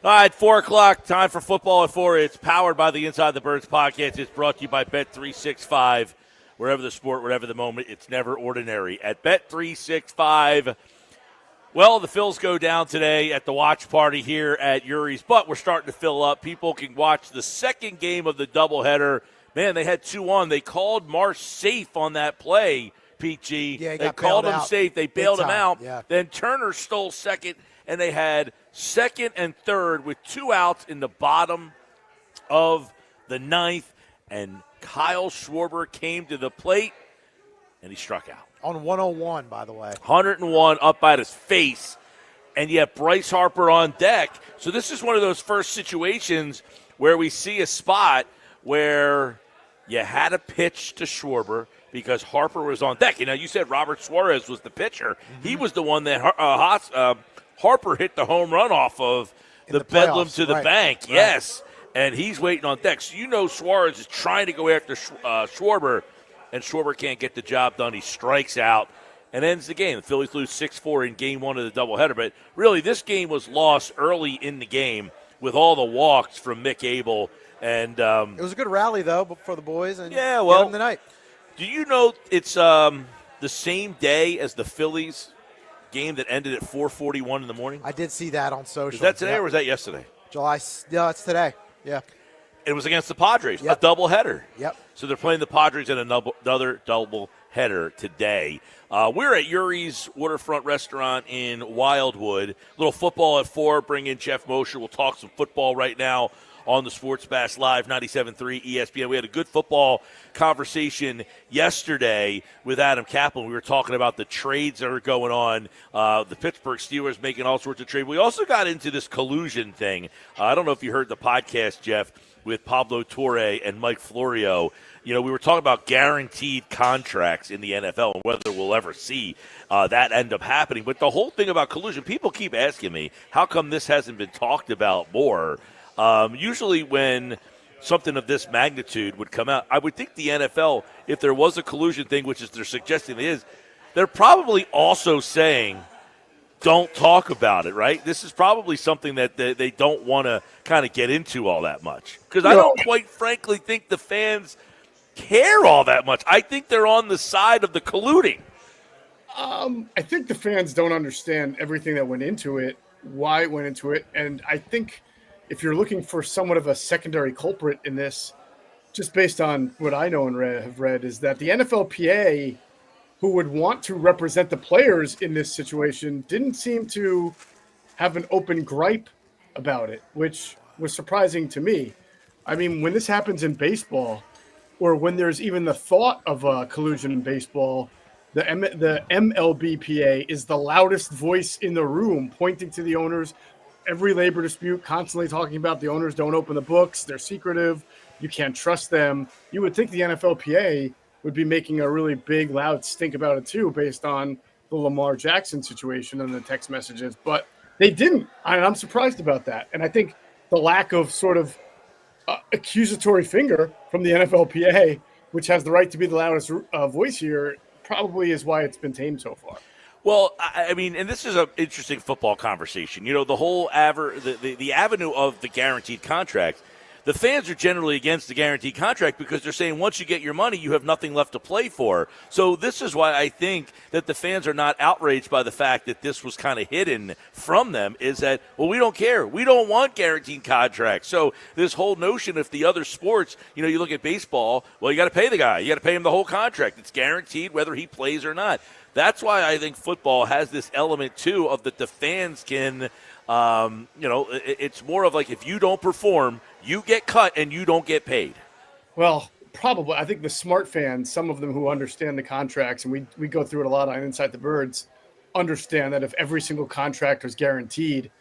All right, 4 o'clock, time for football at 4. It's powered by the Inside the Birds podcast. It's brought to you by Bet365. Wherever the sport, whatever the moment, it's never ordinary. At Bet365, well, the Phils go down today at the watch party here at Urie's, but we're starting to fill up. People can watch the second game of the doubleheader. Man, they had 2 on. They called Marsh safe on that play, Pete G. Yeah, they called him safe. They bailed him out. Yeah. Then Turner stole second, and they had second and third with 2 outs in the bottom of the ninth. And Kyle Schwarber came to the plate, and he struck out. On 101, by the way. 101 up at his face, and yet Bryce Harper on deck. So this is one of those first situations where we see a spot where you had to pitch to Schwarber because Harper was on deck. You know, you said Robert Suarez was the pitcher. Mm-hmm. He was the one that Harper hit the home run off of the Bedlam to the bank. Right. Yes, and he's waiting on deck. So you know Suarez is trying to go after Schwarber, and Schwarber can't get the job done. He strikes out and ends the game. The Phillies lose 6-4 in game 1 of the doubleheader. But really, this game was lost early in the game with all the walks from Mick Abel. And it was a good rally, though, for the boys. And yeah, well, the night. Do you know it's the same day as the Phillies game that ended at 4:41 in the morning? I did see that on social. Is that today or was that yesterday? No, it's today. Yeah. It was against the Padres, Yep. a doubleheader. Yep. So they're playing the Padres in another doubleheader today. We're at Urie's Waterfront Restaurant in Wildwood. Little football at 4. Bring in Jeff Mosher. We'll talk some football right now on the Sports Bash Live 97.3 ESPN. We had a good football conversation yesterday with Adam Kaplan. We were talking about the trades that are going on, the Pittsburgh Steelers making all sorts of trades. We also got into this collusion thing. I don't know if you heard the podcast, Jeff, with Pablo Torre and Mike Florio. You know, we were talking about guaranteed contracts in the NFL and whether we'll ever see that end up happening. But the whole thing about collusion, people keep asking me, how come this hasn't been talked about more? Usually when something of this magnitude would come out, I would think the NFL, if there was a collusion thing, which is they're suggesting it is, they're probably also saying, don't talk about it, right? This is probably something that they don't want to kind of get into all that much. Because I don't quite frankly think the fans care all that much. I think they're on the side of the colluding. I think the fans don't understand everything that went into it, why it went into it, and I think if you're looking for somewhat of a secondary culprit in this, just based on what I know and have read, is that the NFLPA, who would want to represent the players in this situation, didn't seem to have an open gripe about it, which was surprising to me. I mean, when this happens in baseball, or when there's even the thought of collusion in baseball, the MLBPA is the loudest voice in the room, pointing to the owners. Every labor dispute, constantly talking about the owners don't open the books, they're secretive, you can't trust them. You would think the NFLPA would be making a really big, loud stink about it too, based on the Lamar Jackson situation and the text messages, but they didn't, and I'm surprised about that. And I think the lack of sort of accusatory finger from the NFLPA, which has the right to be the loudest voice here, probably is why it's been tamed so far. Well, I mean, and this is an interesting football conversation. You know, the whole the avenue of the guaranteed contract, the fans are generally against the guaranteed contract because they're saying once you get your money, you have nothing left to play for. So this is why I think that the fans are not outraged by the fact that this was kind of hidden from them, is that, well, we don't care. We don't want guaranteed contracts. So this whole notion of the other sports, you know, you look at baseball, well, you got to pay the guy. You got to pay him the whole contract. It's guaranteed whether he plays or not. That's why I think football has this element, too, of that the fans can, it's more of like if you don't perform, you get cut and you don't get paid. Well, probably. I think the smart fans, some of them who understand the contracts, and we go through it a lot on Inside the Birds, understand that if every single contract was guaranteed,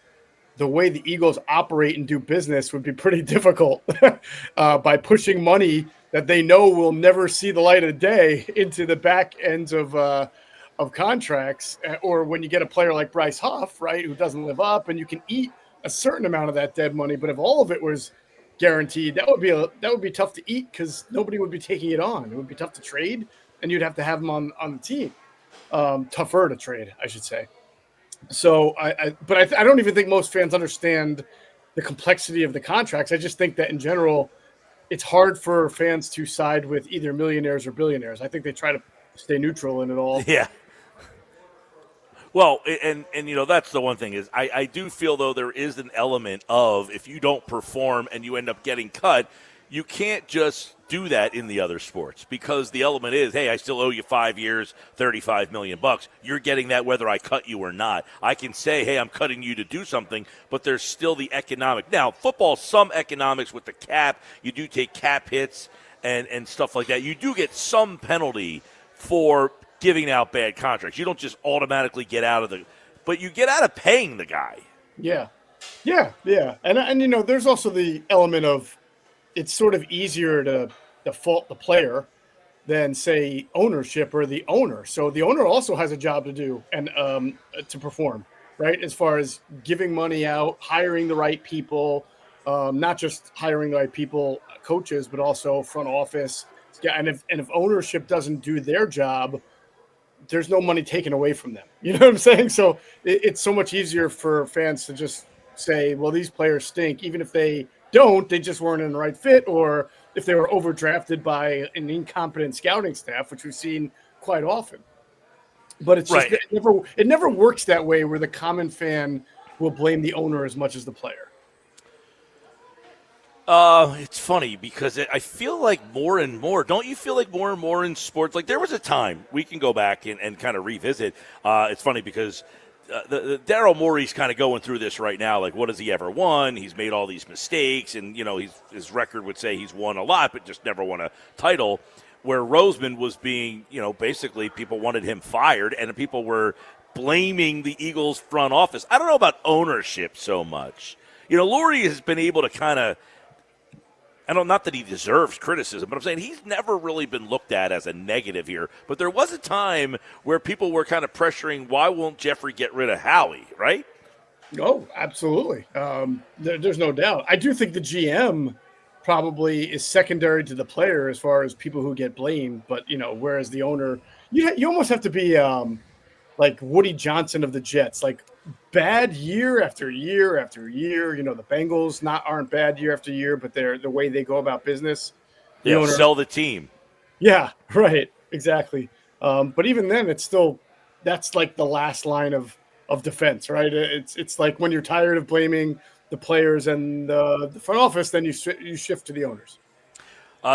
the way the Eagles operate and do business would be pretty difficult by pushing money that they know will never see the light of day into the back ends of contracts, or when you get a player like Bryce Huff, right, who doesn't live up, and you can eat a certain amount of that dead money. But if all of it was guaranteed, that would be tough to eat because nobody would be taking it on. It would be tough to trade, and you'd have to have them on the team. Tougher to trade, I should say. So, I don't even think most fans understand the complexity of the contracts. I just think that in general, it's hard for fans to side with either millionaires or billionaires. I think they try to stay neutral in it all. Yeah. Well, and that's the one thing is I do feel, though, there is an element of if you don't perform and you end up getting cut, you can't just do that in the other sports because the element is, hey, I still owe you 5 years, $35 million. You're getting that whether I cut you or not. I can say, hey, I'm cutting you to do something, but there's still the economic. Now, football, some economics with the cap. You do take cap hits and stuff like that. You do get some penalty for giving out bad contracts. You don't just automatically get out of but you get out of paying the guy. Yeah. And there's also the element of it's sort of easier to default the player than say ownership or the owner. So the owner also has a job to do and to perform, right? As far as giving money out, hiring the right people, not just hiring the right people, coaches, but also front office. Yeah, and if ownership doesn't do their job, there's no money taken away from them. You know what I'm saying? So it's so much easier for fans to just say, well, these players stink. Even if they don't, they just weren't in the right fit, or if they were overdrafted by an incompetent scouting staff, which we've seen quite often. But it's just, it never works that way where the common fan will blame the owner as much as the player. It's funny because I feel like more and more, don't you feel like more and more in sports? Like there was a time we can go back and kind of revisit. It's funny because the Daryl Morey's kind of going through this right now. Like, what has he ever won? He's made all these mistakes, and his record would say he's won a lot, but just never won a title. Where Roseman was being, basically people wanted him fired, and people were blaming the Eagles front office. I don't know about ownership so much. Urie has been able to kind of. Not that he deserves criticism, but I'm saying he's never really been looked at as a negative here. But there was a time where people were kind of pressuring, why won't Jeffrey get rid of Howie, right? Oh, absolutely. There's no doubt. I do think the GM probably is secondary to the player as far as people who get blamed. But, whereas the owner, you almost have to be like Woody Johnson of the Jets, like bad year after year after year. The Bengals aren't bad year after year, but they're the way they go about business. Yeah, sell the team. Yeah, right, exactly. But even then, it's still that's like the last line of defense, right? It's like when you're tired of blaming the players and the front office, then you shift to the owners.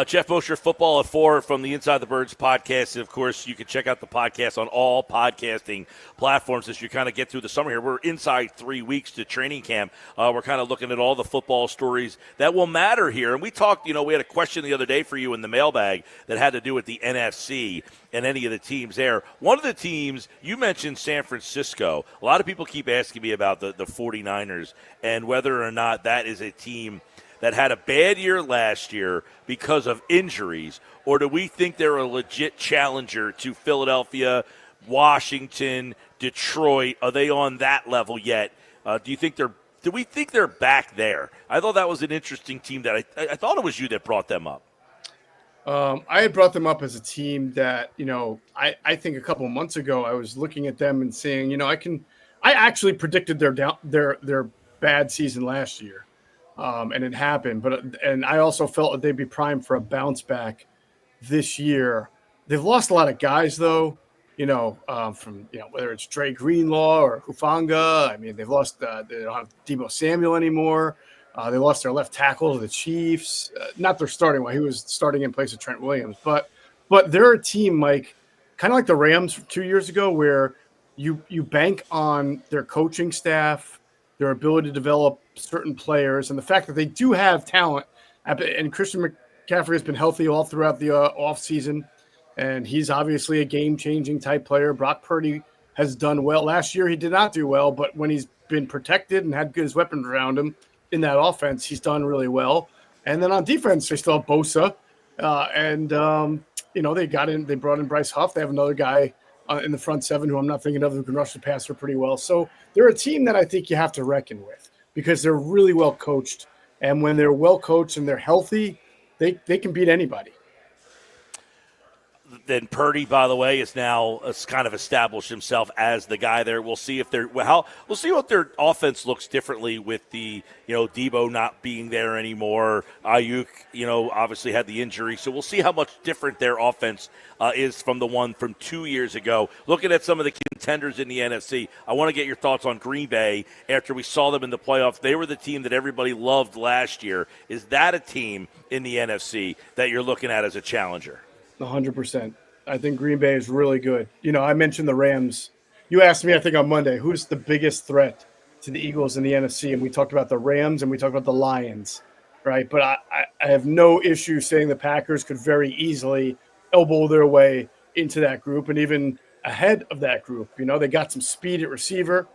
Jeff Mosher, Football at 4 from the Inside the Birds podcast. And, of course, you can check out the podcast on all podcasting platforms as you kind of get through the summer here. We're inside 3 weeks to training camp. We're kind of looking at all the football stories that will matter here. And we talked, we had a question the other day for you in the mailbag that had to do with the NFC and any of the teams there. One of the teams, you mentioned San Francisco. A lot of people keep asking me about the 49ers and whether or not that is a team that had a bad year last year because of injuries, or do we think they're a legit challenger to Philadelphia, Washington, Detroit? Are they on that level yet? Do we think they're back there? I thought that was an interesting team that I thought it was you that brought them up. I had brought them up as a team that, I think a couple of months ago I was looking at them and saying, I actually predicted their bad season last year. And it happened, and I also felt that they'd be primed for a bounce back this year. They've lost a lot of guys, though. From whether it's Dre Greenlaw or Hufanga. I mean, they've lost. They don't have Deebo Samuel anymore. They lost their left tackle to the Chiefs. Not their starting one; he was starting in place of Trent Williams. But they're a team, Mike, kind of like the Rams 2 years ago, where you bank on their coaching staff, their ability to develop certain players, and the fact that they do have talent. And Christian McCaffrey has been healthy all throughout the offseason, and he's obviously a game-changing type player. Brock Purdy has done well. Last year he did not do well, but when he's been protected and had good weapons around him in that offense, he's done really well. And then on defense, they still have Bosa, they brought in Bryce Huff. They have another guy in the front seven who I'm not thinking of who can rush the passer pretty well. So they're a team that I think you have to reckon with because they're really well coached. And when they're well coached and they're healthy, they can beat anybody. Then Purdy, by the way, is now kind of established himself as the guy there. We'll see if we'll see what their offense looks differently with the Debo not being there anymore. Ayuk, obviously had the injury, so we'll see how much different their offense is from the one from 2 years ago. Looking at some of the contenders in the NFC, I want to get your thoughts on Green Bay after we saw them in the playoffs. They were the team that everybody loved last year. Is that a team in the NFC that you're looking at as a challenger? 100%. I think Green Bay is really good. I mentioned the Rams. You asked me, I think, on Monday, who's the biggest threat to the Eagles in the NFC? And we talked about the Rams and we talked about the Lions, right? But I have no issue saying the Packers could very easily elbow their way into that group and even ahead of that group. They got some speed at receiver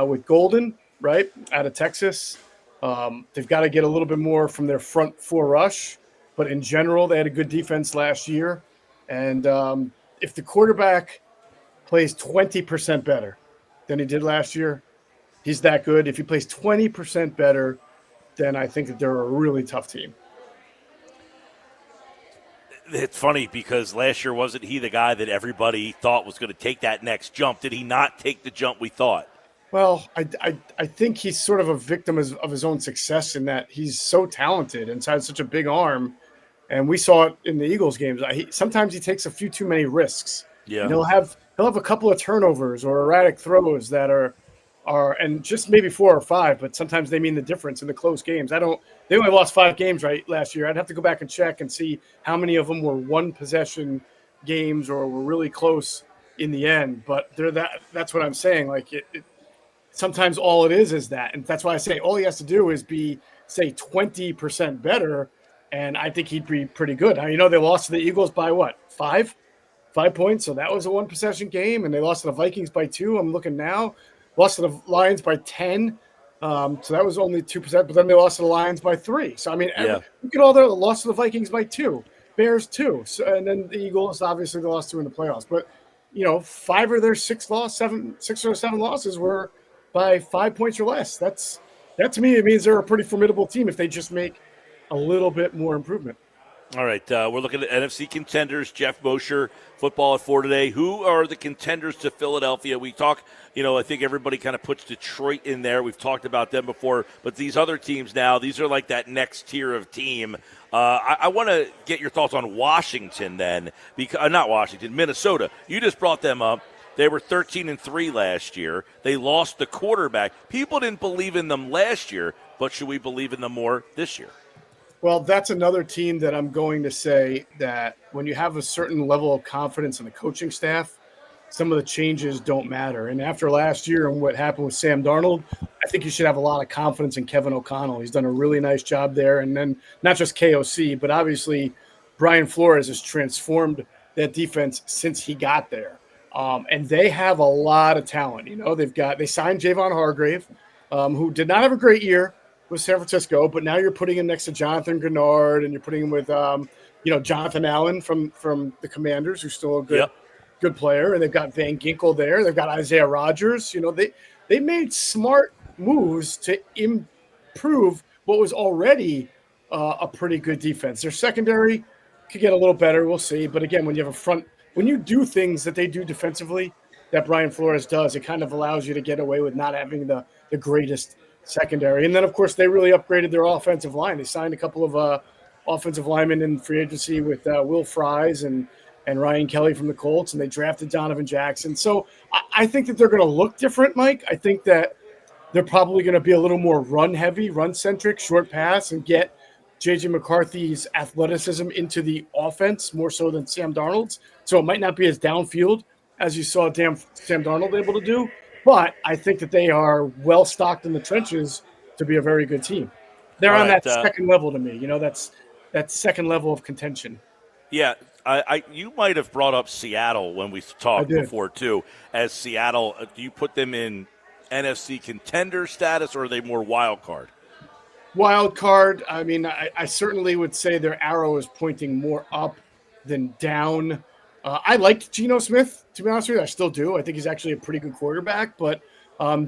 with Golden, right, out of Texas. They've got to get a little bit more from their front four rush. But in general, they had a good defense last year. And if the quarterback plays 20% better than he did last year, he's that good. If he plays 20% better, then I think that they're a really tough team. It's funny because last year, wasn't he the guy that everybody thought was going to take that next jump? Did he not take the jump we thought? Well, I think he's sort of a victim of his own success in that he's so talented and has such a big arm. And we saw it in the Eagles games. Sometimes he takes a few too many risks. Yeah, and he'll have a couple of turnovers or erratic throws that are and just maybe 4 or 5, but sometimes they mean the difference in the close games. They only lost 5 games last year. I'd have to go back and check and see how many of them were one possession games or were really close in the end. But that's what I'm saying. Sometimes all it is that, and that's why I say all he has to do is be, say, 20% better. And I think he'd be pretty good. Now, they lost to the Eagles by what? 5 points. So that was a 1-possession game. And they lost to the Vikings by 2. I'm looking now. Lost to the Lions by 10. So that was only 2%. But then they lost to the Lions by 3. So, look at all their lost to the Vikings by 2. Bears 2. So, and then the Eagles, obviously, they lost 2 in the playoffs. But, 5 of their 6 or 7 losses were by 5 points or less. That to me, it means they're a pretty formidable team if they just make a little bit more improvement. All right, we're looking at NFC contenders. Jeff Mosher, Football at 4 today. Who are the contenders to Philadelphia? We talk, I think everybody kind of puts Detroit in there. We've talked about them before, but these other teams now, these are like that next tier of team. I want to get your thoughts on Washington then, because not Washington, Minnesota. You just brought them up. They were 13-3 last year. They lost the quarterback. People didn't believe in them last year, but should we believe in them more this year? Well, that's another team that I'm going to say that when you have a certain level of confidence in the coaching staff, some of the changes don't matter. And after last year and what happened with Sam Darnold, I think you should have a lot of confidence in Kevin O'Connell. He's done a really nice job there. And then not just KOC, but obviously Brian Flores has transformed that defense since he got there. And they have a lot of talent. They signed Javon Hargrave, who did not have a great year with San Francisco, but now you're putting him next to Jonathan Grenard and you're putting him with, Jonathan Allen from the Commanders, who's still a good player. And they've got Van Ginkel there. They've got Isaiah Rodgers. They made smart moves to improve what was already a pretty good defense. Their secondary could get a little better. We'll see. But again, when you have when you do things that they do defensively, that Brian Flores does, it kind of allows you to get away with not having the greatest secondary. And then, of course, they really upgraded their offensive line. They signed a couple of offensive linemen in free agency with Will Fries and Ryan Kelly from the Colts, and they drafted Donovan Jackson. So I think that they're going to look different, Mike. I think that they're probably going to be a little more run-heavy, run-centric, short pass, and get J.J. McCarthy's athleticism into the offense more so than Sam Darnold's. So it might not be as downfield as you saw Sam Darnold able to do. But I think that they are well stocked in the trenches to be a very good team. They're on that second level to me. That's that second level of contention. Yeah, you might have brought up Seattle when we talked before too. As Seattle, do you put them in NFC contender status, or are they more wild card? Wild card. I certainly would say their arrow is pointing more up than down. I liked Geno Smith, to be honest with you. I still do. I think he's actually a pretty good quarterback, but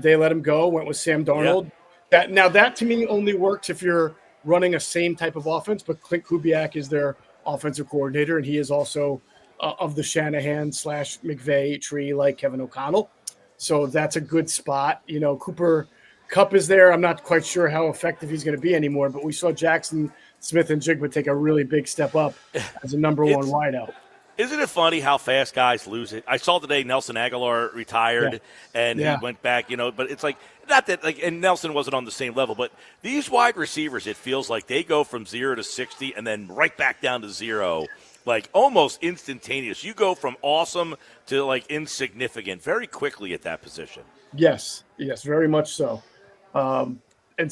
they let him go, went with Sam Darnold. Yeah. That to me only works if you're running a same type of offense, but Clint Kubiak is their offensive coordinator, and he is also of the Shanahan / McVay tree like Kevin O'Connell. So that's a good spot. Cooper Kupp is there. I'm not quite sure how effective he's going to be anymore, but we saw Jackson Smith and Jigba take a really big step up as a number one wideout. Isn't it funny how fast guys lose it? I saw today Nelson Aguilar retired, and he went back, but it's like, not that, and Nelson wasn't on the same level, but these wide receivers, it feels like they go from 0 to 60 and then right back down to 0, like almost instantaneous. You go from awesome to like insignificant very quickly at that position. Yes, very much so. And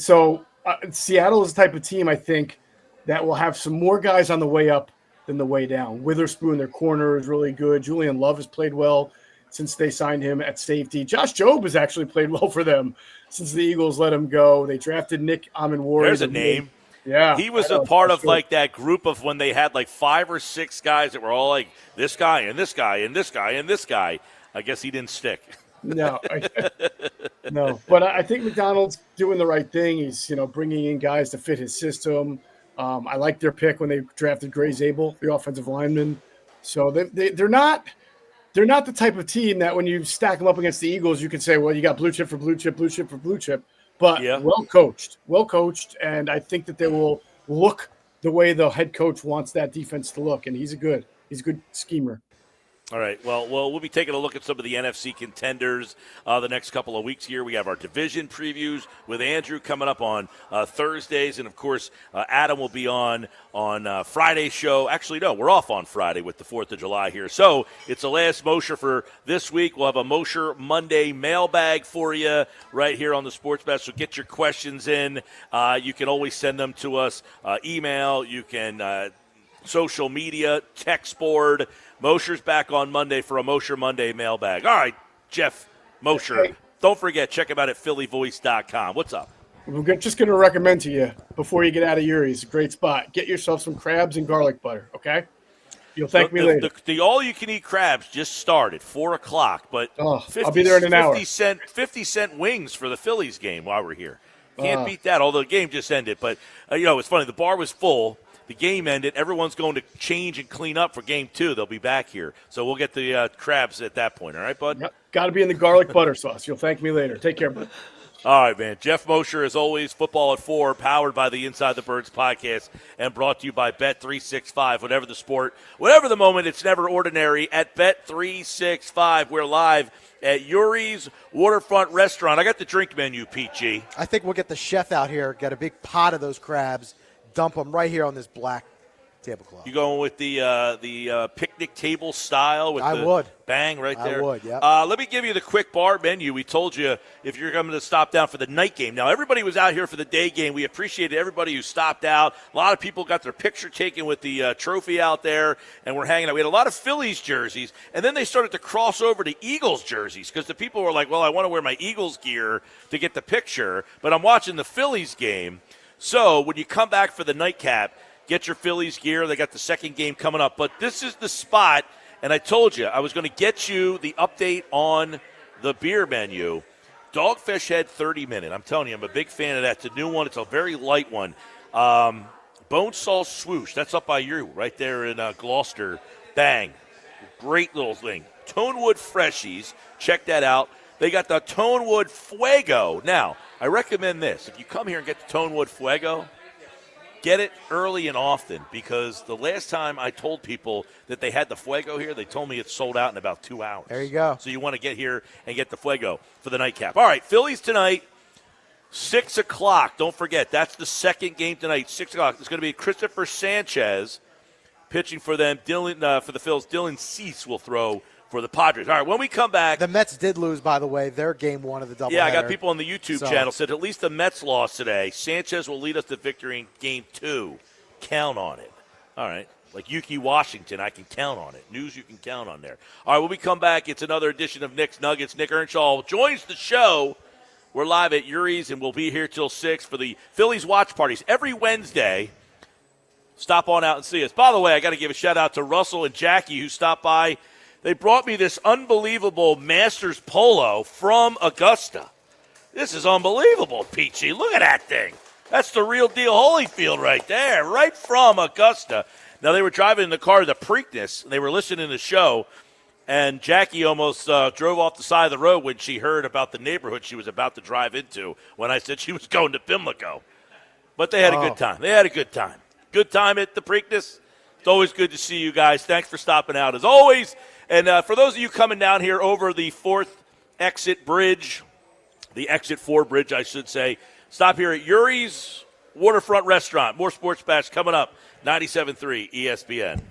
so Seattle is the type of team, I think, that will have some more guys on the way up than the way down. Witherspoon, their corner, is really good. Julian Love has played well since they signed him at safety. Josh Jobe has actually played well for them since the Eagles let him go. They drafted Nick Amenwari. There's a name. Yeah. He was a part of like that group of when they had like 5 or 6 guys that were all like this guy and this guy and this guy and this guy. I guess he didn't stick. No. No. But I think McDonald's doing the right thing. He's, bringing in guys to fit his system. I like their pick when they drafted Gray Zabel, the offensive lineman. So they're not the type of team that when you stack them up against the Eagles, you can say, well, you got blue chip for blue chip, blue chip for blue chip. But well coached, and I think that they will look the way the head coach wants that defense to look, and he's a good schemer. All right. Well, we'll be taking a look at some of the NFC contenders the next couple of weeks here. We have our division previews with Andrew coming up on Thursdays, and of course, Adam will be on Friday's show. Actually, no, we're off on Friday with the 4th of July here. So it's the last Mosher for this week. We'll have a Mosher Monday mailbag for you right here on the Sports Bash. So get your questions in. You can always send them to us email. You can social media, text board. Mosher's back on Monday for a Mosher Monday mailbag. All right, Jeff Mosher. Hey. Don't forget, check him out at phillyvoice.com. What's up? We're just going to recommend to you before you get out of Urie. It's a great spot. Get yourself some crabs and garlic butter, okay? You'll thank me later. The all-you-can-eat crabs just started, 4 o'clock, but I'll be there in an hour. 50-cent wings for the Phillies game while we're here. Can't beat that, although the game just ended. But, it's funny. The bar was full. The game ended. Everyone's going to change and clean up for game 2. They'll be back here. So we'll get the crabs at that point. All right, bud? Yep. Got to be in the garlic butter sauce. You'll thank me later. Take care, bud. All right, man. Jeff Mosher, as always, Football at 4, powered by the Inside the Birds podcast and brought to you by Bet365. Whatever the sport, whatever the moment, it's never ordinary at Bet365. We're live at Urie's Waterfront Restaurant. I got the drink menu, PG. I think we'll get the chef out here, get a big pot of those crabs, dump them right here on this black tablecloth. You going with the picnic table style with I the would. bang right there? I would, yeah. Let me give you the quick bar menu. We told you if you're coming to stop down for the night game. Now, everybody was out here for the day game. We appreciated everybody who stopped out. A lot of people got their picture taken with the trophy out there, and we're hanging out. We had a lot of Phillies jerseys, and then they started to cross over to Eagles jerseys because the people were like, well, I want to wear my Eagles gear to get the picture, but I'm watching the Phillies game. So when you come back for the nightcap, get your Phillies gear. They got the second game coming up. But this is the spot, and I told you I was going to get you the update on the beer menu. Dogfish Head 30-minute. I'm telling you, I'm a big fan of that. It's a new one. It's a very light one. Bonesaw Swoosh. That's up by you right there in Gloucester. Bang. Great little thing. Tonewood Freshies. Check that out. They got the Tonewood Fuego. Now, I recommend this. If you come here and get the Tonewood Fuego, get it early and often because the last time I told people that they had the Fuego here, they told me it sold out in about 2 hours. There you go. So you want to get here and get the Fuego for the nightcap. All right, Phillies tonight, 6 o'clock. Don't forget, that's the second game tonight, 6 o'clock. It's going to be Christopher Sanchez pitching for them. For the Phils, Dylan Cease will throw for the Padres. All right, when we come back. The Mets did lose, by the way. Their game 1 of the doubleheader. Yeah, I got people on the YouTube channel said at least the Mets lost today. Sanchez will lead us to victory in game 2. Count on it. All right. Like Yuki Washington, I can count on it. News you can count on there. All right, when we come back, it's another edition of Nick's Nuggets. Nick Earnshaw joins the show. We're live at Urie's, and we'll be here till 6 for the Phillies watch parties. Every Wednesday, stop on out and see us. By the way, I got to give a shout-out to Russell and Jackie who stopped by. They brought me this unbelievable Masters polo from Augusta. This is unbelievable, Peachy. Look at that thing. That's the real deal Holyfield right there, right from Augusta. Now, they were driving in the car, the Preakness, and they were listening to the show, and Jackie almost drove off the side of the road when she heard about the neighborhood she was about to drive into when I said she was going to Pimlico. But they had a good time. They had a good time. Good time at the Preakness. It's always good to see you guys. Thanks for stopping out, as always. And for those of you coming down here over the 4th exit bridge, the exit 4 bridge, I should say, stop here at Urie's Waterfront Restaurant. More Sports Bash coming up. 97.3 ESPN.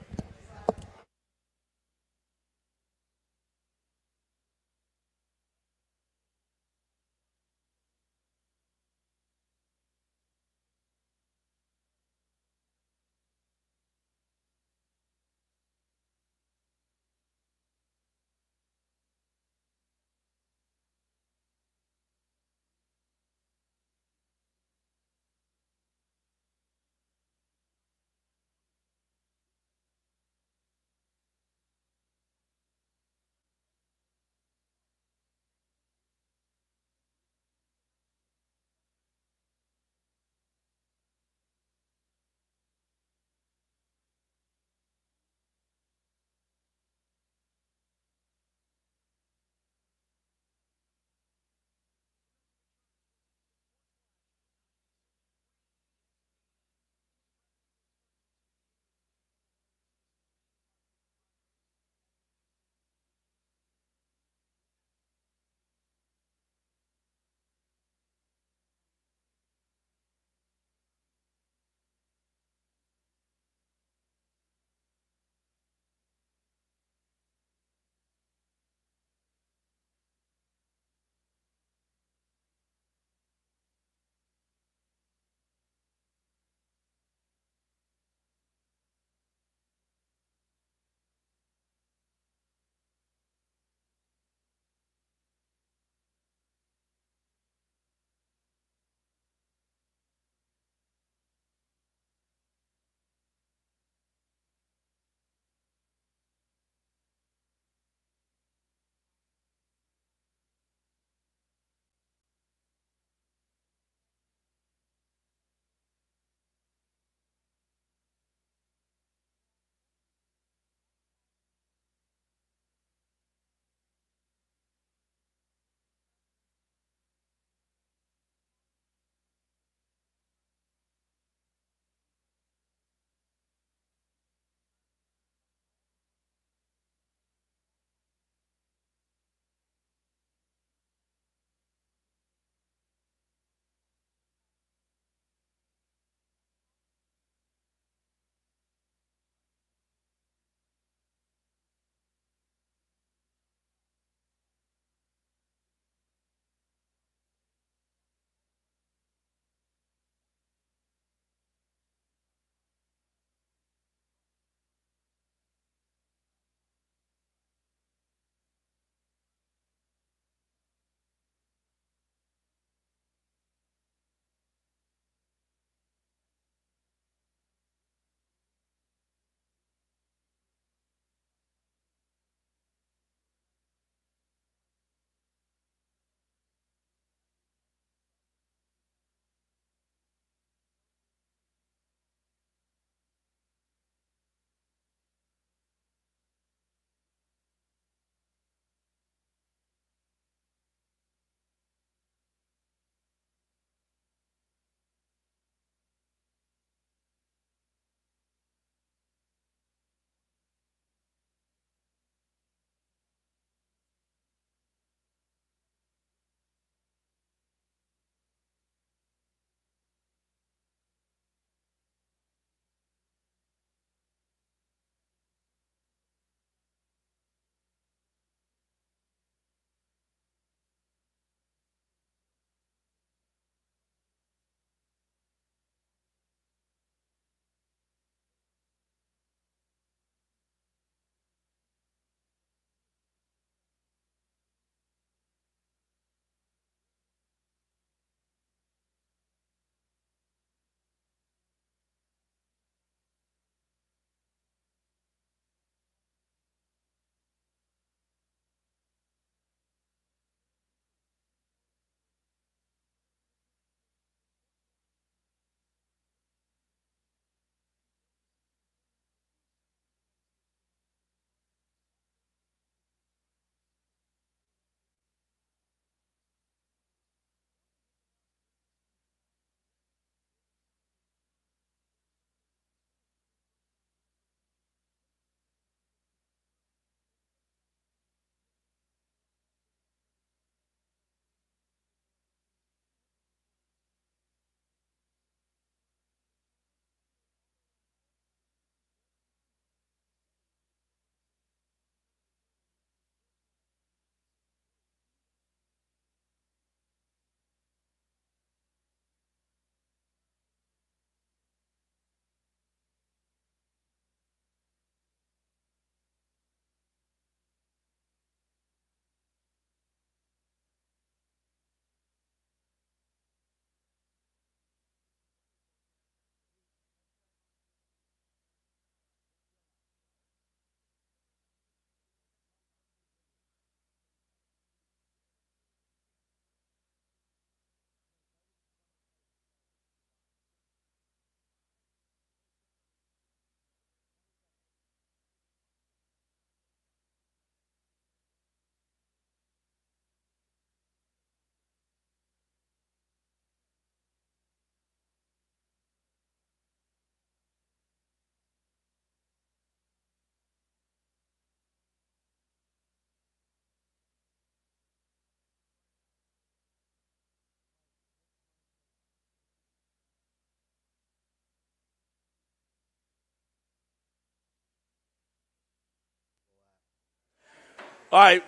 All right,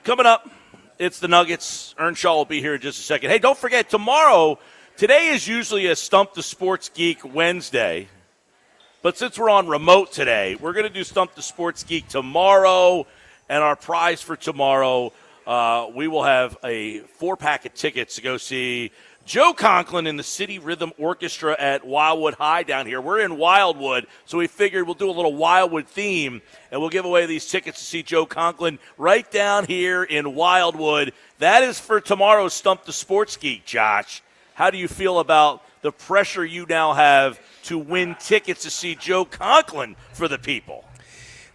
coming up, it's the Nuggets. Earnshaw will be here in just a second. Hey, don't forget, today is usually a Stump the Sports Geek Wednesday. But since we're on remote today, we're going to do Stump the Sports Geek tomorrow. And our prize for tomorrow, we will have a 4-pack of tickets to go see Joe Conklin in the City Rhythm Orchestra at Wildwood High down here. We're in Wildwood, so we figured we'll do a little Wildwood theme, and we'll give away these tickets to see Joe Conklin right down here in Wildwood. That is for tomorrow's Stump the Sports Geek, Josh. How do you feel about the pressure you now have to win tickets to see Joe Conklin for the people?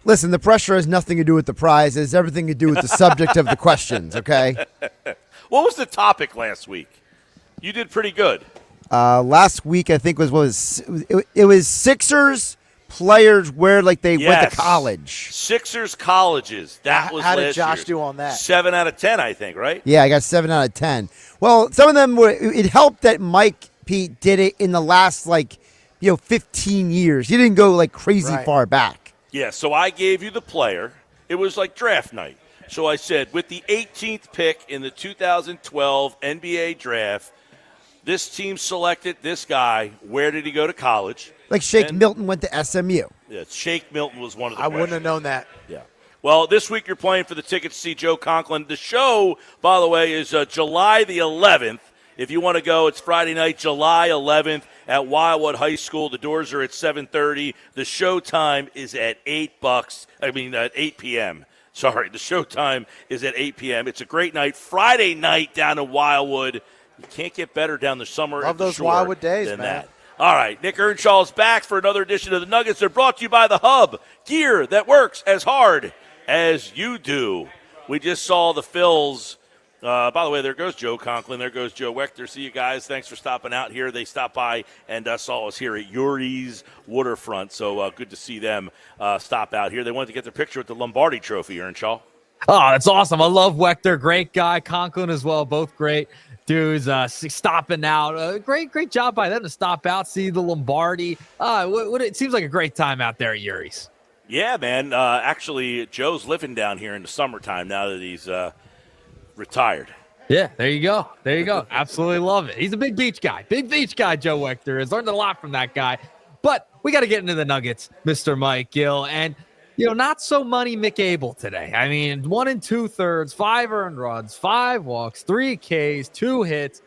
Listen, the pressure has nothing to do with the prize. It has everything to do with the subject of the questions, okay? What was the topic last week? You did pretty good. Last week, I think, it was Sixers players where, they went to college. Sixers colleges. That was How did last Josh year. do on that? 7 out of 10, I think, right? Yeah, I got 7 out of 10. Well, some of them it helped that Mike Pete did it in the last, 15 years. He didn't go, crazy far back. Yeah, so I gave you the player. It was like draft night. So I said, with the 18th pick in the 2012 NBA draft, this team selected this guy. Where did he go to college? Shake Milton went to SMU. Yeah, Shake Milton was one of the I wouldn't have known that. Yeah. Well, this week you're playing for the ticket to see Joe Conklin. The show, by the way, is July the 11th. If you want to go, it's Friday night, July 11th at Wildwood High School. The doors are at 7:30. The show time is at at 8 p.m. Sorry, the show time is at 8 p.m. It's a great night. Friday night down in Wildwood. You can't get better down the summer Love at the those shore Wildwood days, than man. that. All right, Nick Earnshaw is back for another edition of the Nuggets. They're brought to you by The Hub, gear that works as hard as you do. We just saw the Phils. By the way, there goes Joe Conklin. There goes Joe Wechter. See you guys. Thanks for stopping out here. They stopped by and saw us here at Urie's Waterfront. So good to see them stop out here. They wanted to get their picture with the Lombardi Trophy, Earnshaw. Oh, that's awesome. I love Wechter. Great guy. Conklin as well. Both great dudes stopping out. Great job by them to stop out, see the Lombardi. It seems like a great time out there at Urie's. Yeah, man. Actually, Joe's living down here in the summertime now that he's retired. Yeah, there you go. Absolutely love it. He's a big beach guy. Joe Wechter has learned a lot from that guy. But we got to get into the Nuggets, Mr. Mike Gill. And, not so money Mick Abel today. I mean, 1 2/3, 5 earned runs, 5 walks, 3 Ks, 2 hits.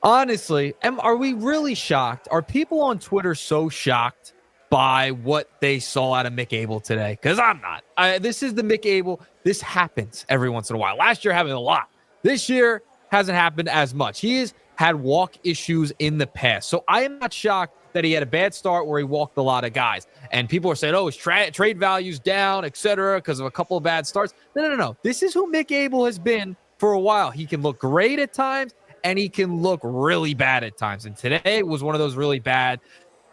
Honestly, are we really shocked? Are people on Twitter so shocked by what they saw out of Mick Abel today? Because I'm not. This is the Mick Abel. This happens every once in a while. Last year happened a lot. This year hasn't happened as much. He has had walk issues in the past. So I am not shocked that he had a bad start where he walked a lot of guys. And people are saying, his trade value's down, etc., because of a couple of bad starts. No. This is who Mick Abel has been for a while. He can look great at times, and he can look really bad at times. And today was one of those really bad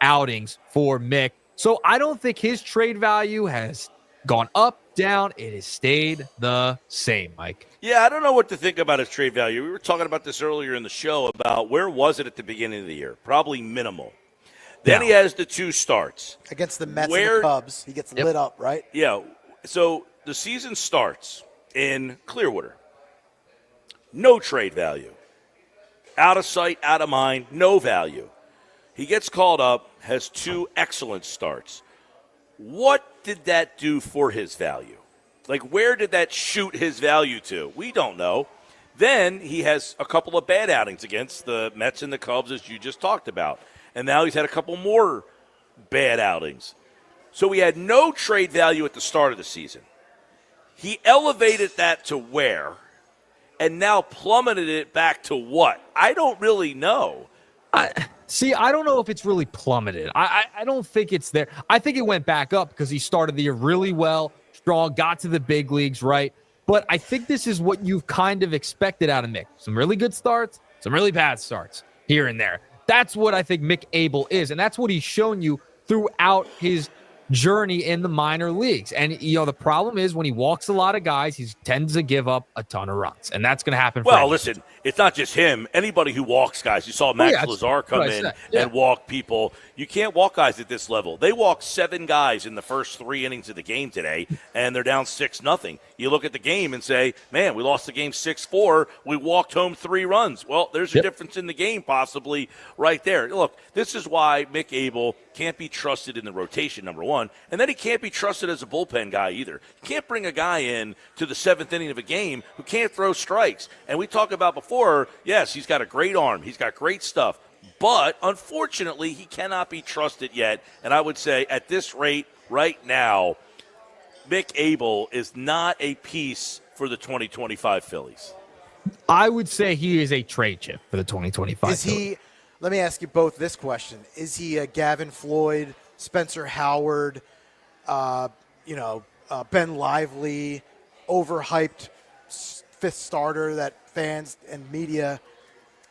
outings for Mick. So I don't think his trade value has gone up, down. It has stayed the same, Mike. Yeah, I don't know what to think about his trade value. We were talking about this earlier in the show about where was it at the beginning of the year? Probably minimal. Then he has the 2 starts. Against the Mets and the Cubs, he gets lit up, right? Yeah. So the season starts in Clearwater. No trade value. Out of sight, out of mind, no value. He gets called up, has 2 excellent starts. What did that do for his value? Where did that shoot his value to? We don't know. Then he has a couple of bad outings against the Mets and the Cubs, as you just talked about. And now he's had a couple more bad outings. So he had no trade value at the start of the season. He elevated that to where? And now plummeted it back to what? I don't really know. I don't know if it's really plummeted. I don't think it's there. I think it went back up because he started the year really well, strong, got to the big leagues, right? But I think this is what you've kind of expected out of Mick. Some really good starts, some really bad starts here and there. That's what I think Mick Abel is, and that's what he's shown you throughout his journey in the minor leagues. And, the problem is when he walks a lot of guys, he tends to give up a ton of runs. And that's going to happen for Well, anyone. listen, it's not just him. Anybody who walks guys. You saw Max Lazar come in and walk people. You can't walk guys at this level. They walked 7 guys in the first 3 innings of the game today, and they're down 6-0. You look at the game and say, man, we lost the game 6-4. We walked home 3 runs. Well, there's a difference in the game possibly right there. Look, this is why Mick Abel can't be trusted in the rotation, number one, and then he can't be trusted as a bullpen guy either. You can't bring a guy in to the 7th inning of a game who can't throw strikes. And we talked about before, yes, he's got a great arm. He's got great stuff. But, unfortunately, he cannot be trusted yet. And I would say at this rate right now, Mick Abel is not a piece for the 2025 Phillies. I would say he is a trade chip for the 2025 Is he – let me ask you both this question. Is he a Gavin Floyd, Spencer Howard, Ben Lively, overhyped 5th starter that fans and media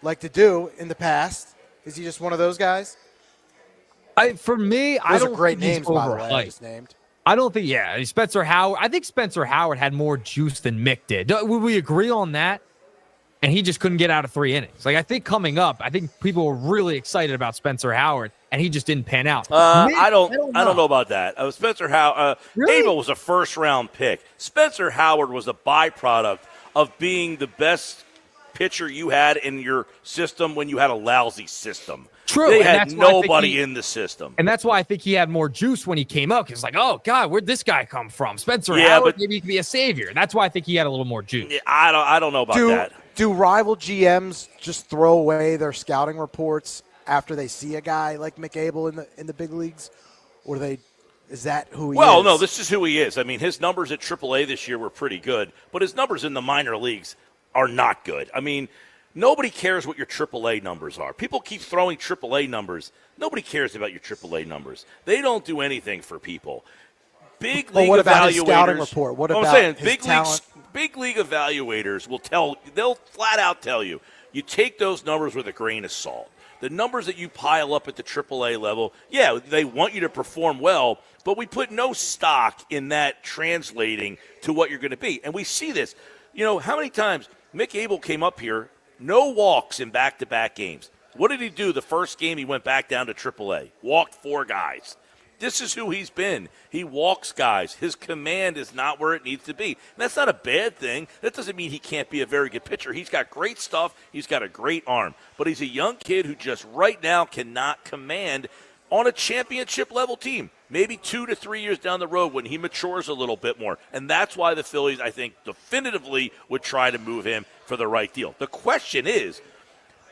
like to do in the past? Is he just one of those guys? For me, I don't great think names, he's by the way, I just named. I don't think, Spencer Howard. I think Spencer Howard had more juice than Mick did. Would we agree on that? And he just couldn't get out of 3 innings. I think coming up, I think people were really excited about Spencer Howard, and he just didn't pan out. I don't know about that. Spencer Howard, really? Abel was a first-round pick. Spencer Howard was a byproduct of being the best pitcher you had in your system when you had a lousy system. True. They had nobody in the system. And that's why I think he had more juice when he came up. Because oh, God, where'd this guy come from? Spencer Howard, maybe he could be a savior. That's why I think he had a little more juice. Yeah, I don't know about that. Do rival GMs just throw away their scouting reports after they see a guy like Mick Abel in the big leagues? Or is that who he is? Well, no, this is who he is. I mean, his numbers at AAA this year were pretty good, but his numbers in the minor leagues are not good. I mean, nobody cares what your AAA numbers are. People keep throwing AAA numbers. Nobody cares about your AAA numbers. They don't do anything for people. Big league what about his evaluators. scouting report? What about I'm saying, his talent? Big league evaluators they'll flat out tell you, you take those numbers with a grain of salt. The numbers that you pile up at the AAA level, they want you to perform well, but we put no stock in that translating to what you're going to be. And we see this. How many times Mick Abel came up here, no walks in back-to-back games. What did he do the first game he went back down to AAA? Walked 4 guys. This is who he's been. He walks guys. His command is not where it needs to be. And that's not a bad thing. That doesn't mean he can't be a very good pitcher. He's got great stuff. He's got a great arm. But he's a young kid who just right now cannot command on a championship-level team. Maybe 2 to 3 years down the road when he matures a little bit more. And that's why the Phillies, I think, definitively would try to move him for the right deal. The question is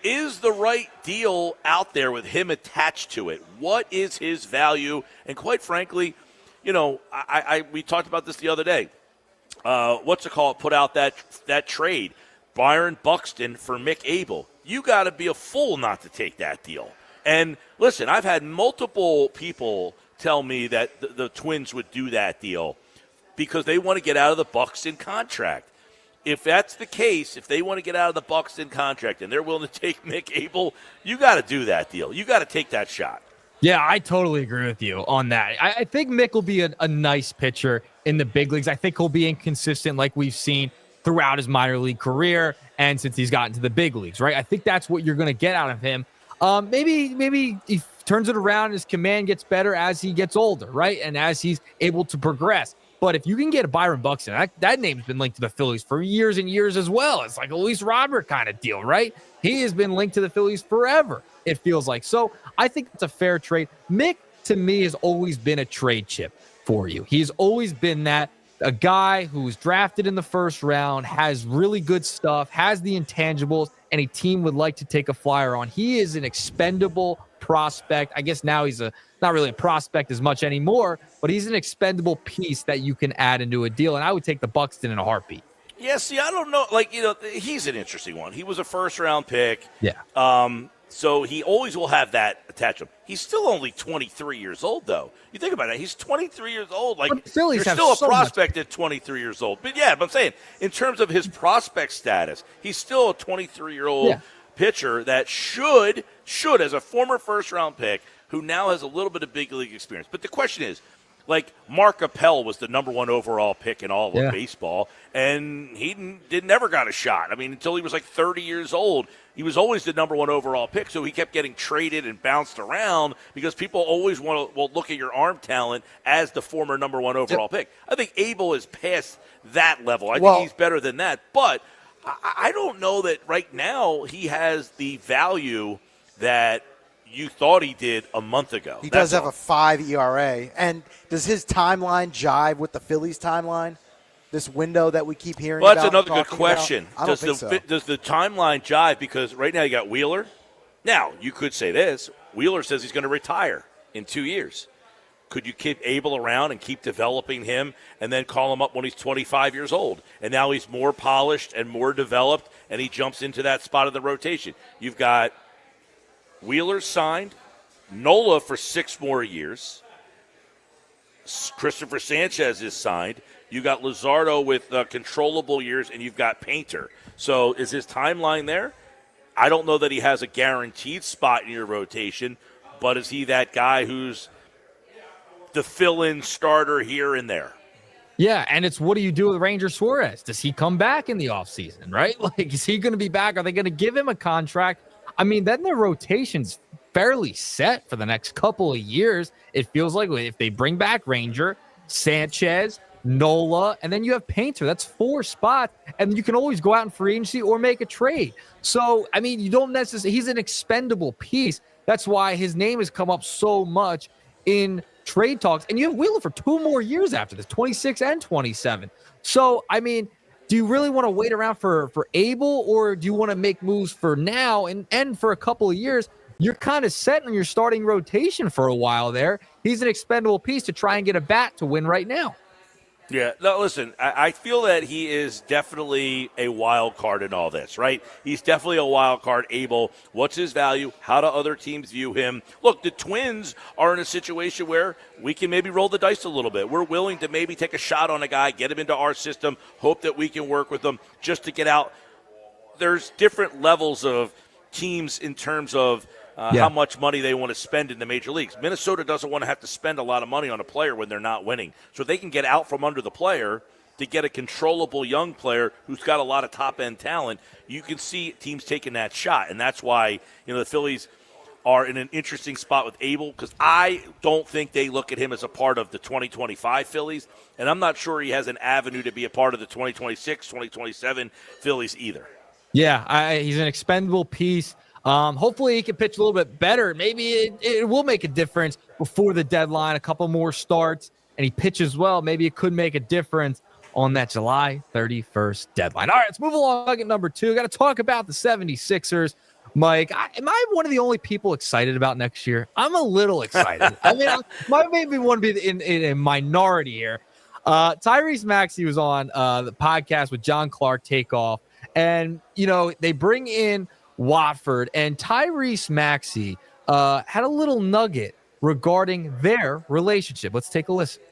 the right deal out there with him attached to it? What is his value? And quite frankly, we talked about this the other day. Put out that trade, Byron Buxton for Mick Abel. You got to be a fool not to take that deal. And listen, I've had multiple people tell me that the Twins would do that deal because they want to get out of the Buxton contract. If that's the case, if they want to get out of the Buxton contract and they're willing to take Mick Abel, you got to do that deal. You got to take that shot. Yeah, I totally agree with you on that. I think Mick will be a nice pitcher in the big leagues. I think he'll be inconsistent like we've seen throughout his minor league career and since he's gotten to the big leagues, right? I think that's what you're going to get out of him. Maybe he turns it around, his command gets better as he gets older, right? And as he's able to progress. But if you can get a Byron Buxton, that name's been linked to the Phillies for years and years as well. It's like a Luis Robert kind of deal, right? He has been linked to the Phillies forever, it feels like. So I think it's a fair trade. Mick, to me, has always been a trade chip for you. He's always been a guy who's drafted in the first round, has really good stuff, has the intangibles, and a team would like to take a flyer on. He is an expendable prospect. I guess now he's not really a prospect as much anymore, but he's an expendable piece that you can add into a deal. And I would take the Buxton in a heartbeat. Yeah, see, I don't know. He's an interesting one. He was a first-round pick. Yeah. So he always will have that attached to him. He's still only 23 years old, though. You think about it. He's 23 years old. You're still a prospect at 23 years old. But I'm saying, in terms of his prospect status, he's still a 23-year-old pitcher that should, as a former first-round pick, who now has a little bit of big league experience. But the question is, Like, Mark Appel was the number 1 overall pick in all of Yeah. baseball, and he never got a shot. I mean, until he was like 30 years old. He was always the number 1 overall pick, so he kept getting traded and bounced around because people always will look at your arm talent as the former number 1 overall pick. I think Abel is past that level. I think he's better than that, but I don't know that right now he has the value that you thought he did a month ago. He does have a 5 ERA. And does his timeline jive with the Phillies timeline? This window that we keep hearing Well, about? that's another good question. I don't think so. Does the timeline jive? Because right now you got Wheeler. Now, you could say this. Wheeler says he's going to retire in 2 years. Could you keep Abel around and keep developing him and then call him up when he's 25 years old? And now he's more polished and more developed, and he jumps into that spot of the rotation. You've got Wheeler signed, Nola for 6 more years. Christopher Sanchez is signed. You got Luzardo with controllable years, and you've got Painter. So is his timeline there? I don't know that he has a guaranteed spot in your rotation, but is he that guy who's the fill-in starter here and there? Yeah, and it's what do you do with Ranger Suarez? Does he come back in the offseason, right? Like, is he going to be back? Are they going to give him a contract? I mean, then their rotation's fairly set for the next couple of years. It feels like if they bring back Ranger, Sanchez, Nola, and then you have Painter. That's 4 spots, and you can always go out in free agency or make a trade. So, I mean, you don't necessarily – he's an expendable piece. That's why his name has come up so much in trade talks. And you have Wheeler for 2 more years after this, 26 and 27. So, I mean – do you really want to wait around for Abel, or do you want to make moves for now and for a couple of years? You're kind of set in your starting rotation for a while there. He's an expendable piece to try and get a bat to win right now. Yeah, no, listen, I feel that he is definitely a wild card in all this, right? He's definitely a wild card. Abel, what's his value? How do other teams view him? Look, the Twins are in a situation where we can maybe roll the dice a little bit. We're willing to maybe take a shot on a guy, get him into our system, hope that we can work with him just to get out. There's different levels of teams in terms of how much money they want to spend in the major leagues. Minnesota doesn't want to have to spend a lot of money on a player when they're not winning. So they can get out from under the player to get a controllable young player who's got a lot of top-end talent. You can see teams taking that shot, and that's why the Phillies are in an interesting spot with Abel, because I don't think they look at him as a part of the 2025 Phillies, and I'm not sure he has an avenue to be a part of the 2026, 2027 Phillies either. Yeah, he's an expendable piece. Hopefully he can pitch a little bit better. Maybe it will make a difference before the deadline, a couple more starts, and he pitches well. Maybe it could make a difference on that July 31st deadline. All right, let's move along. Nugget number 2. Got to talk about the 76ers. Mike, am I one of the only people excited about next year? I'm a little excited. I mean, I maybe want to be in a minority here. Tyrese Maxey was on the podcast with John Clark, Takeoff, and, they bring in Watford, and Tyrese Maxey had a little nugget regarding their relationship. Let's take a listen.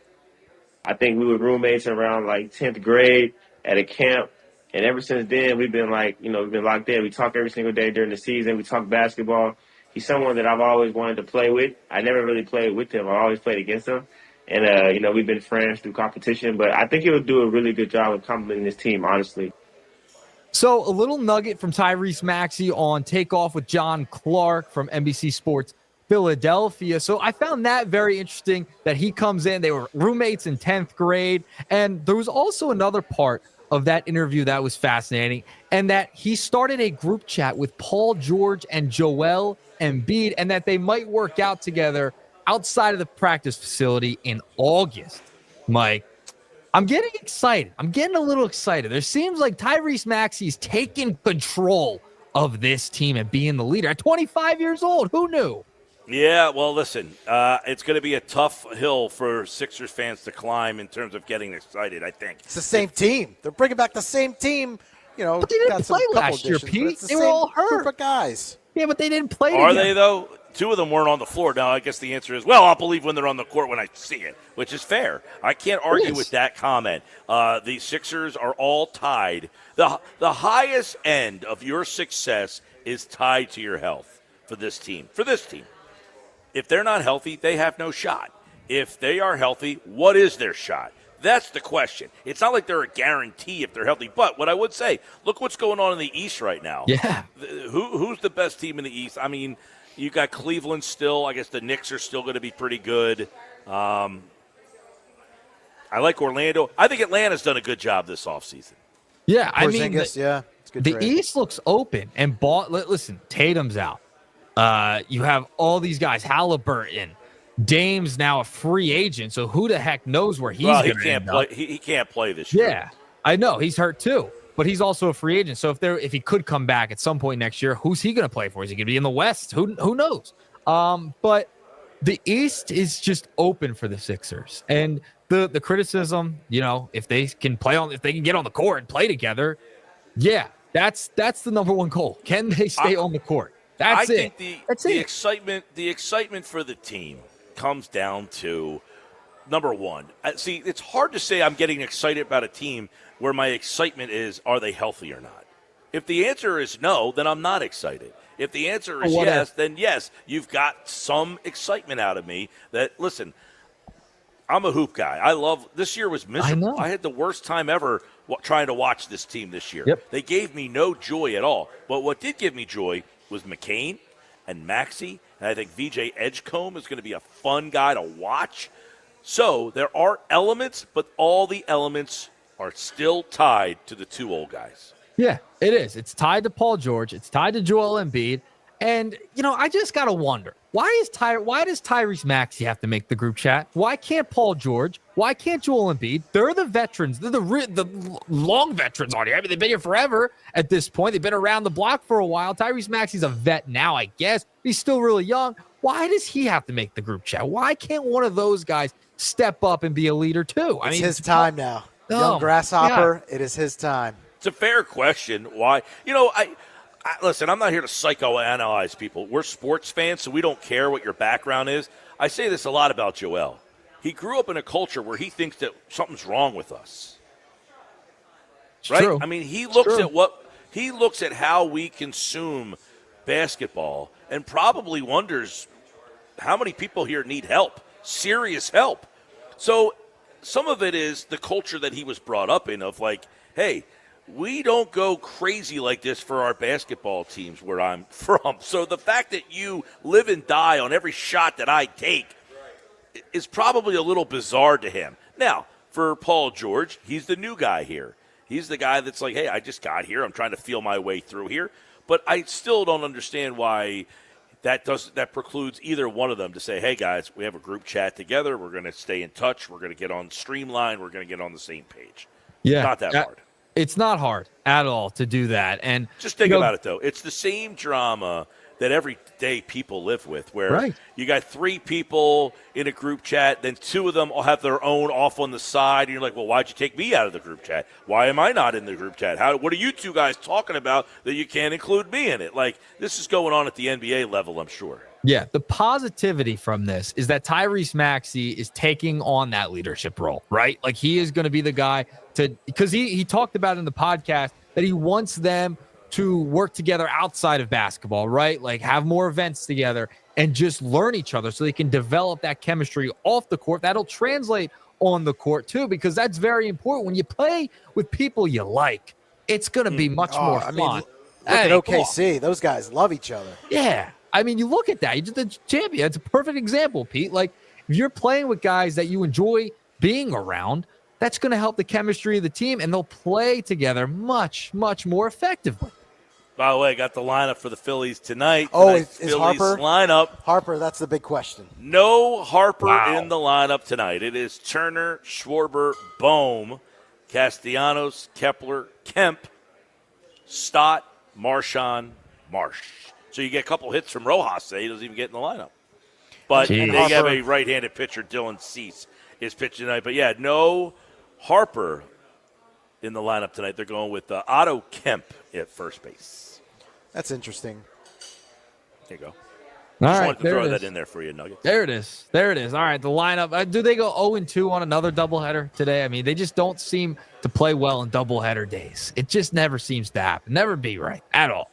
I think we were roommates around like 10th grade at a camp. And ever since then, we've been we've been locked in. We talk every single day during the season. We talk basketball. He's someone that I've always wanted to play with. I never really played with him. I always played against him. And, we've been friends through competition. But I think he'll do a really good job of complementing this team, honestly. So a little nugget from Tyrese Maxey on Takeoff with John Clark from NBC Sports Philadelphia. So I found that very interesting that he comes in. They were roommates in 10th grade. And there was also another part of that interview that was fascinating, and that he started a group chat with Paul George and Joel Embiid, and that they might work out together outside of the practice facility in August. Mike, I'm getting excited. I'm getting a little excited. There seems like Tyrese Maxey's taking control of this team and being the leader at 25 years old. Who knew? Yeah, well, listen, it's going to be a tough hill for Sixers fans to climb in terms of getting excited, I think. It's the same team. They're bringing back the same team. But they didn't play last year, Pete. They were all hurt. Group of guys. Yeah, but they didn't play Are together. they, though? 2 of them weren't on the floor. Now, I guess the answer is, well, I'll believe when they're on the court when I see it, which is fair. I can't argue with that comment. The Sixers are all tied. The highest end of your success is tied to your health for this team. If they're not healthy, they have no shot. if they are healthy, what is their shot? That's the question. It's not like they're a guarantee if they're healthy. But what I would say, look what's going on in the East right now. Yeah. Who's the best team in the East? I mean, you got Cleveland still. I guess the Knicks are still going to be pretty good. I like Orlando. I think Atlanta's done a good job this offseason. Yeah, I mean, Porzingis, yeah, it's a good the trade. East looks open. And listen, Tatum's out. You have all these guys, Halliburton. Dame's now a free agent, so who the heck knows where he's going to end up? He can't play this year. Yeah, I know. He's hurt too, but he's also a free agent. So if he could come back at some point next year, who's he going to play for? Is he going to be in the West? Who knows? But the East is just open for the Sixers. And the criticism, if they can get on the court and play together, yeah, that's the number one goal. Can they stay on the court? I think the excitement for the team comes down to number one. See, it's hard to say I'm getting excited about a team where my excitement is, are they healthy or not? If the answer is no, then I'm not excited. If the answer is yes, then yes, you've got some excitement out of me that, listen, I'm a hoop guy. This year was miserable. I had the worst time ever trying to watch this team this year. Yep. They gave me no joy at all. But what did give me joy was McCain and Maxey, and I think VJ Edgecombe is going to be a fun guy to watch. So there are elements, but all the elements are still tied to the two old guys. Yeah, it is. It's tied to Paul George. It's tied to Joel Embiid. And, I just got to wonder, why does Tyrese Maxey have to make the group chat? Why can't Paul George? Why can't Joel Embiid? They're the veterans. They're the long veterans on here. I mean, they've been here forever at this point. They've been around the block for a while. Tyrese Maxey's a vet now, I guess. He's still really young. Why does he have to make the group chat? Why can't one of those guys step up and be a leader too? It's his time now. Young Grasshopper, it is his time. It's a fair question. Why? Listen, I'm not here to psychoanalyze people. We're sports fans, so we don't care what your background is. I say this a lot about Joel. He grew up in a culture where he thinks that something's wrong with us. Right? True. I mean, he looks at how we consume basketball and probably wonders how many people here need help, serious help. So some of it is the culture that he was brought up in of like, hey, we don't go crazy like this for our basketball teams where I'm from. So the fact that you live and die on every shot that I take is probably a little bizarre to him. Now, for Paul George, he's the new guy here. He's the guy that's like, hey, I just got here. I'm trying to feel my way through here. But I still don't understand why that precludes either one of them to say, hey, guys, we have a group chat together. We're going to stay in touch. We're going to get on Streamline. We're going to get on the same page. Yeah. Not that hard. It's not hard at all to do that. And just think about it, though. It's the same drama that everyday people live with, where you got three people in a group chat, then two of them will have their own off on the side, and you're like, well, why'd you take me out of the group chat? Why am I not in the group chat? What are you two guys talking about that you can't include me in it? Like, this is going on at the NBA level, I'm sure. Yeah, the positivity from this is that Tyrese Maxey is taking on that leadership role, right? Like, he is going to be the guy because he talked about in the podcast that he wants them to work together outside of basketball, right? Like, have more events together and just learn each other so they can develop that chemistry off the court. That'll translate on the court too, because that's very important. When you play with people you like, it's going to be much more fun. Look at OKC. Those guys love each other. Yeah. I mean, you look at that. You're just the champion. It's a perfect example, Pete. Like, if you're playing with guys that you enjoy being around, that's going to help the chemistry of the team, and they'll play together much, much more effectively. By the way, I got the lineup for the Phillies tonight. Is Phillies Harper? Lineup. Harper, that's the big question. No Harper in the lineup tonight. It is Turner, Schwarber, Bohm, Castellanos, Kepler, Kemp, Stott, Marchand, Marsh. So you get a couple hits from Rojas today. He doesn't even get in the lineup. But they have a right-handed pitcher, Dylan Cease, is pitching tonight. But, yeah, no Harper in the lineup tonight. They're going with Otto Kemp at first base. That's interesting. There you go. Just wanted to throw that in there for you, Nuggets. There it is. All right, the lineup. Do they go 0-2 on another doubleheader today? I mean, they just don't seem to play well in doubleheader days. It just never seems to happen. Never be right at all.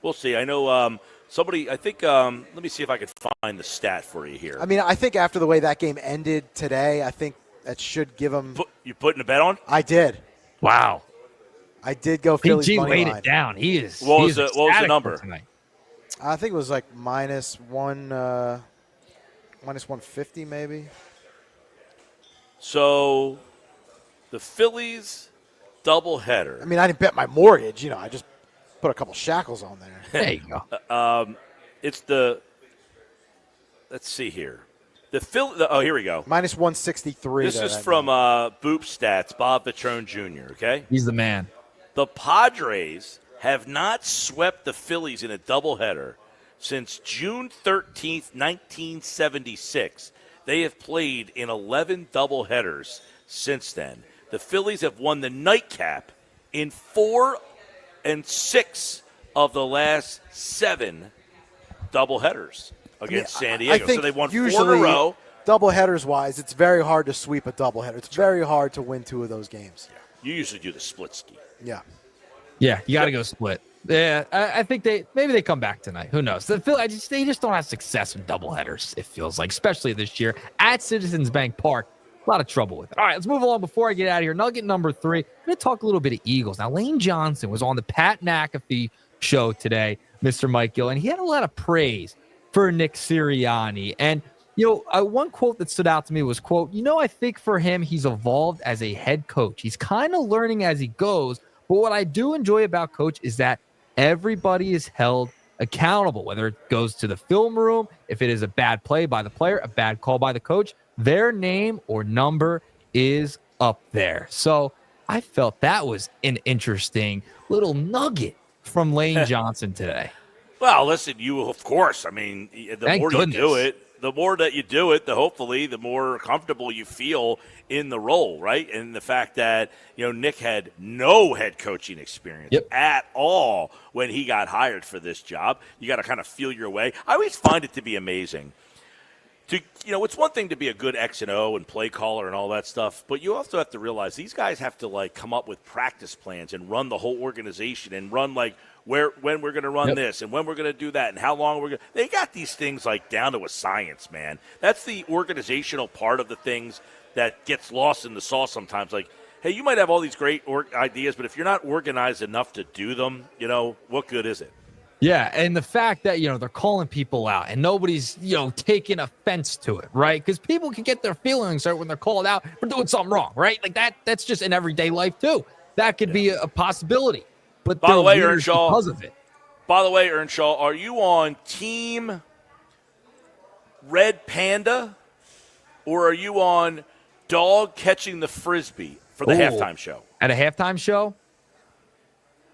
We'll see. I know Somebody, I think, let me see if I could find the stat for you here. I mean, I think after the way that game ended today, I think that should give them. You putting a bet on? I did. Wow. I did go Phillies PG money laid line. it down. He is. What was the number? Tonight. I think it was like minus 150 maybe. So, the Phillies doubleheader. I mean, I didn't bet my mortgage. I just put a couple shackles on there. There you go. It's let's see here. Here we go. Minus 163. This is from Boop Stats, Bob Patrone Jr., okay? He's the man. The Padres have not swept the Phillies in a doubleheader since June 13th, 1976. They have played in 11 doubleheaders since then. The Phillies have won the nightcap in 4 and 6 of the last 7 doubleheaders against San Diego. I think so they won 4 usually, in a row. Doubleheaders wise, it's very hard to sweep a doubleheader. It's very hard to win 2 of those games. You usually do the split ski. Yeah. Yeah, you got to go split. Yeah, I think maybe they come back tonight. Who knows? They just don't have success with doubleheaders, it feels like, especially this year at Citizens Bank Park. A lot of trouble with it. All right, let's move along before I get out of here. Nugget number 3. I'm going to talk a little bit of Eagles. Now, Lane Johnson was on the Pat McAfee show today, Mr. Mike Gill, and he had a lot of praise for Nick Sirianni. And, one quote that stood out to me was, quote, I think for him, he's evolved as a head coach. He's kind of learning as he goes. But what I do enjoy about Coach is that everybody is held accountable, whether it goes to the film room, if it is a bad play by the player, a bad call by the coach, their name or number is up there. So I felt that was an interesting little nugget from Lane Johnson today. Well, listen, of course. I mean, the more you do it, the more that you do it, hopefully the more comfortable you feel in the role, right? And the fact that, Nick had no head coaching experience at all when he got hired for this job. You got to kind of feel your way. I always find it to be amazing. It's one thing to be a good X and O and play caller and all that stuff, but you also have to realize these guys have to come up with practice plans and run the whole organization and run when we're going to run this and when we're going to do that and how long we're going to. They got these things down to a science, man. That's the organizational part of the things that gets lost in the sauce sometimes. Hey, you might have all these great ideas, but if you're not organized enough to do them, what good is it? Yeah, and the fact that, they're calling people out and nobody's, taking offense to it, right? Because people can get their feelings hurt when they're called out for doing something wrong, right? That's just in everyday life, too. That could be a possibility. But by the way, Earnshaw, because of it. By the way, Earnshaw, are you on Team Red Panda or are you on Dog Catching the Frisbee for the halftime show? At a halftime show?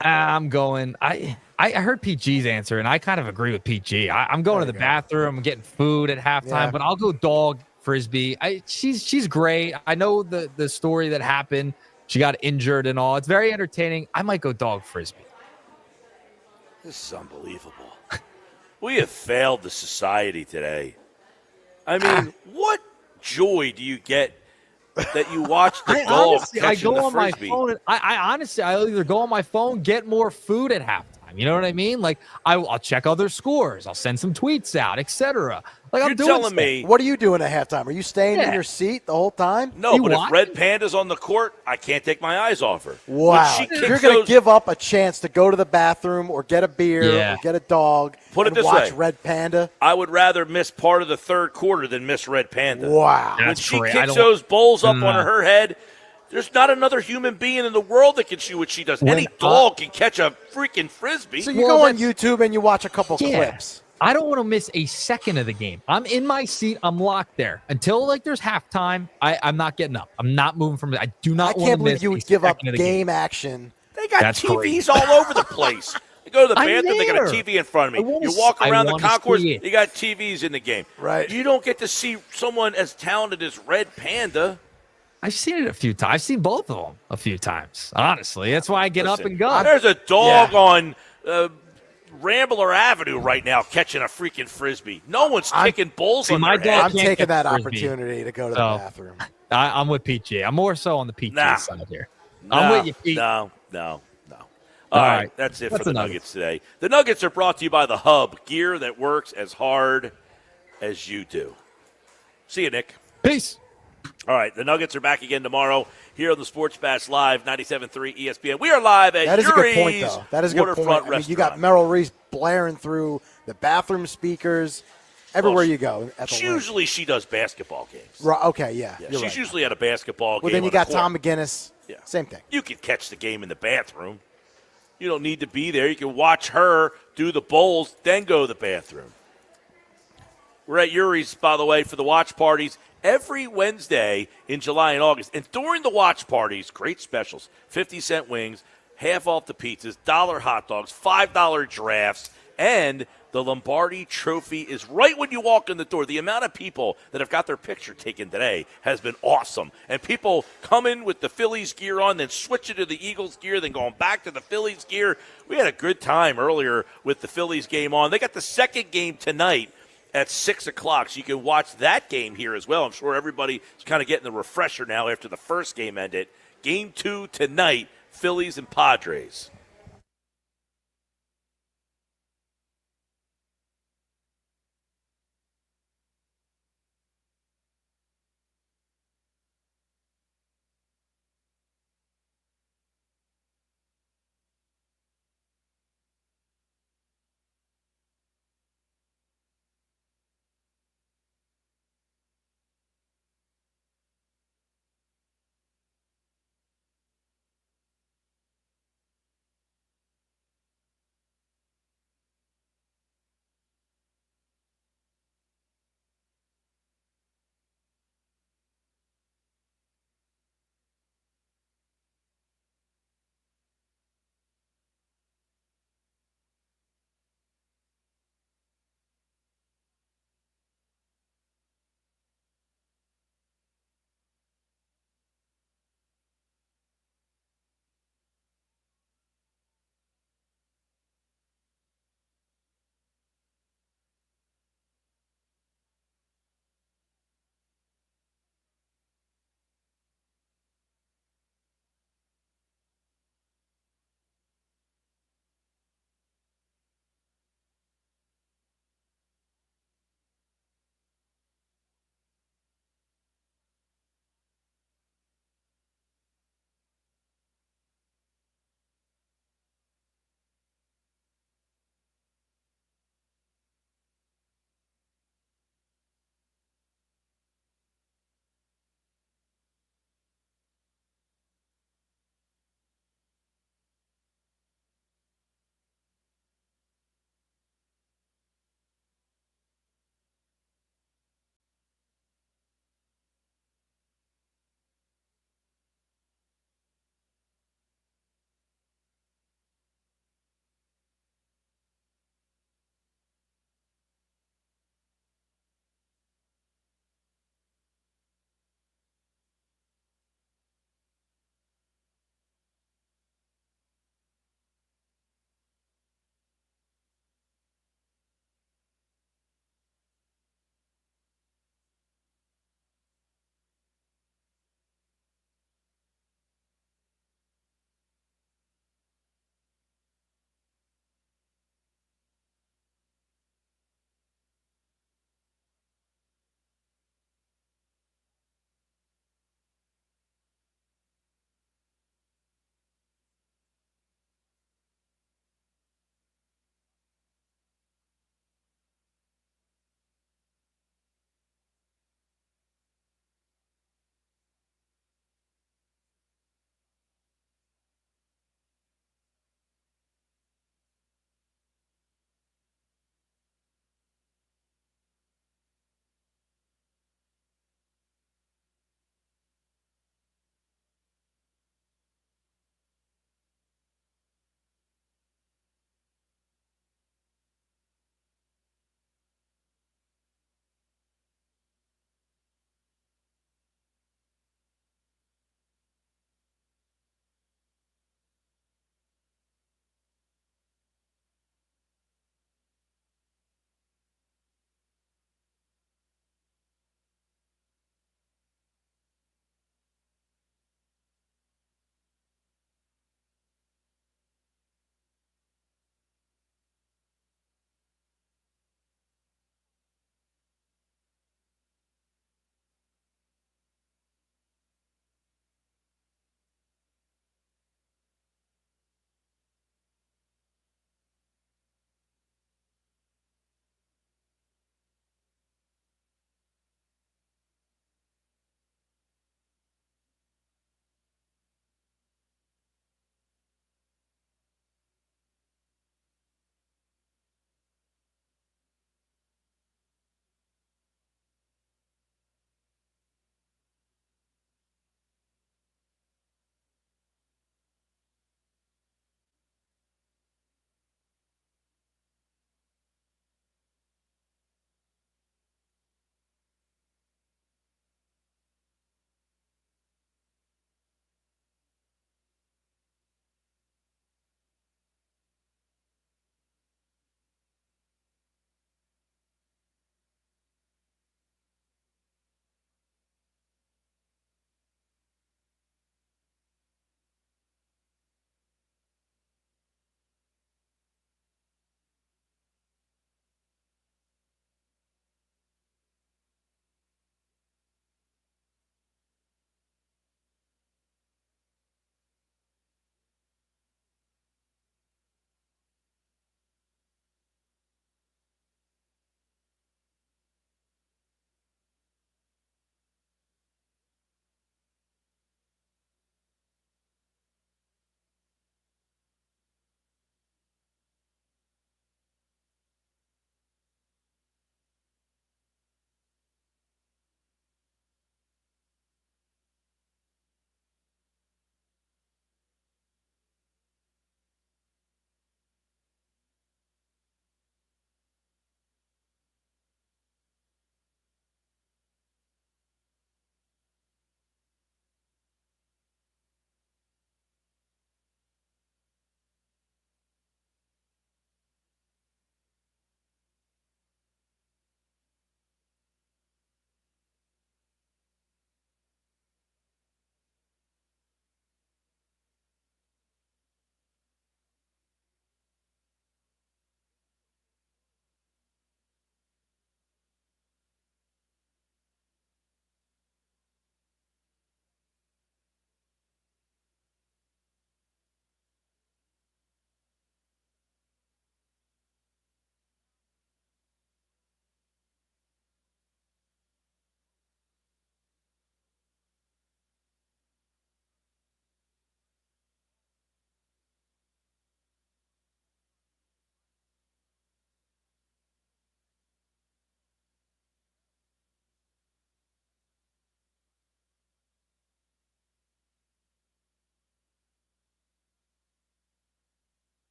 I'm going. I heard PG's answer, and I kind of agree with PG. I'm going to the bathroom. I'm getting food at halftime, but I'll go Dog Frisbee. She's great. I know the story that happened. She got injured and all. It's very entertaining. I might go Dog Frisbee. This is unbelievable. We have failed the society today. I mean, what joy do you get that you watch the dog catching the Frisbee? I honestly, I'll either go on my phone, get more food at halftime. You know what I mean? I'll check other scores. I'll send some tweets out, etc. You're telling me. What are you doing at halftime? Are you staying in your seat the whole time? No, but if Red Panda's on the court, I can't take my eyes off her. Wow. You're going to give up a chance to go to the bathroom or get a beer or get a dog and watch Red Panda? I would rather miss part of the third quarter than miss Red Panda. Wow. When she kicks those bowls up on her head, there's not another human being in the world that can shoot what she does. Any dog can catch a freaking Frisbee. So you go on YouTube and you watch a couple clips. I don't want to miss a second of the game. I'm in my seat. I'm locked there until there's halftime. I'm not getting up. I'm not moving from it. I do not want to miss. I can't believe you would give up game action. They got TVs all over the place. You go to the bathroom, they got a TV in front of me. You walk around the concourse, they got TVs in the game. Right. You don't get to see someone as talented as Red Panda. I've seen it a few times. I've seen both of them a few times. Honestly, that's why I get up and go. There's a dog on Rambler Avenue right now catching a freaking Frisbee. No one's kicking bulls on their head. I'm taking that opportunity to go to the bathroom. I'm with PG. I'm more so on the PG side here. I'm with you, Pete. No. All right, that's it for the Nuggets today. The Nuggets are brought to you by The Hub, gear that works as hard as you do. See you, Nick. Peace. All right, the Nuggets are back again tomorrow here on the Sports Bash Live, 97.3 ESPN. We are live at That is a good point, Urie's though. That is a good Waterfront point. I mean, you Restaurant. got Merrill Reese blaring through the bathroom speakers everywhere you go. At the Usually she does basketball games. Right, okay, yeah. Yeah, you're she's right. usually at a basketball game. Well, then you on got the court. Tom McGinnis. Yeah. Same thing. You can catch the game in the bathroom. You don't need to be there. You can watch her do the bowls, then go to the bathroom. We're at Urie's, by the way, for the watch parties every Wednesday in July and August. And during the watch parties, great specials, 50-cent wings, half off the pizzas, $1 hot dogs, $5 drafts, and the Lombardi Trophy is right when you walk in the door. The amount of people that have got their picture taken today has been awesome. And people come in with the Phillies gear on, then switch it to the Eagles gear, then going back to the Phillies gear. We had a good time earlier with the Phillies game on. They got the second game tonight at 6 o'clock, so you can watch that game here as well. I'm sure everybody is kind of getting the refresher now after the first game ended. Game 2 tonight, Phillies and Padres.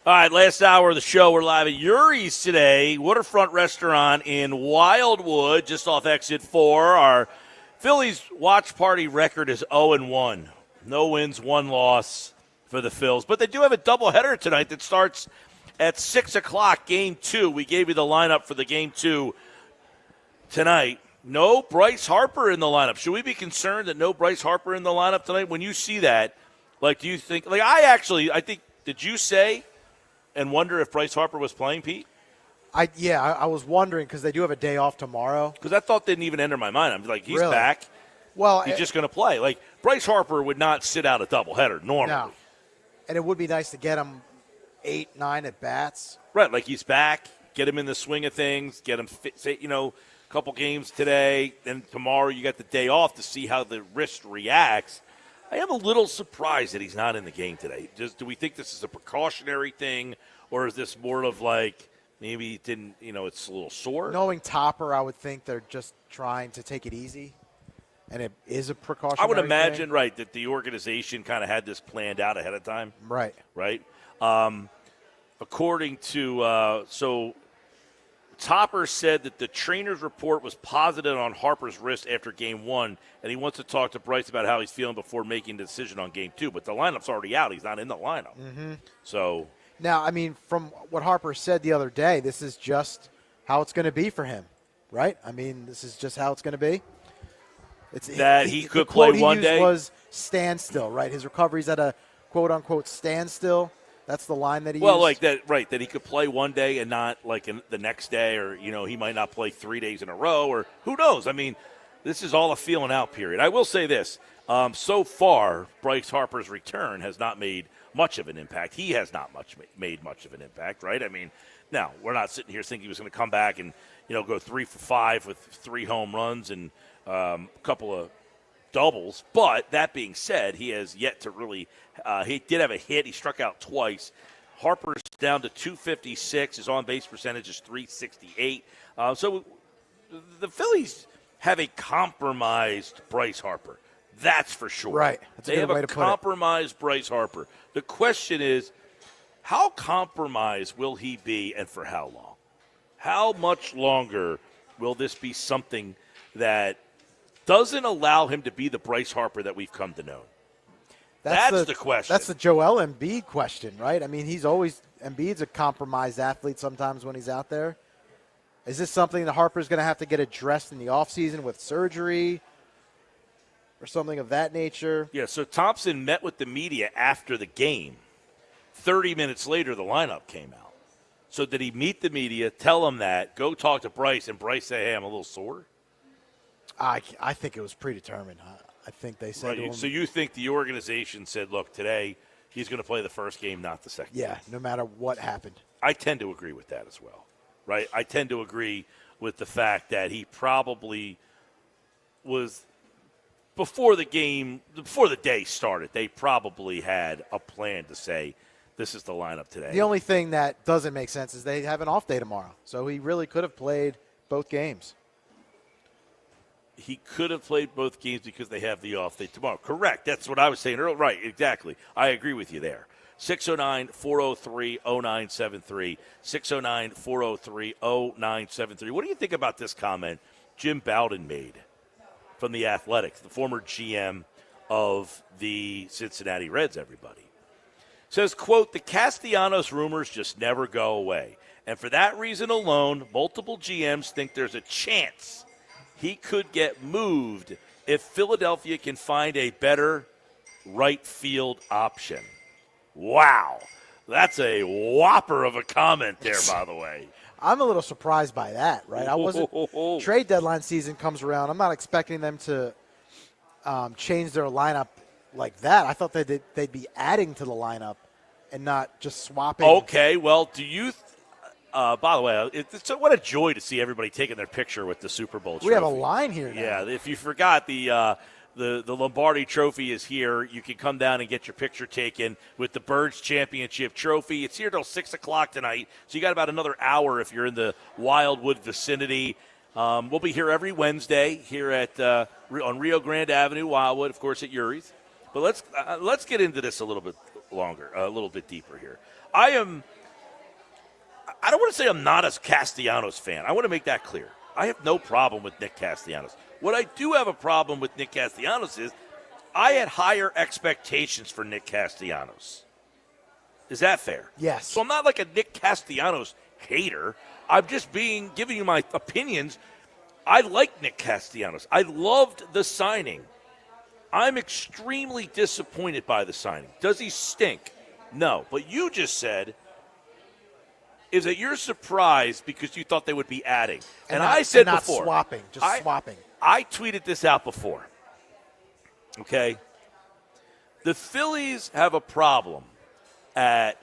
All right, last hour of the show. We're live at Urie's today, Waterfront Restaurant in Wildwood, just off exit 4. Our Phillies watch party record is 0-1. No wins, 1 loss for the Phils. But they do have a doubleheader tonight that starts at 6 o'clock, Game 2. We gave you the lineup for the Game 2 tonight. No Bryce Harper in the lineup. Should we be concerned that no Bryce Harper in the lineup tonight? When you see that, do you think – I think – did you say – and wonder if Bryce Harper was playing, Pete? I was wondering because they do have a day off tomorrow. Because that thought didn't even enter my mind. I'm like, he's really? Back. Well, he's just going to play. Like, Bryce Harper would not sit out a doubleheader normally. No. And it would be nice to get him 8, 9 at bats. Right, like he's back, get him in the swing of things, get him fit, a couple games today, then tomorrow you got the day off to see how the wrist reacts. I am a little surprised that he's not in the game today. Do we think this is a precautionary thing, or is this more of like maybe it didn't, it's a little sore? Knowing Topper, I would think they're just trying to take it easy, and it is a precautionary I would imagine, thing. right, that the organization kind of had this planned out ahead of time. Right. Right? According to Topper said that the trainer's report was positive on Harper's wrist after Game 1, and he wants to talk to Bryce about how he's feeling before making a decision on Game 2. But the lineup's already out. He's not in the lineup. Mm-hmm. So now, I mean, from what Harper said the other day, this is just how it's going to be for him, right? I mean, this is just how it's going to be. He could play one day was standstill, right? His recovery's at a quote-unquote standstill. That's the line that he used. like that, right, that he could play one day and not the next day, or, he might not play 3 days in a row, or who knows? I mean, this is all a feeling out period. I will say this. So far, Bryce Harper's return has not made much of an impact. He has not made much of an impact, right? I mean, now, we're not sitting here thinking he was going to come back and, go 3 for 5 with 3 home runs and a couple of doubles. But that being said, he has yet to really he did have a hit. He struck out twice. Harper's down to 256. His on-base percentage is 368. So the Phillies have a compromised Bryce Harper. That's for sure. Right. That's they have a compromised Bryce Harper. The question is, how compromised will he be and for how long? How much longer will this be something that doesn't allow him to be the Bryce Harper that we've come to know? That's the question. That's the Joel Embiid question, right? I mean, Embiid's a compromised athlete sometimes when he's out there. Is this something that Harper's going to have to get addressed in the offseason with surgery or something of that nature? Yeah, so Thompson met with the media after the game. 30 minutes later, the lineup came out. So did he meet the media, tell them that, go talk to Bryce, and Bryce say, hey, I'm a little sore? I think it was predetermined. I think they said to him. So you think the organization said, look, today he's going to play the first game, not the second game? No matter what happened. I tend to agree with that as well, right? I tend to agree with the fact that he probably was, before the day started, they probably had a plan to say, this is the lineup today. The only thing that doesn't make sense is they have an off day tomorrow. So he really could have played both games. He could have played both games because they have the off day tomorrow. Correct. That's what I was saying earlier. Right, exactly. I agree with you there. 609-403-0973. 609-403-0973. What do you think about this comment Jim Bowden made from the Athletics, the former GM of the Cincinnati Reds, everybody? Says, quote, the Castellanos rumors just never go away. And for that reason alone, multiple GMs think there's a chance he could get moved if Philadelphia can find a better right field option. Wow. That's a whopper of a comment there, by the way. I'm a little surprised by that, right? I wasn't. Trade deadline season comes around. I'm not expecting them to change their lineup like that. I thought they'd be adding to the lineup and not just swapping. Okay, well, do you by the way, what a joy to see everybody taking their picture with the Super Bowl trophy. We have a line here now. Yeah, if you forgot, the Lombardi Trophy is here. You can come down and get your picture taken with the Birds Championship Trophy. It's here till 6 o'clock tonight, so you got about another hour if you're in the Wildwood vicinity. We'll be here every Wednesday here at on Rio Grande Avenue, Wildwood, of course, at Urie's. But let's get into this a little bit longer, a little bit deeper here. I don't want to say I'm not a Castellanos fan. I want to make that clear. I have no problem with Nick Castellanos. What I do have a problem with Nick Castellanos is I had higher expectations for Nick Castellanos. Is that fair? Yes. So I'm not like a Nick Castellanos hater. I'm just giving you my opinions. I like Nick Castellanos. I loved the signing. I'm extremely disappointed by the signing. Does he stink? No. But you just said is that you're surprised because you thought they would be adding. And I said not before. Swapping, swapping. I tweeted this out before. Okay? The Phillies have a problem at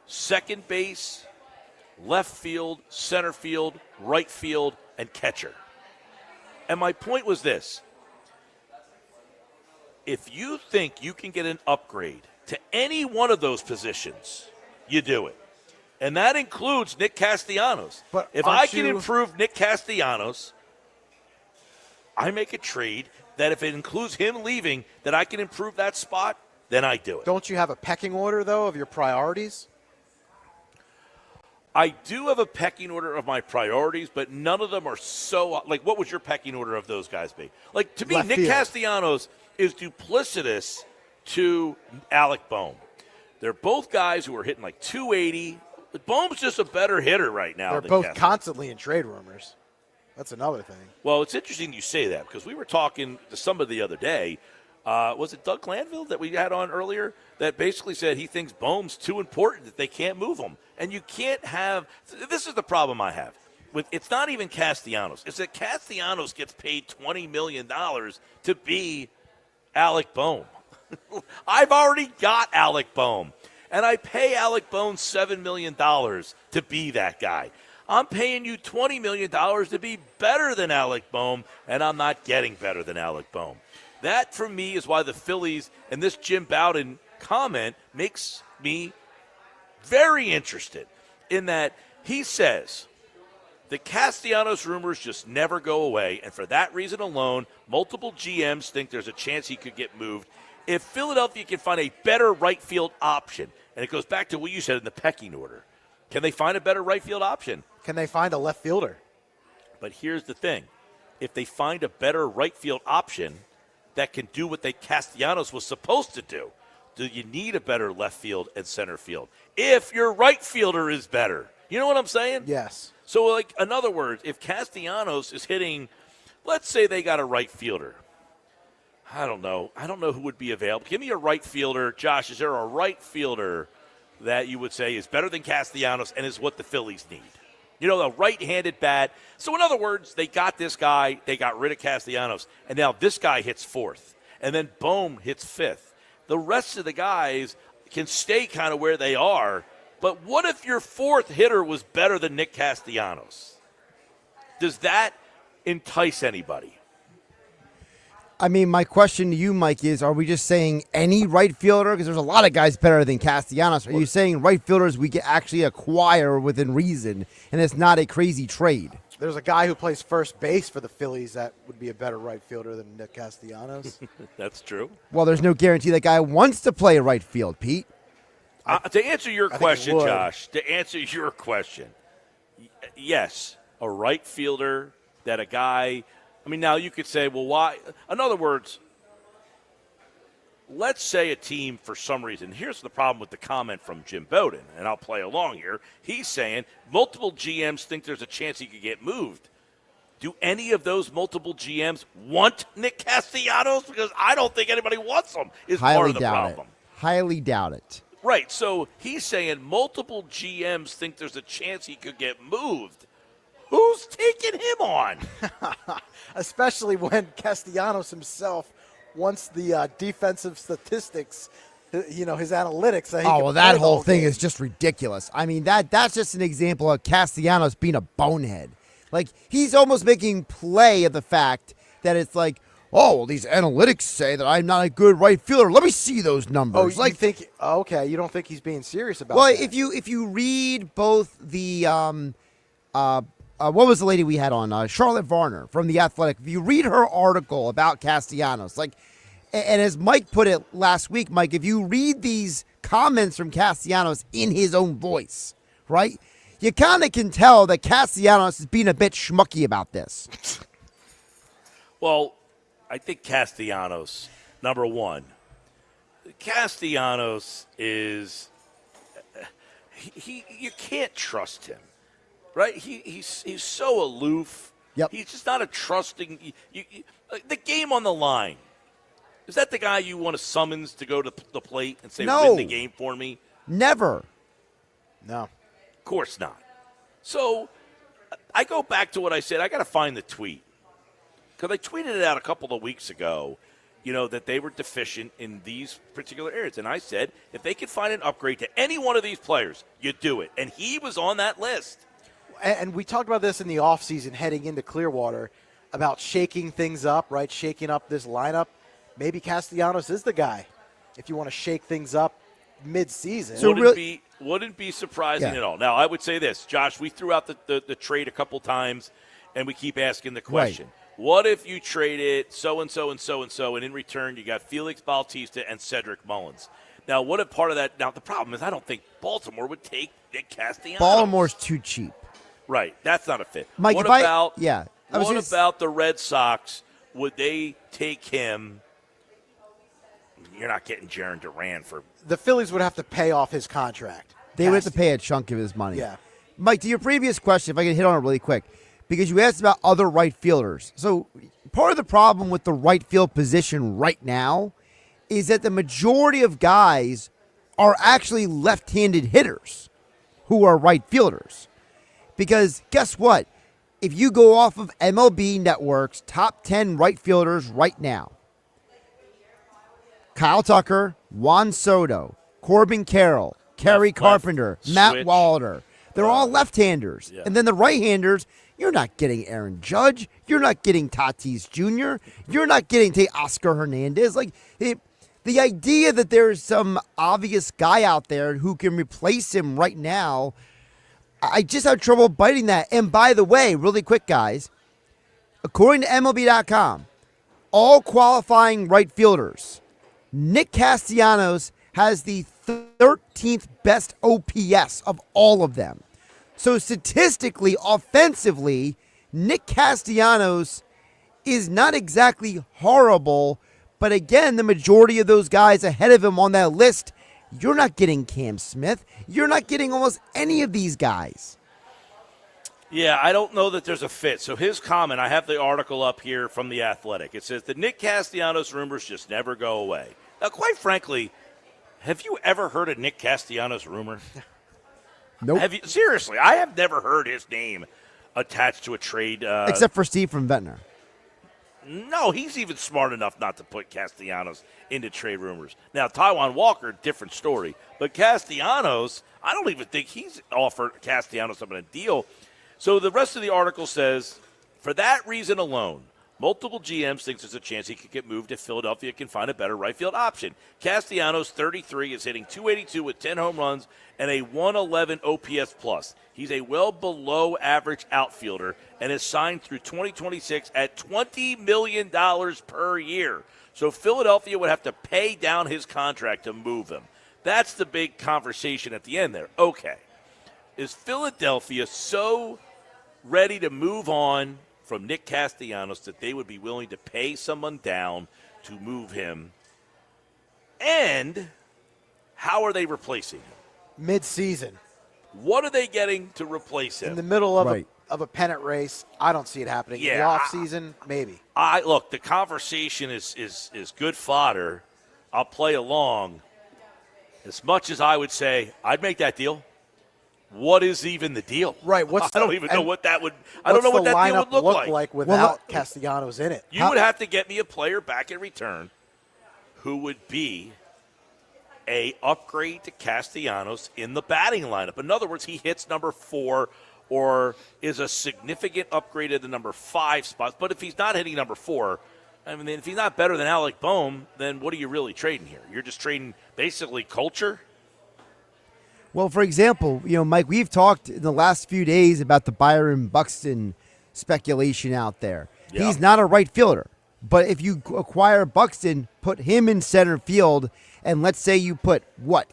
second base, left field, center field, right field, and catcher. And my point was this. If you think you can get an upgrade to any one of those positions, you do it. And that includes Nick Castellanos. But if I can improve Nick Castellanos, I make a trade that if it includes him leaving, that I can improve that spot, then I do it. Don't you have a pecking order, though, of your priorities? I do have a pecking order of my priorities, but none of them are so – like, what would your pecking order of those guys be? Like, to me, Left Nick field. Castellanos is duplicitous to Alec Bohm. They're both guys who are hitting like 280. But Bohm's just a better hitter right now. They're than both Castellanos. constantly in trade rumors. That's another thing. Well, it's interesting you say that because we were talking to somebody the other day. Was it Doug Glanville that we had on earlier that basically said he thinks Bohm's too important that they can't move him? And you can't have – this is the problem I have. It's not even Castellanos. It's that Castellanos gets paid $20 million to be Alec Bohm. I've already got Alec Bohm. And I pay Alec Bohm $7 million to be that guy. I'm paying you $20 million to be better than Alec Bohm, and I'm not getting better than Alec Bohm. That, for me, is why the Phillies and this Jim Bowden comment makes me very interested in that he says the Castellanos rumors just never go away, and for that reason alone, multiple GMs think there's a chance he could get moved. If Philadelphia can find a better right field option, and it goes back to what you said in the pecking order, can they find a better right field option? Can they find a left fielder? But here's the thing. If they find a better right field option that can do what Castellanos was supposed to do you need a better left field and center field? If your right fielder is better. You know what I'm saying? Yes. So, like, in other words, if Castellanos is hitting, let's say they got a right fielder. I don't know who would be available. Give me a right fielder. Josh, is there a right fielder that you would say is better than Castellanos and is what the Phillies need? You know, a right-handed bat. So, in other words, they got this guy. They got rid of Castellanos. And now this guy hits fourth. And then Bohm hits fifth. The rest of the guys can stay kind of where they are. But what if your fourth hitter was better than Nick Castellanos? Does that entice anybody? I mean, my question to you, Mike, is are we just saying any right fielder? Because there's a lot of guys better than Castellanos. Are you saying right fielders we can actually acquire within reason, and it's not a crazy trade? There's a guy who plays first base for the Phillies that would be a better right fielder than Nick Castellanos. That's true. Well, there's no guarantee that guy wants to play right field, Pete. To answer your question, Josh, yes, a right fielder that a guy – I mean, now you could say, well, why? In other words, let's say a team for some reason. Here's the problem with the comment from Jim Bowden, and I'll play along here. He's saying multiple GMs think there's a chance he could get moved. Do any of those multiple GMs want Nick Castellanos? Because I don't think anybody wants him is part of the problem. Highly doubt it. Right, so he's saying multiple GMs think there's a chance he could get moved. Who's taking him on? Especially when Castellanos himself wants the defensive statistics, his analytics. That whole thing is just ridiculous. I mean, that's just an example of Castellanos being a bonehead. Like, he's almost making play of the fact that it's like, oh, well, these analytics say that I'm not a good right fielder. Let me see those numbers. You think? Okay, you don't think he's being serious about that? Well, if you read both the what was the lady we had on? Charlotte Varner from The Athletic. If you read her article about Castellanos, like, And as Mike put it last week, Mike, if you read these comments from Castellanos in his own voice, right, you kind of can tell that Castellanos is being a bit schmucky about this. Well, I think Castellanos, number one, Castellanos is you can't trust him, right? He's so aloof. Yep. He's just not a trusting. The game on the line. Is that the guy you want to summons to go to the plate and say, No. win the game for me? Never. No. Of course not. So I go back to what I said. I got to find the tweet. Because I tweeted it out a couple of weeks ago, that they were deficient in these particular areas. And I said, if they could find an upgrade to any one of these players, you do it. And he was on that list. And we talked about this in the offseason heading into Clearwater about shaking things up, right? Shaking up this lineup. Maybe Castellanos is the guy if you want to shake things up mid-season. So wouldn't be surprising at all. Now, I would say this, Josh, we threw out the trade a couple times, and we keep asking the question. Right. What if you traded so-and-so and so-and-so, and in return you got Felix Bautista and Cedric Mullins? Now, what if part of that – now, the problem is I don't think Baltimore would take Nick Castellanos. Baltimore's too cheap. Right. That's not a fit. Mike, what about the Red Sox? Would they take him – you're not getting Jaron Duran for – the Phillies would have to pay off his contract. They would have to pay a chunk of his money. Yeah. Mike, to your previous question, if I can hit on it really quick, because you asked about other right fielders. So part of the problem with the right field position right now is that the majority of guys are actually left-handed hitters who are right fielders. Because guess what? If you go off of MLB Network's top 10 right fielders right now, Kyle Tucker, Juan Soto, Corbin Carroll, Kerry Carpenter, Matt Wilder. They're all left-handers. Yeah. And then the right-handers, you're not getting Aaron Judge. You're not getting Tatis Jr. You're not getting Oscar Hernandez. The idea that there's some obvious guy out there who can replace him right now, I just have trouble biting that. And by the way, really quick, guys, according to MLB.com, all qualifying right fielders, Nick Castellanos has the 13th best OPS of all of them. So statistically, offensively, Nick Castellanos is not exactly horrible, but again, the majority of those guys ahead of him on that list, you're not getting Cam Smith. You're not getting almost any of these guys. Yeah, I don't know that there's a fit. So his comment, I have the article up here from The Athletic. It says the Nick Castellanos rumors just never go away. Now, quite frankly, have you ever heard a Nick Castellanos rumor? Nope. Seriously, I have never heard his name attached to a trade. Except for Steve from Ventnor. No, he's even smart enough not to put Castellanos into trade rumors. Now, Taijuan Walker, different story. But Castellanos, I don't even think he's offered Castellanos up in a deal. So the rest of the article says, for that reason alone, multiple GMs think there's a chance he could get moved if Philadelphia can find a better right field option. Castellanos, 33, is hitting .282 with 10 home runs and a 111 OPS plus. He's a well below average outfielder and is signed through 2026 at $20 million per year. So Philadelphia would have to pay down his contract to move him. That's the big conversation at the end there. Okay, is Philadelphia so ready to move on from Nick Castellanos that they would be willing to pay someone down to move him? And how are they replacing him? Mid-season. What are they getting to replace him? In the middle of a pennant race, I don't see it happening. Yeah, in the off-season, maybe. Look, the conversation is good fodder. I'll play along. As much as I would say, I'd make that deal. What is even the deal? Right. I don't even know what that would. I don't know what that deal would look like without Castellanos in it. You would have to get me a player back in return who would be a upgrade to Castellanos in the batting lineup. In other words, he hits number 4 or is a significant upgrade at the number 5 spots. But if he's not hitting number 4, I mean, if he's not better than Alec Boehm, then what are you really trading here? You're just trading basically culture. Well, for example, Mike, we've talked in the last few days about the Byron Buxton speculation out there. Yeah. He's not a right fielder. But if you acquire Buxton, put him in center field, and let's say you put,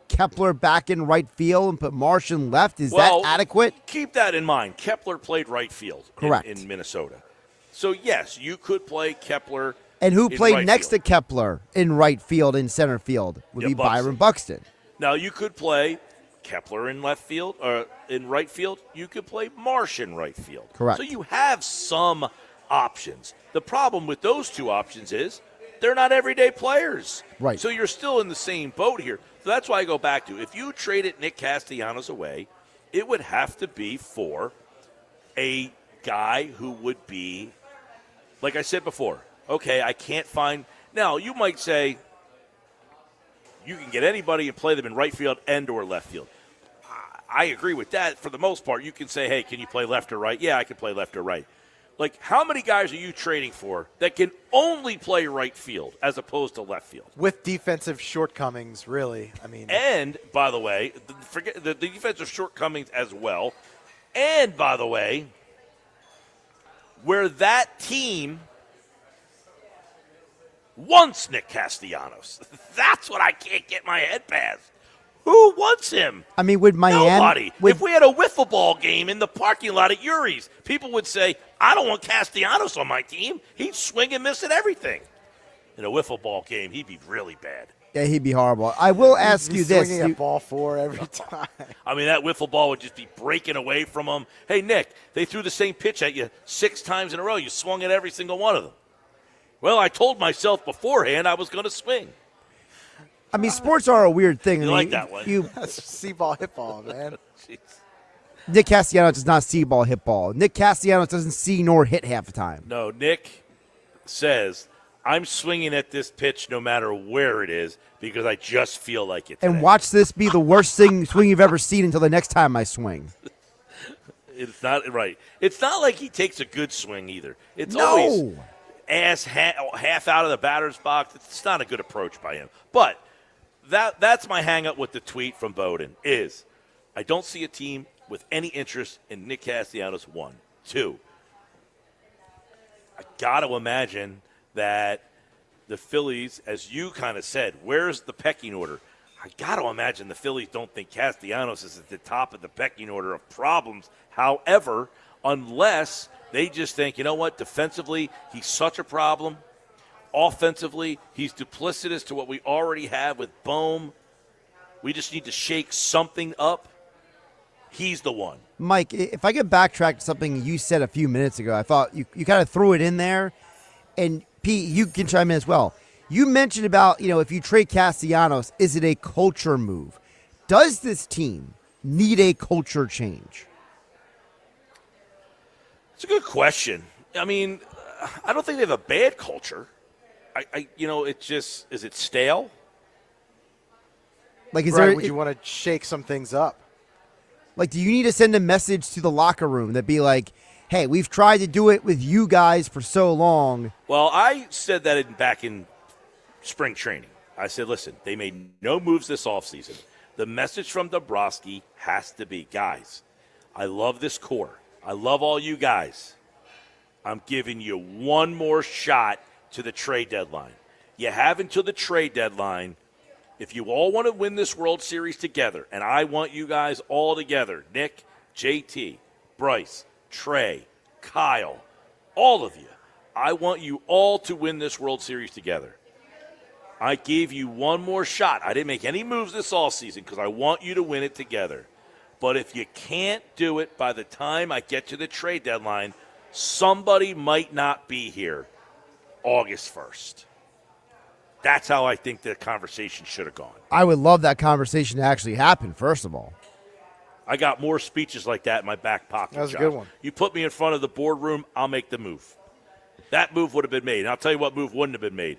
Kepler back in right field and put Marsh in left, is that adequate? Keep that in mind. Kepler played right field in Minnesota. So, yes, you could play Kepler. And who played right next field. to Kepler in right field and center field would be Byron Buxton. Now, you could play Kepler in left field or in right field. You could play Marsh in right field. Correct. So you have some options. The problem with those two options is they're not everyday players. Right. So you're still in the same boat here. So that's why I go back to, if you traded Nick Castellanos away, it would have to be for a guy who would be, like I said before, okay, I can't find. Now, you might say you can get anybody and play them in right field and or left field. I agree with that. For the most part, you can say, hey, can you play left or right? Yeah, I can play left or right. Like, how many guys are you trading for that can only play right field as opposed to left field? With defensive shortcomings, really. And, by the way, forget the defensive shortcomings as well. And, by the way, where that team wants Nick Castellanos. That's what I can't get my head past. Who wants him? Would Miami? Nobody. If we had a wiffle ball game in the parking lot at Urie's, people would say, I don't want Castellanos on my team. He'd swing and miss at everything. In a wiffle ball game, he'd be really bad. Yeah, he'd be horrible. I will ask you this. Swinging a ball 4 every time. That wiffle ball would just be breaking away from him. Hey, Nick, they threw the same pitch at you 6 times in a row. You swung at every single one of them. Well, I told myself beforehand I was going to swing. Sports are a weird thing. You like that one. That's see-ball, hit ball, man. Nick Castellanos does not see ball, hit ball. Nick Castellanos doesn't see nor hit half the time. No, Nick says, I'm swinging at this pitch no matter where it is because I just feel like it today. And watch this be the worst swing you've ever seen until the next time I swing. It's not right. It's not like he takes a good swing either. It's always ass half out of the batter's box. It's not a good approach by him. But that's my hang-up with the tweet from Bowden is I don't see a team with any interest in Nick Castellanos, 1. 2, I got to imagine that the Phillies, as you kind of said, where's the pecking order? I got to imagine the Phillies don't think Castellanos is at the top of the pecking order of problems. However, unless they just think, you know what, defensively, he's such a problem. Offensively, he's duplicitous to what we already have with Bohm. We just need to shake something up. He's the one. Mike, if I could backtrack to something you said a few minutes ago, I thought you kind of threw it in there. And, Pete, you can chime in as well. You mentioned about, if you trade Castellanos, is it a culture move? Does this team need a culture change? It's a good question. I don't think they have a bad culture. It's just, is it stale? Like, would you want to shake some things up? Like, do you need to send a message to the locker room that be like, hey, we've tried to do it with you guys for so long? Well, I said that back in spring training. I said, listen, they made no moves this offseason. The message from Dombrowski has to be, guys, I love this core. I love all you guys. I'm giving you one more shot to the trade deadline. You have until the trade deadline. If you all want to win this World Series together, and I want you guys all together, Nick, JT, Bryce, Trey, Kyle, all of you, I want you all to win this World Series together. I gave you one more shot. I didn't make any moves this offseason because I want you to win it together. But if you can't do it by the time I get to the trade deadline, somebody might not be here August 1st. That's how I think the conversation should have gone. I would love that conversation to actually happen, first of all. I got more speeches like that in my back pocket. That was Josh. a good one. You put me in front of the boardroom, I'll make the move. That move would have been made. And I'll tell you what move wouldn't have been made.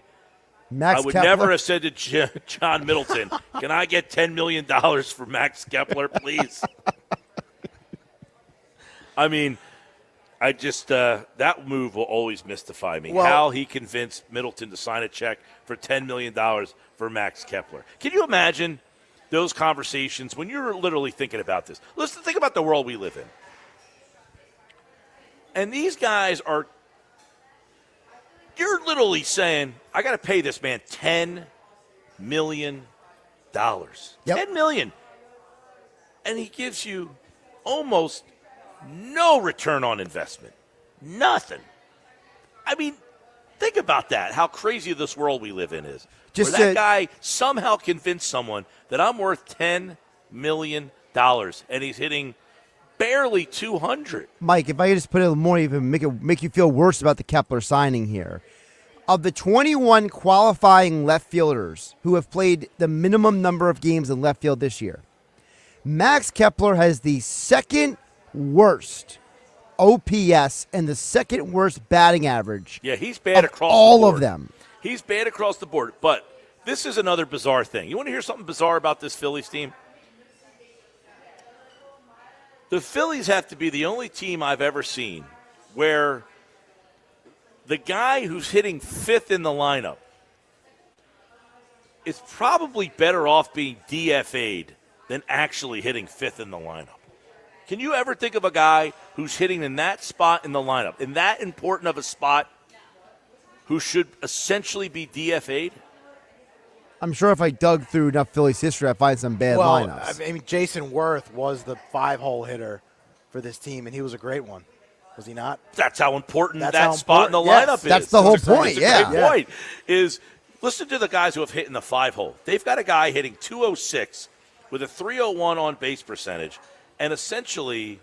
Max I would Kepler. never have said to John Middleton, can I get $10 million for Max Kepler, please? I just that move will always mystify me. Well, how he convinced Middleton to sign a check for $10 million for Max Kepler. Can you imagine those conversations when you're literally thinking about this? Listen, think about the world we live in. And these guys are You're literally saying, I got to pay this man $10 million. $10 million. And he gives you almost no return on investment. Nothing. I mean, think about that, how crazy this world we live in is. Just where that guy somehow convinced someone that I'm worth $10 million, and he's hitting barely 200. Mike, if I could just put it more, even make you feel worse about the Kepler signing here. Of the 21 qualifying left fielders who have played the minimum number of games in left field this year, Max Kepler has the second worst OPS and the second worst batting average. Yeah, he's bad across all the board. of them. He's bad across the board. But this is another bizarre thing. You want to hear something bizarre about this Phillies team? The Phillies have to be the only team I've ever seen where the guy who's hitting fifth in the lineup is probably better off being DFA'd than actually hitting fifth in the lineup. Can you ever think of a guy who's hitting in that spot in the lineup, in that important of a spot, who should essentially be DFA'd? I'm sure if I dug through enough Phillies history, I'd find some bad lineups. I mean, Jason Worth was the 5-hole hitter for this team, and he was a great one. Was he not? That's how important That's that how spot in the important- lineup yes. is. That's the whole It's a great- point, it's a yeah. great point is listen to the guys who have hit in the 5-hole. They've got a guy hitting 206 with a 301 on base percentage and essentially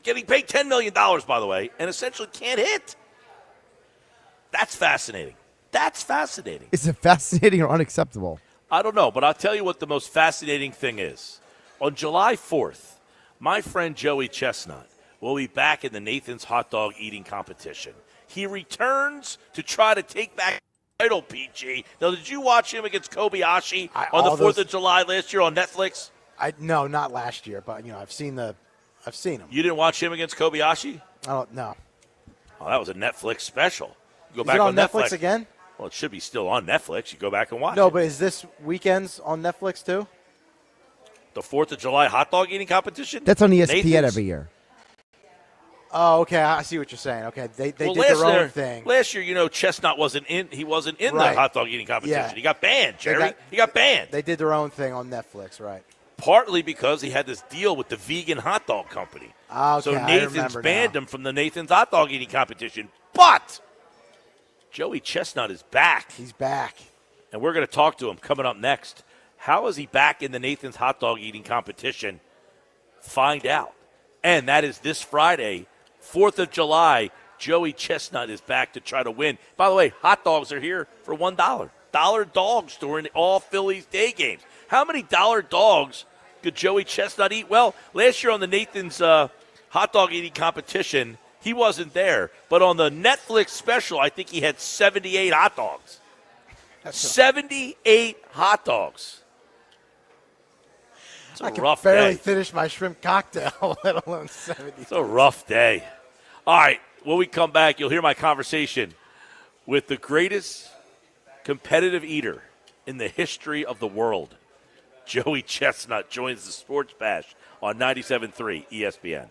getting paid $10 million, by the way, and essentially can't hit. That's fascinating. That's fascinating. Is it fascinating or unacceptable? I don't know, but I'll tell you what the most fascinating thing is. On July 4th, my friend Joey Chestnut will be back in the Nathan's hot dog eating competition. He returns to try to take back the title, PG. Now, did you watch him against Kobayashi on the 4th of July last year on Netflix? No, not last year, but I've seen him. You didn't watch him against Kobayashi? Oh no. Oh, that was a Netflix special. Go Is back it on Netflix again? Well, it should be still on Netflix. You go back and watch No, it. but is this weekend's on Netflix too? The 4th of July hot dog eating competition? That's on ESPN Nathan's? every year. Oh, okay. I see what you're saying. Okay, they did last their own year, thing. Last year, Chestnut wasn't in. He wasn't in Right. the hot dog eating competition. Yeah. He got banned, They Jerry. He got banned. They did their own thing on Netflix, right? Partly because he had this deal with the vegan hot dog company. Okay, So I Nathan's remember banned now. him from the Nathan's hot dog eating competition. But Joey Chestnut is back. He's back. And we're going to talk to him coming up next. How is he back in the Nathan's hot dog eating competition? Find out. And that is this Friday, 4th of July. Joey Chestnut is back to try to win. By the way, hot dogs are here for $1. Dollar dogs during all Phillies day games. How many dollar dogs could Joey Chestnut eat? Well, last year on the Nathan's hot dog eating competition, he wasn't there. But on the Netflix special, I think he had 78 hot dogs. 78 hot dogs. It's a I can rough barely day. finish my shrimp cocktail, let alone 70. It's a rough day. All right, when we come back, you'll hear my conversation with the greatest competitive eater in the history of the world. Joey Chestnut joins the Sports Bash on 97.3 ESPN.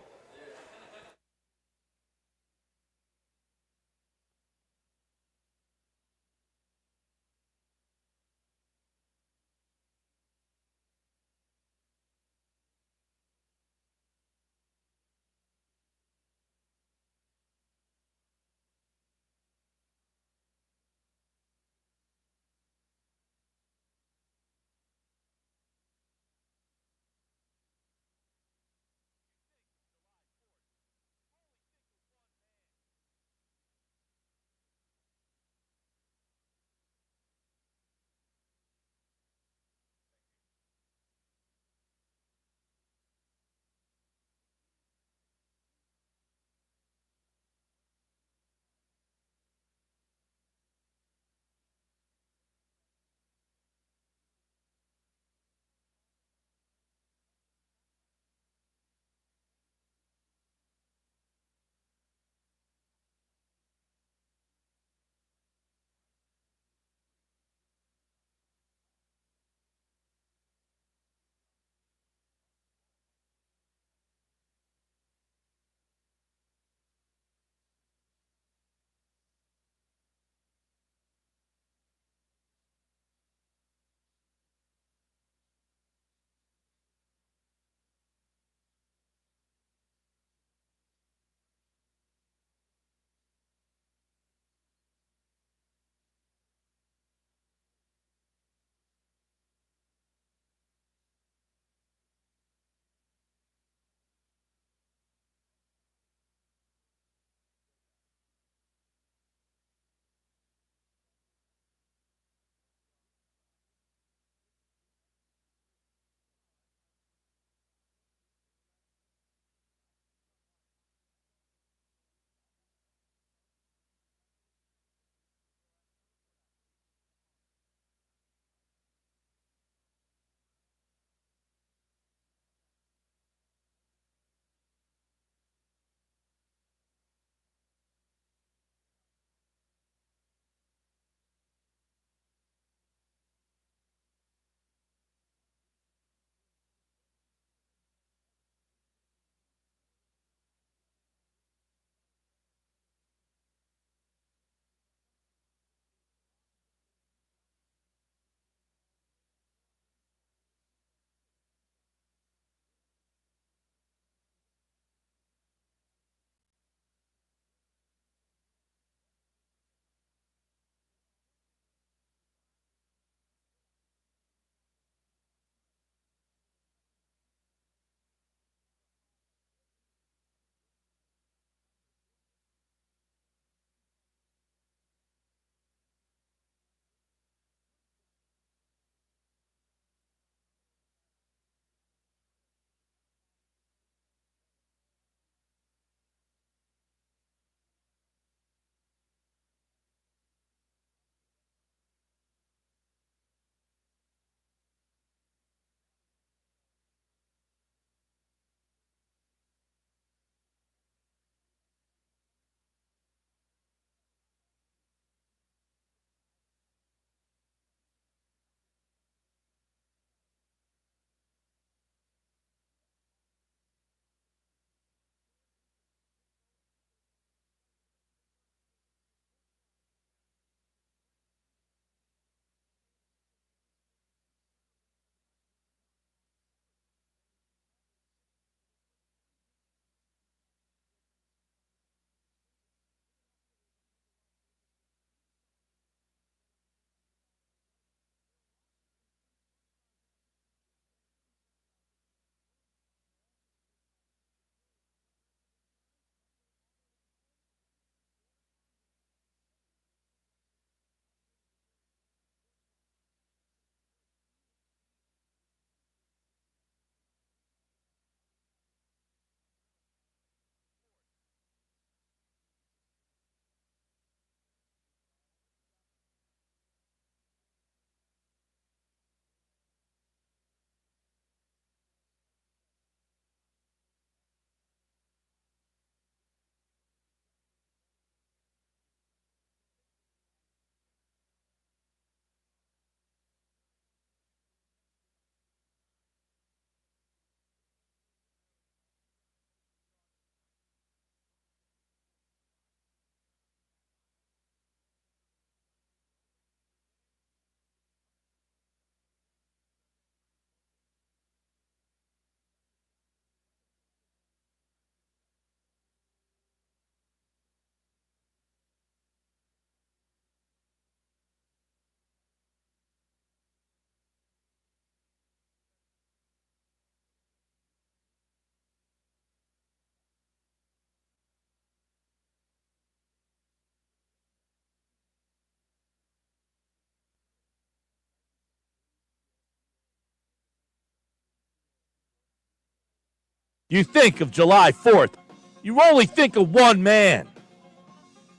you think of July 4th, you only think of one man.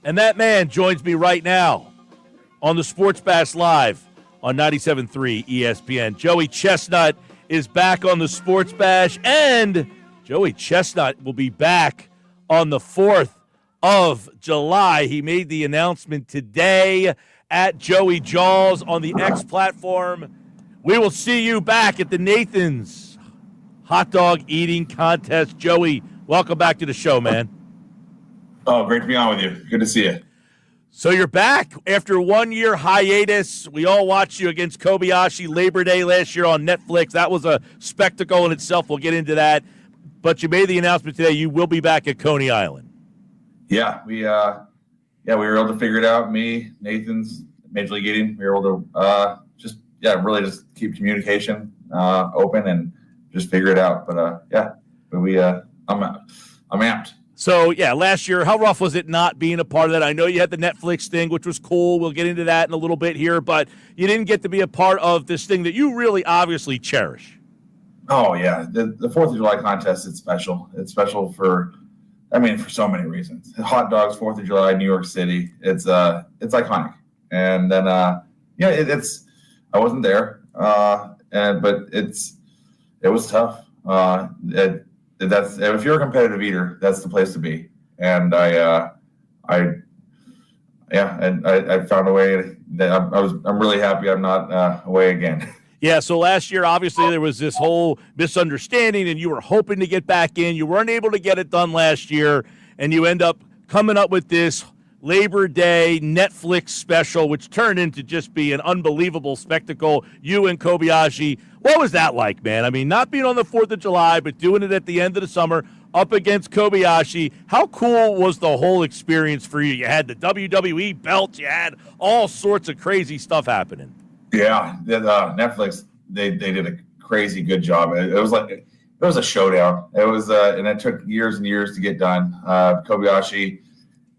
And that man joins me right now on the Sports Bash Live on 97.3 ESPN. Joey Chestnut is back on the Sports Bash, and Joey Chestnut will be back on the 4th of July. He made the announcement today at Joey Jaws on the X platform. We will see you back at the Nathan's hot dog eating contest. Joey, welcome back to the show, man. Oh, great to be on with you. Good to see you. So you're back after 1 year hiatus. We all watched you against Kobayashi Labor Day last year on Netflix. That was a spectacle in itself. We'll get into that. But you made the announcement today you will be back at Coney Island. Yeah, we were able to figure it out. Me, Nathan's, Major League Eating, we were able to really just keep communication open and just figure it out. But I'm amped. So, yeah, last year, how rough was it not being a part of that? I know you had the Netflix thing, which was cool. We'll get into that in a little bit here, but you didn't get to be a part of this thing that you really obviously cherish. Oh, yeah. The 4th of July contest, it's special. It's special for so many reasons. Hot dogs, 4th of July, New York City. It's iconic. And then, I wasn't there, but it was tough. If you're a competitive eater, that's the place to be. And I found a way that I'm really happy I'm not away again. Yeah, so last year, obviously, there was this whole misunderstanding, and you were hoping to get back in. You weren't able to get it done last year, and you end up coming up with this Labor Day Netflix special, which turned into just be an unbelievable spectacle. You and Kobayashi. What was that like, man? I mean, not being on the 4th of July, but doing it at the end of the summer up against Kobayashi. How cool was the whole experience for you? You had the WWE belt. You had all sorts of crazy stuff happening. Yeah, Netflix, they did a crazy good job. It was a showdown. It was, and it took years and years to get done. Kobayashi,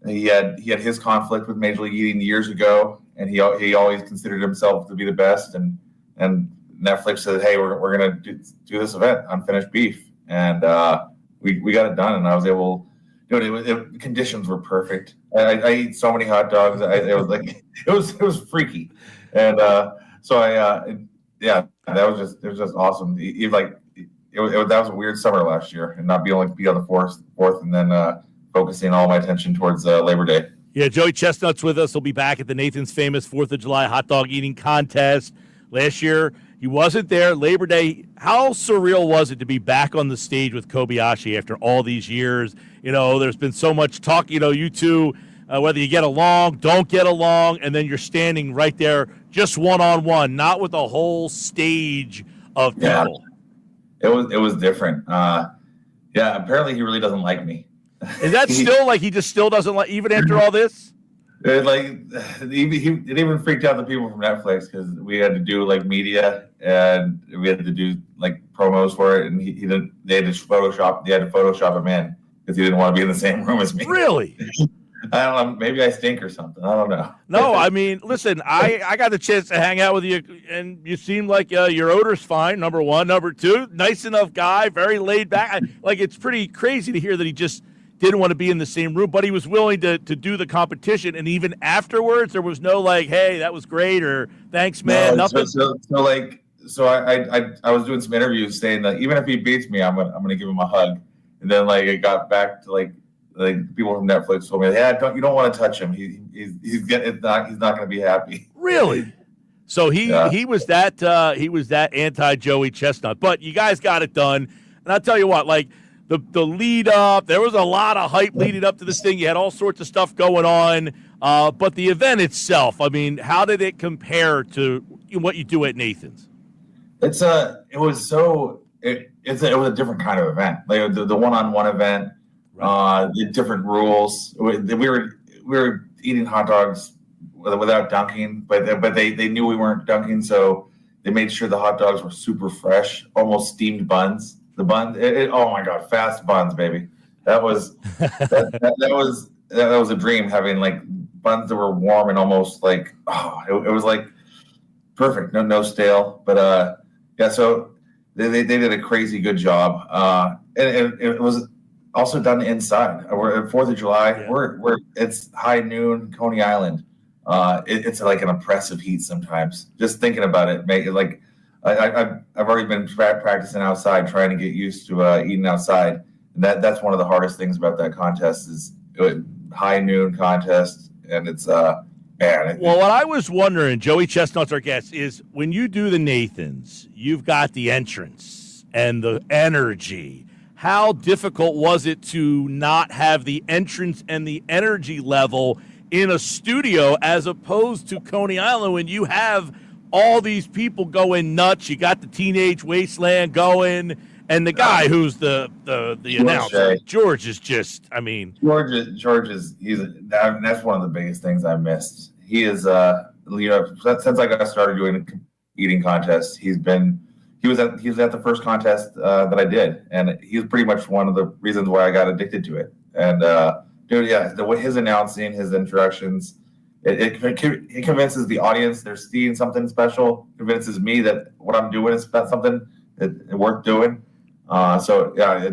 he had his conflict with Major League Eating years ago, and he always considered himself to be the best. And Netflix said, "Hey, we're gonna do this event, Unfinished Beef," and we got it done. And I was able. The conditions were perfect. I eat so many hot dogs. It was freaky, and that was just awesome. That was a weird summer last year, and not be on the fourth, and then focusing all my attention towards Labor Day. Yeah, Joey Chestnut's with us. He'll be back at the Nathan's famous 4th of July hot dog eating contest. Last year, he wasn't there. Labor Day, how surreal was it to be back on the stage with Kobayashi after all these years? You know, there's been so much talk, you two, whether you get along, don't get along, and then you're standing right there just one-on-one, not with a whole stage of people. Yeah, it was different. Apparently he really doesn't like me. Is that still he just still doesn't like, even after all this? It even freaked out the people from Netflix because we had to do media and we had to do promos for it, and they had to Photoshop him in because he didn't want to be in the same room as me. Really? I don't know. Maybe I stink or something. I don't know. No, I mean, listen, I got the chance to hang out with you, and you seem like your odor's fine, number one. Number two, nice enough guy, very laid back. It's pretty crazy to hear that he just didn't want to be in the same room, but he was willing to do the competition. And even afterwards, there was no hey, that was great, or thanks, man, nothing. So I was doing some interviews saying that even if he beats me, I'm gonna give him a hug. And then it got back to people from Netflix told me, you don't want to touch him. He's not gonna be happy. Really? So he was that anti Joey Chestnut, but you guys got it done. And I'll tell you what, the lead up, there was a lot of hype leading up to this thing. You had all sorts of stuff going on, but the event itself, I mean, how did it compare to what you do at Nathan's? It was a different kind of event. The one-on-one event, the different rules. We were eating hot dogs without dunking, but they knew we weren't dunking, so they made sure the hot dogs were super fresh, almost steamed buns. The bun, oh my God, fast buns, baby. That was that was a dream, having buns that were warm and almost it was perfect, no stale. But so they did a crazy good job. And it was also done inside. We're at 4th of July. Yeah. We're it's high noon, Coney Island. It's like an oppressive heat sometimes. Just thinking about it, like I've already been practicing outside, trying to get used to eating outside. And that's one of the hardest things about that contest is high noon contest, and it's man. Well, what I was wondering, Joey Chestnut's our guest, is when you do the Nathans, you've got the entrance and the energy. How difficult was it to not have the entrance and the energy level in a studio as opposed to Coney Island when you have all these people going nuts? You got the Teenage Wasteland going, and the guy who's the announcer, George is just, I mean. George is that's one of the biggest things I missed. He is, since I got started doing eating contests, he was at the first contest that I did, and he was pretty much one of the reasons why I got addicted to it. And dude, yeah, the way his announcing, his introductions, it convinces the audience they're seeing something special. Convinces me that what I'm doing is something worth doing. So yeah,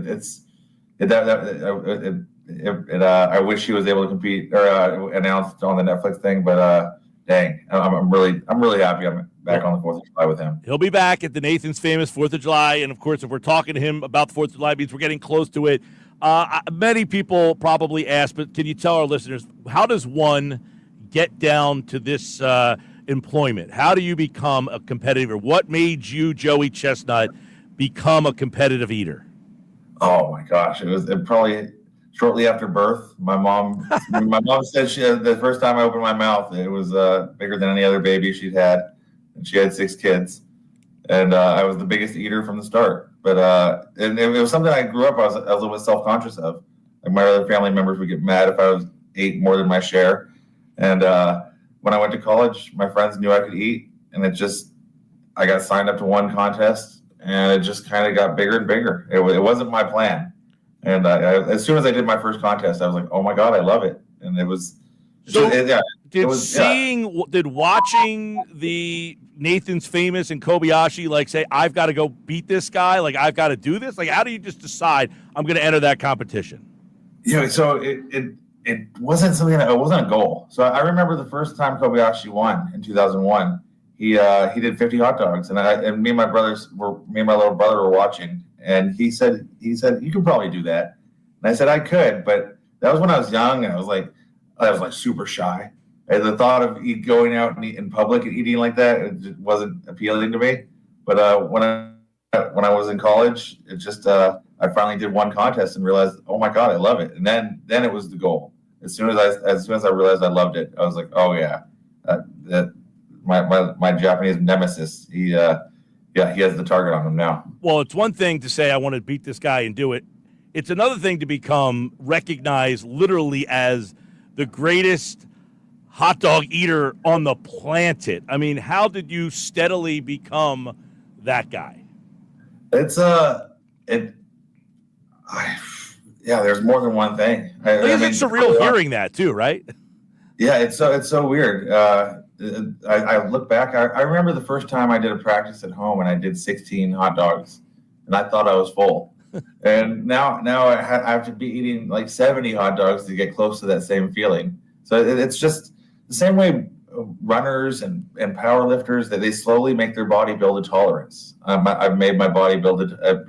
I wish he was able to compete or announce on the Netflix thing, but dang, I'm really happy I'm back on the 4th of July with him. He'll be back at the Nathan's famous 4th of July, and of course, if we're talking to him about the 4th of July, means we're getting close to it. Many people probably ask, but can you tell our listeners, how does one get down to this employment? How do you become a competitor? What made you, Joey Chestnut, become a competitive eater? Oh my gosh, it probably shortly after birth. My mom said the first time I opened my mouth, it was bigger than any other baby she'd had, and she had 6 kids, and I was the biggest eater from the start. But and it was something I grew up. I was a little bit self-conscious of. Like my other family members would get mad if I ate more than my share. And when I went to college, my friends knew I could eat, and I got signed up to one contest, and it just kind of got bigger and bigger. It wasn't my plan. And as soon as I did my first contest, I was like, "Oh my God, I love it!" And it was. Did watching the Nathan's Famous and Kobayashi say, I've got to go beat this guy, I've got to do this? How do you just decide I'm going to enter that competition? Yeah, so it wasn't something it wasn't a goal. So I remember the first time Kobayashi won in 2001. He did 50 hot dogs, and me and my little brother were watching, and he said you could probably do that, and I said I could, but that was when I was young, and I was super shy. And the thought of going out and in public and eating like that, it just wasn't appealing to me. But when I was in college, it just I finally did one contest and realized, oh my God, I love it. And then it was the goal. As soon as I realized I loved it, I was like, oh yeah, my Japanese nemesis, he has the target on him now. Well, it's one thing to say I want to beat this guy and do it. It's another thing to become recognized literally as the greatest hot dog eater on the planet. I mean, how did you steadily become that guy? There's more than one thing. It's surreal hearing that too, right? Yeah, it's so weird. I look back. I remember the first time I did a practice at home and I did 16 hot dogs, and I thought I was full. And now I have to be eating 70 hot dogs to get close to that same feeling. So it's just the same way runners and power lifters, that they slowly make their body build a tolerance. I've made my body have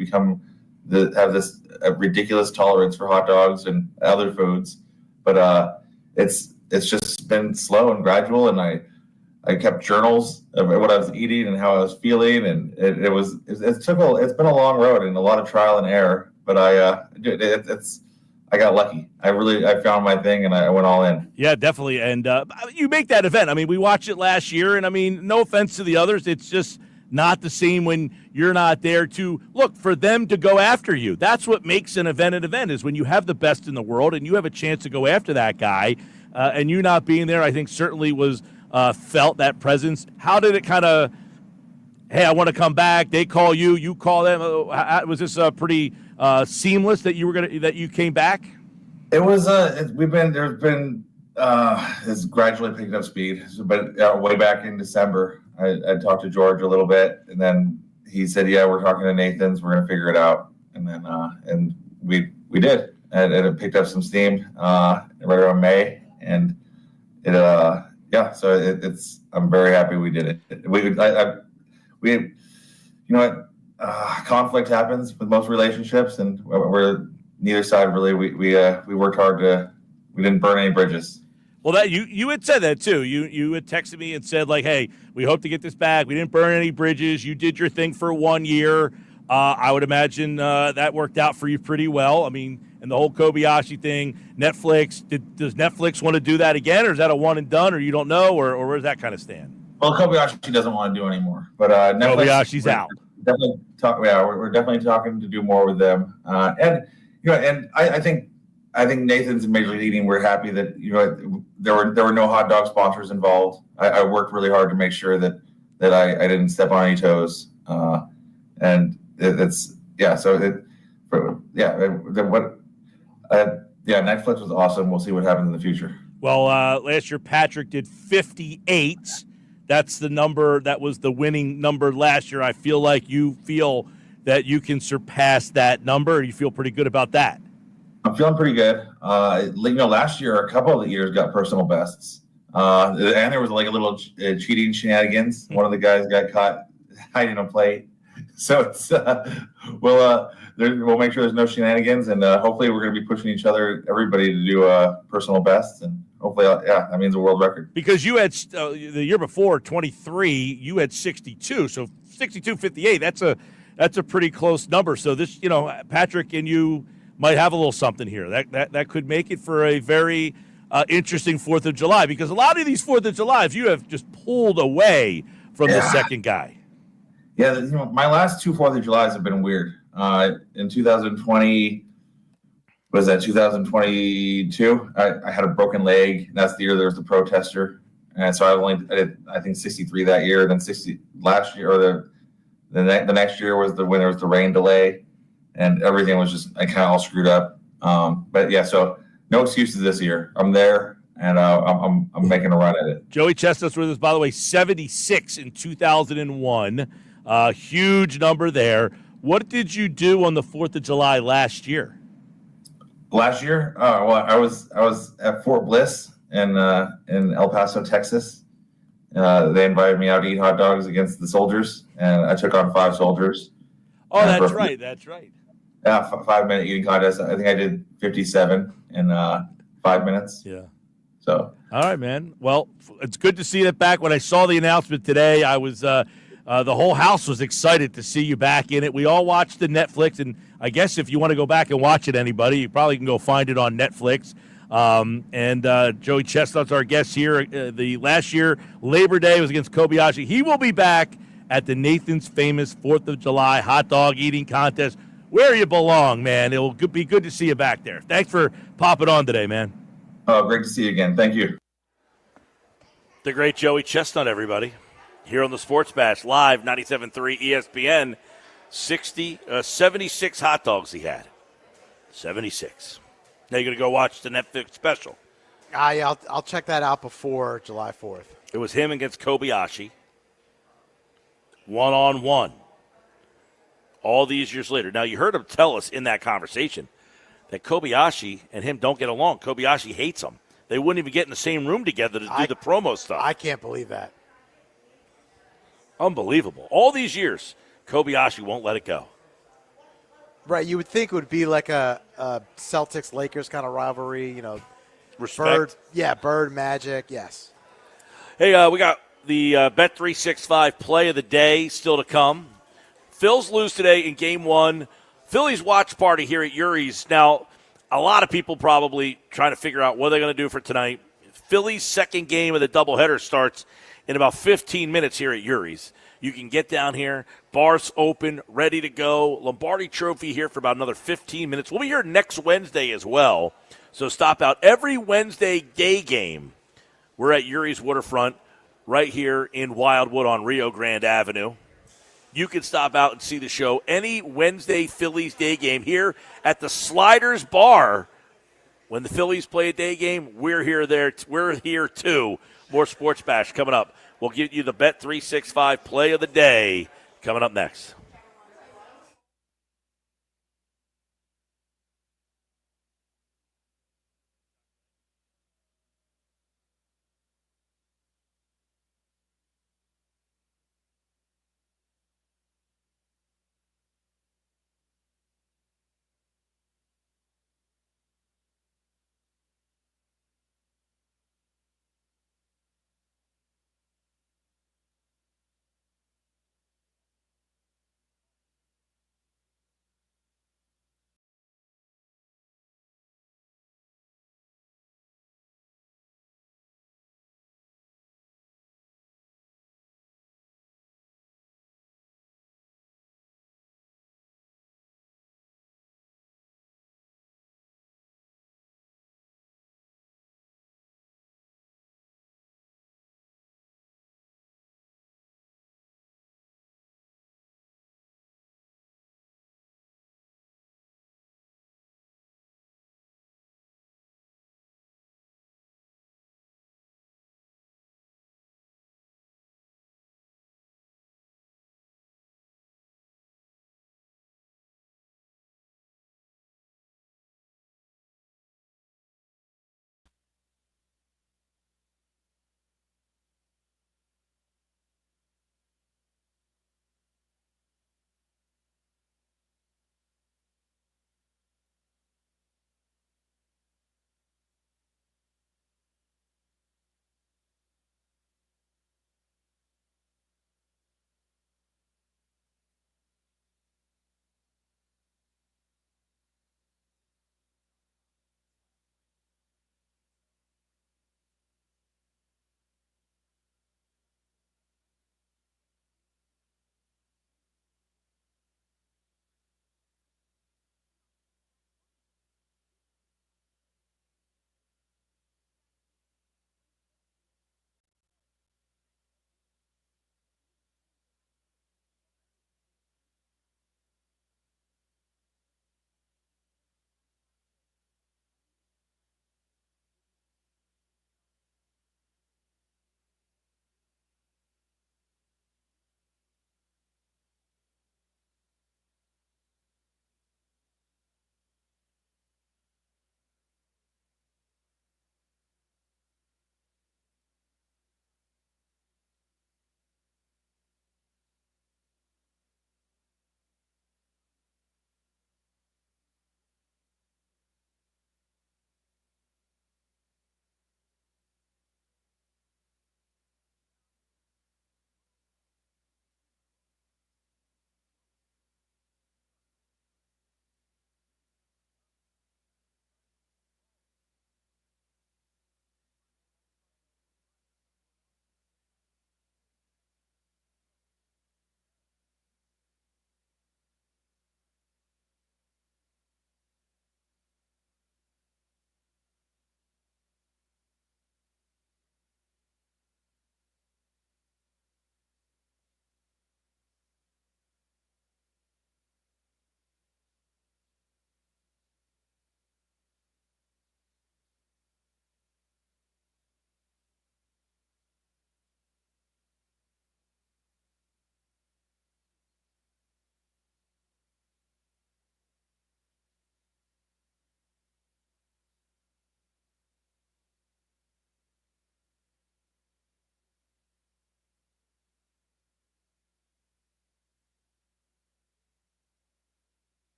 this ridiculous tolerance for hot dogs and other foods, but it's just been slow and gradual. And I kept journals of what I was eating and how I was feeling, and it's been a long road and a lot of trial and error. But I got lucky. I found my thing and I went all in. Yeah, definitely. And you make that event. I mean, we watched it last year, and I mean, no offense to the others, it's just not the same when you're not there to look for them to go after you. That's what makes an event is when you have the best in the world and you have a chance to go after that guy. And you not being there, I think certainly was felt that presence. How did it kind of, hey, I want to come back. They call you, you call them. Was this pretty seamless that you came back? It was. It's gradually picking up speed. But way back in December, I talked to George a little bit, and then he said, "Yeah, we're talking to Nathan's. We're going to figure it out." And then and we did, and it picked up some steam right around May, and it So it's I'm very happy we did it. We you know what, conflict happens with most relationships, and we're neither side really. We worked hard we didn't burn any bridges. Well, that you had said that too. You had texted me and said, like, hey, we hope to get this back. We didn't burn any bridges. You did your thing for 1 year. I would imagine that worked out for you pretty well. I mean, and the whole Kobayashi thing, Netflix, does Netflix want to do that again, or is that a one and done, or you don't know, or where does that kind of stand? Well, Kobayashi doesn't want to do anymore, but Netflix, Kobayashi's out. We're definitely talking to do more with them, and I think Nathan's in Major League Eating. We're happy that there were no hot dog sponsors involved. I worked really hard to make sure that I didn't step on any toes, and Netflix was awesome. We'll see what happens in the future. Well, last year Patrick did 58. That's the number that was the winning number last year. I feel like you feel that you can surpass that number. You feel pretty good about that. I'm feeling pretty good. Last year, a couple of the years got personal bests, and there was like a little cheating shenanigans. One of the guys got caught hiding a plate, so it's we'll make sure there's no shenanigans, and hopefully we're going to be pushing everybody to do personal bests, and hopefully, that means a world record. Because you had the year before 23, you had 62, so 62-58. That's a pretty close number. So this, Patrick and you might have a little something here. That could make it for a very interesting 4th of July, because a lot of these 4th of Julys you have just pulled away from the second guy. Yeah, my last two 4th of Julys have been weird. In 2020, was that 2022? I had a broken leg. And that's the year there was the protester, and so I did 63 that year. Then 60 last year, or the next year was when there was the rain delay. And everything was just kind of all screwed up. So no excuses this year. I'm there, and I'm making a run at it. Joey Chestnut's with us, by the way, 76 in 2001. Huge number there. What did you do on the 4th of July last year? Last year, I was at Fort Bliss in El Paso, Texas. They invited me out to eat hot dogs against the soldiers, and I took on 5 soldiers. Oh, that's right. That's right. Yeah, 5-minute eating contest. I think I did 57 in 5 minutes. Yeah. So. All right, man. Well, it's good to see that back. When I saw the announcement today, I was the whole house was excited to see you back in it. We all watched the Netflix, and I guess if you want to go back and watch it, anybody, you probably can go find it on Netflix. Joey Chestnut's our guest here. The last year, Labor Day was against Kobayashi. He will be back at the Nathan's famous 4th of July hot dog eating contest, where you belong, man. It will be good to see you back there. Thanks for popping on today, man. Oh, great to see you again. Thank you. The great Joey Chestnut, everybody, here on the Sports Bash, live, 97.3 ESPN. 76 hot dogs he had. 76. Now you're going to go watch the Netflix special. I'll check that out before July 4th. It was him against Kobayashi. 1-on-1. All these years later. Now, you heard him tell us in that conversation that Kobayashi and him don't get along. Kobayashi hates him. They wouldn't even get in the same room together to do the promo stuff. I can't believe that. Unbelievable. All these years, Kobayashi won't let it go. Right. You would think it would be like a Celtics-Lakers kind of rivalry, Respect. Bird, Magic, yes. Hey, we got the Bet365 play of the day still to come. Phils lose today in Game 1. Phillies watch party here at Urie's. Now, a lot of people probably trying to figure out what they're going to do for tonight. Phillies' second game of the doubleheader starts in about 15 minutes here at Urie's. You can get down here. Bars open, ready to go. Lombardi Trophy here for about another 15 minutes. We'll be here next Wednesday as well. So stop out every Wednesday day game. We're at Urie's Waterfront right here in Wildwood on Rio Grande Avenue. You can stop out and see the show any Wednesday Phillies day game here at the Sliders Bar. When the Phillies play a day game, we're here too. More Sports Bash coming up. We'll give you the Bet365 play of the day coming up next.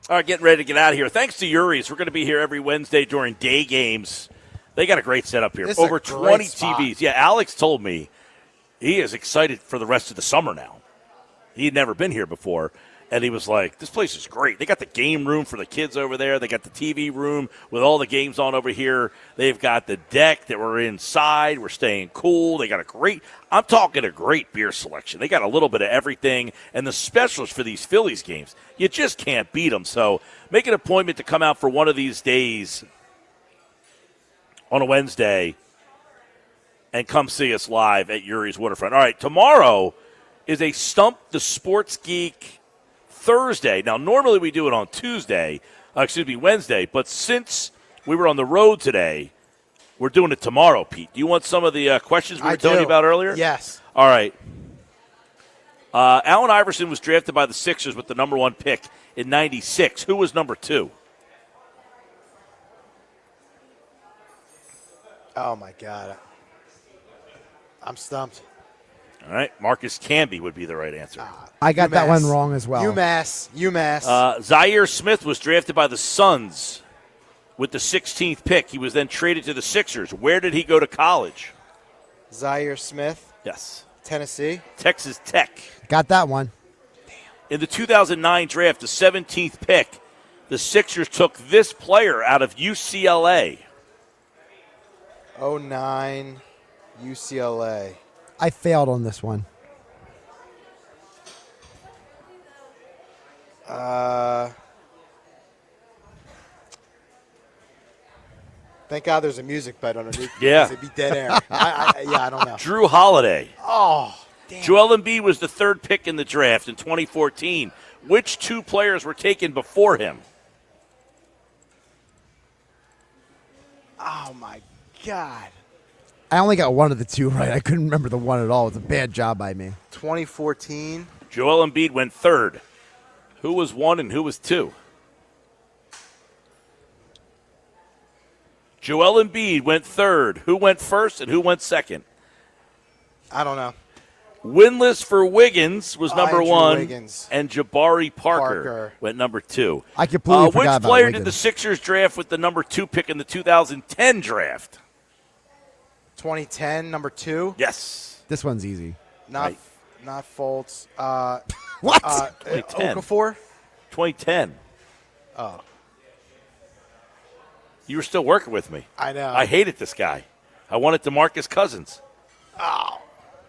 All right, getting ready to get out of here. Thanks to Urie's. We're going to be here every Wednesday during day games. They got a great setup here. This Over is a 20 great spot. TVs. Yeah, Alex told me he is excited for the rest of the summer now. He had never been here before. And he was like, this place is great. They got the game room for the kids over there. They got the TV room with all the games on over here. They've got the deck that we're inside. We're staying cool. They got I'm talking a great beer selection. They got a little bit of everything. And the specials for these Phillies games, you just can't beat them. So make an appointment to come out for one of these days on a Wednesday and come see us live at Urie's Waterfront. All right, tomorrow is a Stump the Sports Geek Thursday. Now, normally we do it on Wednesday, but since we were on the road today, we're doing it tomorrow, Pete. Do you want some of the questions we were telling you about earlier? Yes. All right. Allen Iverson was drafted by the Sixers with the number 1 pick in 96. Who was number 2? Oh, my God. I'm stumped. All right. Marcus Camby would be the right answer. I got that one wrong as well. UMass. Zaire Smith was drafted by the Suns with the 16th pick. He was then traded to the Sixers. Where did he go to college? Zaire Smith. Yes. Tennessee. Texas Tech. Got that one. In the 2009 draft, the 17th pick, the Sixers took this player out of UCLA. 09 UCLA. I failed on this one. Thank God there's a music bed underneath. Yeah. It'd be dead air. I don't know. Drew Holiday. Oh, damn. Joel Embiid was the 3rd pick in the draft in 2014. Which 2 players were taken before him? Oh, my God. I only got one of the 2 right. I couldn't remember the one at all. It was a bad job by me. 2014. Joel Embiid went 3rd. Who was 1 and who was 2? Joel Embiid went 3rd. Who went 1st and who went 2nd? I don't know. Winless for Wiggins was number Andrew 1, Wiggins. and Jabari Parker went number 2. I completely forgot Which about player Wiggins. did the Sixers draft with the number 2 pick in the 2010 draft? 2010, number 2. Yes. This one's easy. Not Fultz. What? 2010. Okafor? 2010. Oh. You were still working with me. I know. I hated this guy. I wanted DeMarcus Cousins. Oh.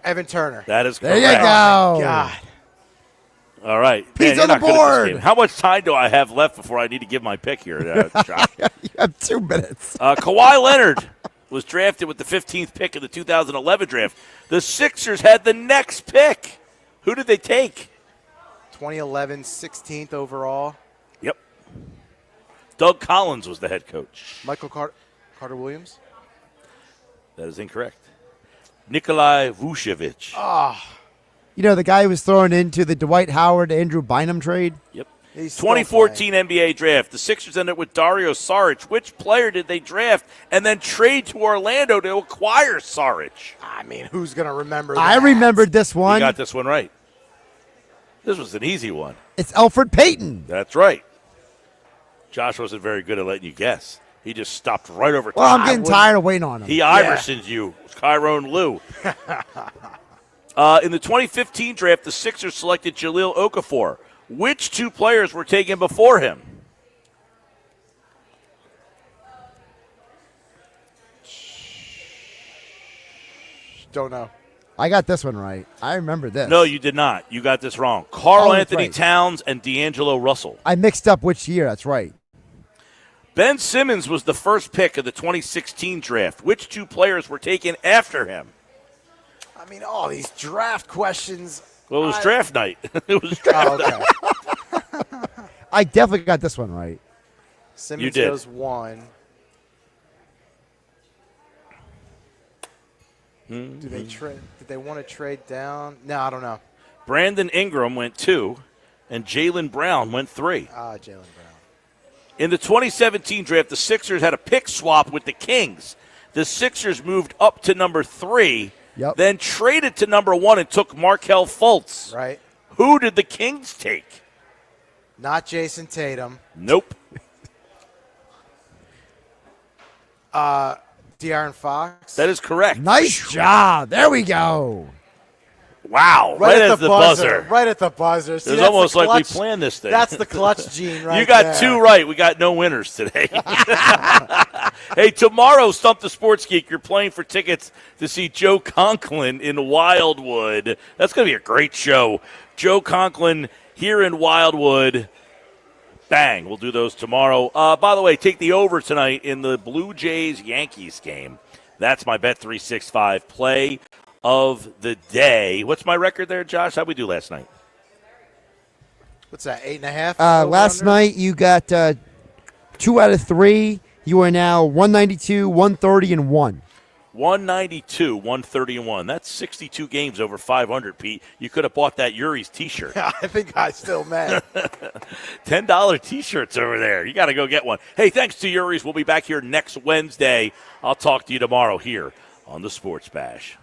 Evan Turner. That is There correct. you go. Oh, God. All right. Pete's Man, on you're the not good at this board. game. How much time do I have left before I need to give my pick here, Josh? You have 2 minutes. Kawhi Leonard was drafted with the 15th pick in the 2011 draft. The Sixers had the next pick. Who did they take? 2011, 16th overall. Yep. Doug Collins was the head coach. Michael Carter Williams. That is incorrect. Nikolai Vucevic. You know, the guy who was thrown into the Dwight Howard, Andrew Bynum trade? Yep. He's still 2014 NBA draft. The Sixers ended with Dario Saric. Which player did they draft and then trade to Orlando to acquire Saric? I mean, who's going to remember that? I remembered this You one. got this one right. This was an easy one. It's Alfred Payton. That's right. Josh wasn't very good at letting you guess. He just stopped right over top. Well, I'm getting tired of waiting on him. He Iversoned you. Kyron Lou. In the 2015 draft, the Sixers selected Jahlil Okafor. Which 2 players were taken before him? Don't know. I got this one right. I remember this. No, you did not. You got this wrong. Karl that's Anthony right. Towns and D'Angelo Russell. I mixed up which year. That's right. Ben Simmons was the 1st pick of the 2016 draft. Which 2 players were taken after him? I mean, all these draft questions. Well, it was draft night. It was draft night. I definitely got this one right. Simmons You did. goes 1. Mm-hmm. Do they trade? Did they want to trade down? No, I don't know. Brandon Ingram went 2, and Jaylen Brown went 3. Jaylen Brown. In the 2017 draft, the Sixers had a pick swap with the Kings. The Sixers moved up to number 3, then traded to number 1 and took Markelle Fultz. Right. Who did the Kings take? Not Jason Tatum. Nope. De'Aaron Fox. That is correct. Nice job. There we go. Wow, right at the buzzer. Right at the buzzer. See, It's that's almost the like we clutch- planned this thing. That's the clutch gene right You got there. 2 right. We got no winners today. Hey, tomorrow, Stump the Sports Geek, you're playing for tickets to see Joe Conklin in Wildwood. That's going to be a great show. Joe Conklin here in Wildwood. Bang. We'll do those tomorrow. By the way, take the over tonight in the Blue Jays-Yankees game. That's my Bet365 play of the day. What's my record there, Josh? How'd we do last night? What's that, 8.5? Last night you got 2 out of 3. You are now 192, 130, and 1. 192, 130, and 1. That's 62 games over 500, Pete. You could have bought that Urie's T-shirt. Yeah, I think I still mad. $10 T-shirts over there. You got to go get one. Hey, thanks to Urie's. We'll be back here next Wednesday. I'll talk to you tomorrow here on the Sports Bash.